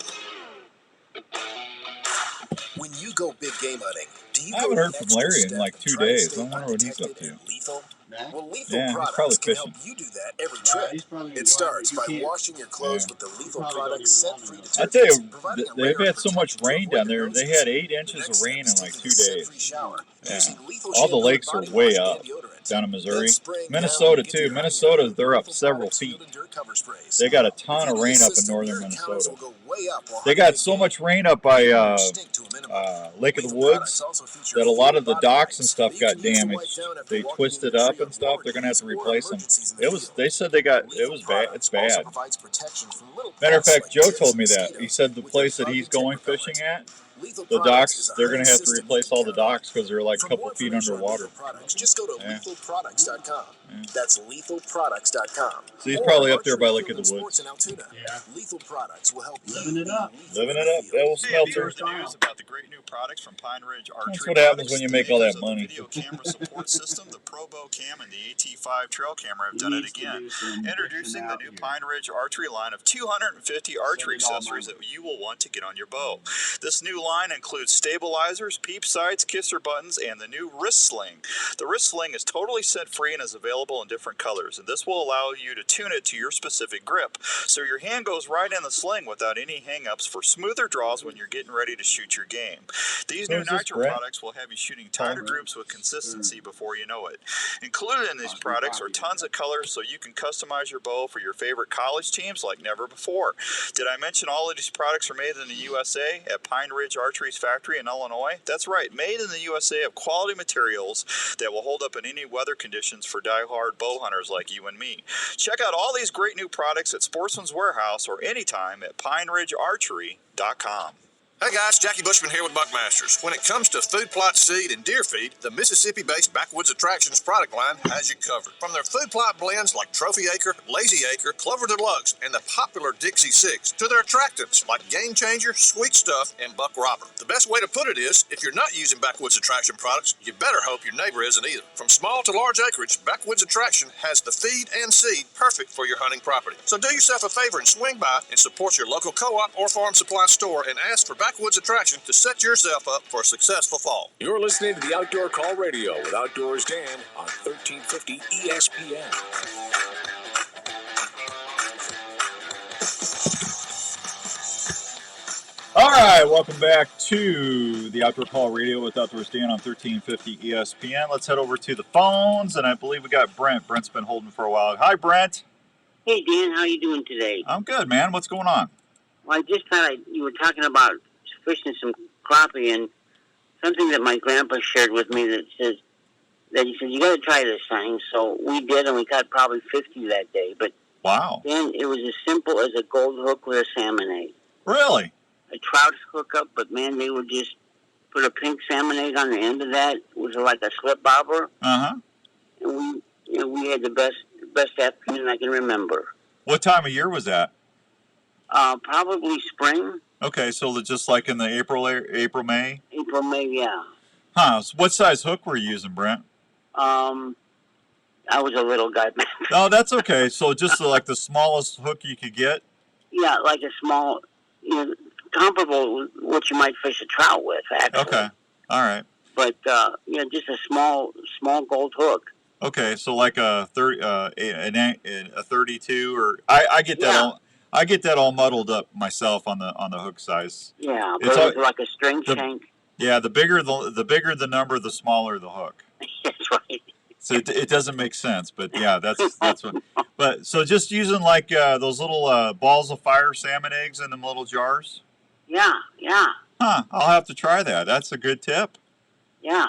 When you go big game hunting, do you I haven't heard from Larry in like 2 days. I wonder what he's up to. lethal? Well, Lethal Yeah, he's Products probably can help fishing. you do that every trip. It starts by washing your clothes with the Lethal Products scent-free detergent. I tell you, they've had so much rain down there. They had 8 inches of rain in like 2 days. Yeah. All the lakes are way up down in Missouri. Minnesota too. Minnesota, they're up several feet. They got a ton of rain up in northern Minnesota. They got so much rain up by Lake of the Woods that a lot of the docks and stuff got damaged. They twisted up and stuff. They're gonna have to replace them. They said it was bad. It's bad. Matter of fact, Joe told me that. He said the place that he's going fishing at, The docks, they're going to have to replace all the docks because they're like a couple feet underwater. Just go to lethalproducts.com. That's lethalproducts.com. So he's probably up there by Lake of the Woods. Yeah. Lethal Products will help Living it up. Living it up. Bill Smelter. The news about the great new products from Pine Ridge Archery. That's what happens when you make all that money. The video camera support system, the Probo Cam, and the AT5 trail camera have done it again. Introducing the new Pine Ridge Archery line of 250 archery accessories that you will want to get on your bow. This new line includes stabilizers, peep sights, kisser buttons, and the new wrist sling. The wrist sling is totally set-free and is available in different colors, and this will allow you to tune it to your specific grip, so your hand goes right in the sling without any hang-ups for smoother draws when you're getting ready to shoot your game. These new Nitro products will have you shooting tighter groups with consistency before you know it. Included in these products are tons of colors so you can customize your bow for your favorite college teams like never before. Did I mention all of these products are made in the USA at Pine Ridge Archery's factory in Illinois? That's right, made in the USA of quality materials that will hold up in any weather conditions for die-hard bow hunters like you and me. Check out all these great new products at Sportsman's Warehouse or anytime at PineRidgeArchery.com. Hey guys, Jackie Bushman here with Buckmasters. When it comes to food plot seed and deer feed, the Mississippi-based Backwoods Attractions product line has you covered. From their food plot blends like Trophy Acre, Lazy Acre, Clover Deluxe, and the popular Dixie 6, to their attractants like Game Changer, Sweet Stuff, and Buck Robber. The best way to put it is, if you're not using Backwoods Attraction products, you better hope your neighbor isn't either. From small to large acreage, Backwoods Attraction has the feed and seed perfect for your hunting property. So do yourself a favor and swing by and support your local co-op or farm supply store and ask for Backwoods Attraction to set yourself up for a successful fall. You're listening to the Outdoor Call Radio with Outdoors Dan on 1350 ESPN. All right, welcome back to the Outdoor Call Radio with Outdoors Dan on 1350 ESPN. Let's head over to the phones, and I believe we got Brent. Brent's been holding for a while. Hi, Brent. Hey, Dan, how you doing today? I'm good, man. What's going on? Well, I just thought you were talking about fishing some crappie, and something that my grandpa shared with me that says that he said, you got to try this thing. So we did, and we caught probably 50 that day. But wow, then it was as simple as a gold hook with a salmon egg. Really? A trout hookup, but man, they would just put a pink salmon egg on the end of that. It was like a slip bobber. Uh-huh. And we had the best afternoon I can remember. What time of year was that? Probably spring. Okay, so just like in the April, May? April, May, yeah. Huh, so what size hook were you using, Brent? I was a little guy, man. No, that's okay. So just like the smallest hook you could get? Yeah, like a small, comparable with what you might fish a trout with, actually. Okay, all right. But, just a small gold hook. Okay, so like a 32, or I get that all. I get that all muddled up myself on the hook size. Yeah, but it's like a string shank. Yeah, the bigger the number, the smaller the hook. That's right. So it doesn't make sense, but yeah, that's what. But so just using like those little balls of fire salmon eggs in them little jars. Yeah. Huh? I'll have to try that. That's a good tip. Yeah.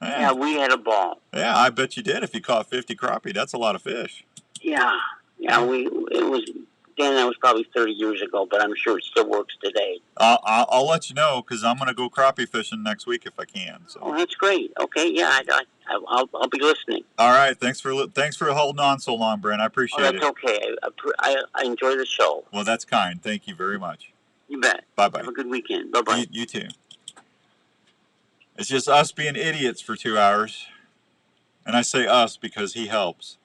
Yeah, we had a ball. Yeah, I bet you did. If you caught 50 crappie, that's a lot of fish. Yeah. It was. Dan, that was probably 30 years ago, but I'm sure it still works today. I'll let you know because I'm going to go crappie fishing next week if I can. So. Oh, that's great. Okay, yeah, I'll be listening. All right, thanks for holding on so long, Brent. I appreciate it. That's okay. I enjoy the show. Well, that's kind. Thank you very much. You bet. Bye-bye. Have a good weekend. Bye-bye. You too. It's just us being idiots for 2 hours. And I say us because he helps.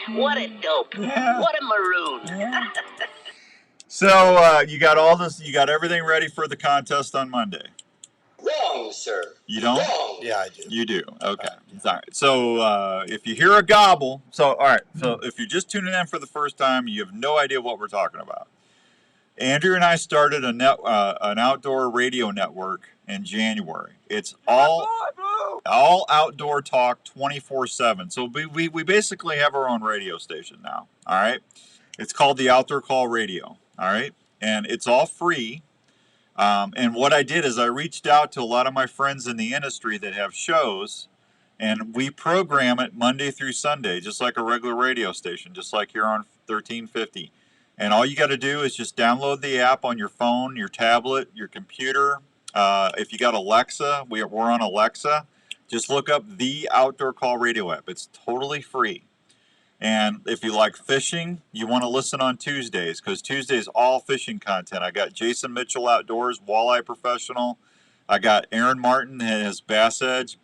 What a dope. Yeah. What a maroon. Yeah. So you got all this, you got everything ready for the contest on Monday. Wrong, sir. You don't? Wrong. Yeah, I do. You do. Okay. All right. So if you hear a gobble, so if you're just tuning in for the first time, you have no idea what we're talking about. Andrew and I started an outdoor radio network in January. It's all outdoor talk 24/7. So we basically have our own radio station now. All right. It's called the Outdoor Call Radio. All right. And it's all free. And what I did is I reached out to a lot of my friends in the industry that have shows, and we program it Monday through Sunday, just like a regular radio station, just like here on 1350. And all you got to do is just download the app on your phone, your tablet, your computer. If you got Alexa, we're on Alexa. Just look up the Outdoor Call Radio app. It's totally free. And if you like fishing, you want to listen on Tuesdays, because Tuesdays all fishing content. I got Jason Mitchell Outdoors, Walleye Professional. I got Aaron Martin and his Bass Edge,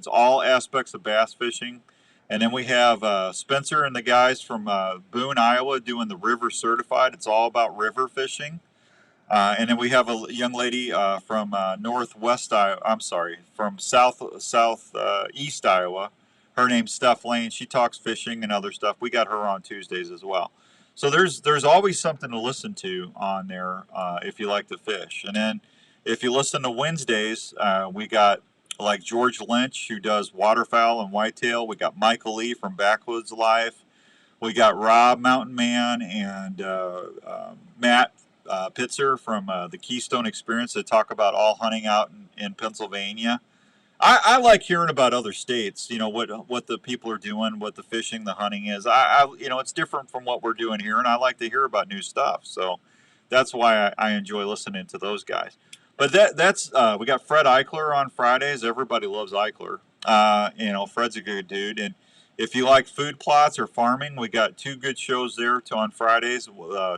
all aspects of bass fishing. And then we have Spencer and the guys from Boone, Iowa, doing the River Certified. It's all about river fishing. And then we have a young lady from Northwest Iowa. I'm sorry, from Southeast Iowa. Her name's Steph Lane. She talks fishing and other stuff. We got her on Tuesdays as well. So there's always something to listen to on there if you like to fish. And then if you listen to Wednesdays, we got like George Lynch, who does waterfowl and whitetail. We got Michael Lee from Backwoods Life. We got Rob Mountain Man and Matt Pitzer from the Keystone Experience that talk about all hunting out in Pennsylvania. I like hearing about other states, you know, what the people are doing, what the fishing, the hunting is. You know, it's different from what we're doing here, and I like to hear about new stuff. So that's why I enjoy listening to those guys. But that's we got Fred Eichler on Fridays. Everybody loves Eichler. You know, Fred's a good dude. And if you like food plots or farming, we got two good shows there on Fridays.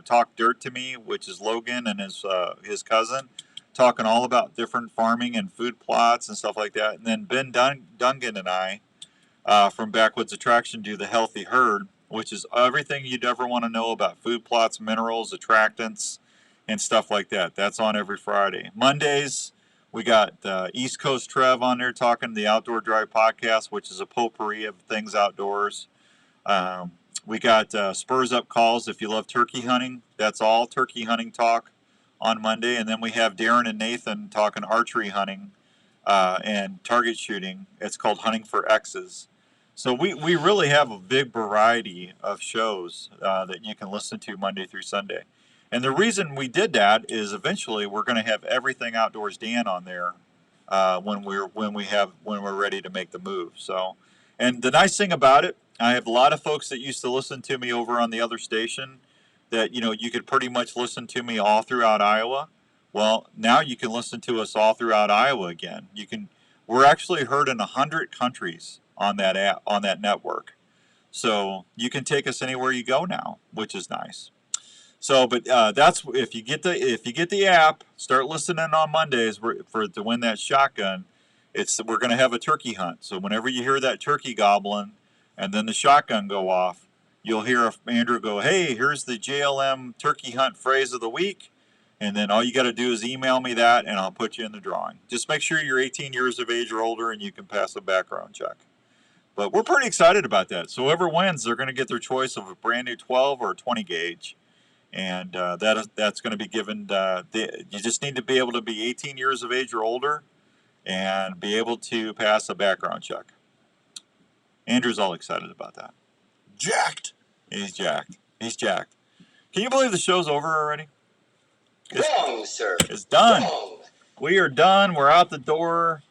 Talk Dirt to Me, which is Logan and his cousin, talking all about different farming and food plots and stuff like that. And then Ben Dungan and I from Backwoods Attraction do the Healthy Herd, which is everything you'd ever want to know about food plots, minerals, attractants, and stuff like that. That's on every Friday. Mondays, we got East Coast Trev on there talking the Outdoor Drive podcast, which is a potpourri of things outdoors. We got Spurs Up Calls if you love turkey hunting. That's all turkey hunting talk on Monday. And then we have Darren and Nathan talking archery hunting and target shooting. It's called Hunting for X's. So we really have a big variety of shows that you can listen to Monday through Sunday. And the reason we did that is eventually we're going to have Everything Outdoors Dan on there when we're ready to make the move. So, and the nice thing about it, I have a lot of folks that used to listen to me over on the other station that, you know, you could pretty much listen to me all throughout Iowa. Well, now you can listen to us all throughout Iowa again. We're actually heard in 100 countries on that app, on that network. So you can take us anywhere you go now, which is nice. So, but that's if you get the app, start listening on Mondays to win that shotgun. We're going to have a turkey hunt. So whenever you hear that turkey gobbling, and then the shotgun go off, you'll hear Andrew go, "Hey, here's the JLM turkey hunt phrase of the week," and then all you got to do is email me that, and I'll put you in the drawing. Just make sure you're 18 years of age or older, and you can pass a background check. But we're pretty excited about that. So whoever wins, they're going to get their choice of a brand new 12 or 20 gauge. And that's going to be given. You just need to be able to be 18 years of age or older and be able to pass a background check. Andrew's all excited about that. Jacked. He's jacked. Can you believe the show's over already? Wrong, sir. It's done. Wrong. We are done. We're out the door.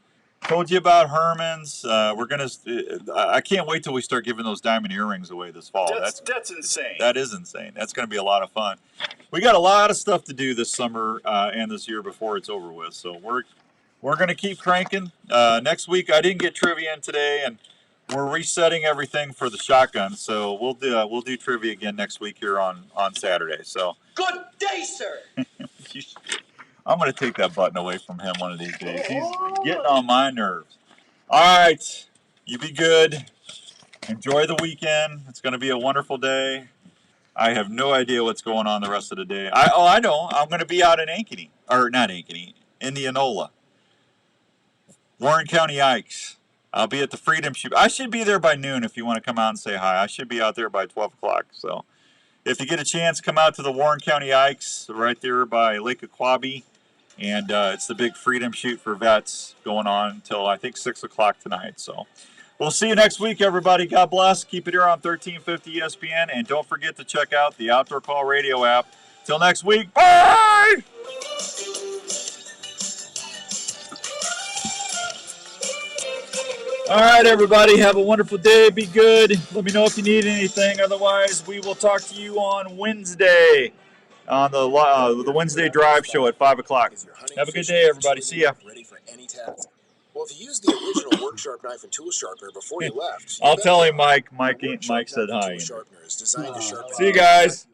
Told you about Herman's. I can't wait till we start giving those diamond earrings away this fall. That's insane. That is insane. That's going to be a lot of fun. We got a lot of stuff to do this summer and this year before it's over with. So we're going to keep cranking. Next week, I didn't get trivia in today, and we're resetting everything for the shotgun. So we'll do trivia again next week here on Saturday. So Good day, sir. I'm going to take that button away from him one of these days. He's getting on my nerves. All right. You be good. Enjoy the weekend. It's going to be a wonderful day. I have no idea what's going on the rest of the day. I know. I'm going to be out in Indianola. Warren County Ikes. I'll be at the Freedom Shoot. I should be there by noon if you want to come out and say hi. I should be out there by 12 o'clock. So if you get a chance, come out to the Warren County Ikes right there by Lake Aquabi. And it's the big Freedom Shoot for vets going on until, I think, 6 o'clock tonight. So we'll see you next week, everybody. God bless. Keep it here on 1350 ESPN. And don't forget to check out the Outdoor Call Radio app. Till next week. Bye! All right, everybody, have a wonderful day. Be good. Let me know if you need anything. Otherwise, we will talk to you on Wednesday on the Wednesday Drive Show at 5 o'clock. Have a good day, everybody. See ya. Ready for any task. Well, if you used the original work sharp knife and tool sharpener before you left, I'll tell him, Mike. Mike said hi. sharpener is designed to sharpen. See you guys.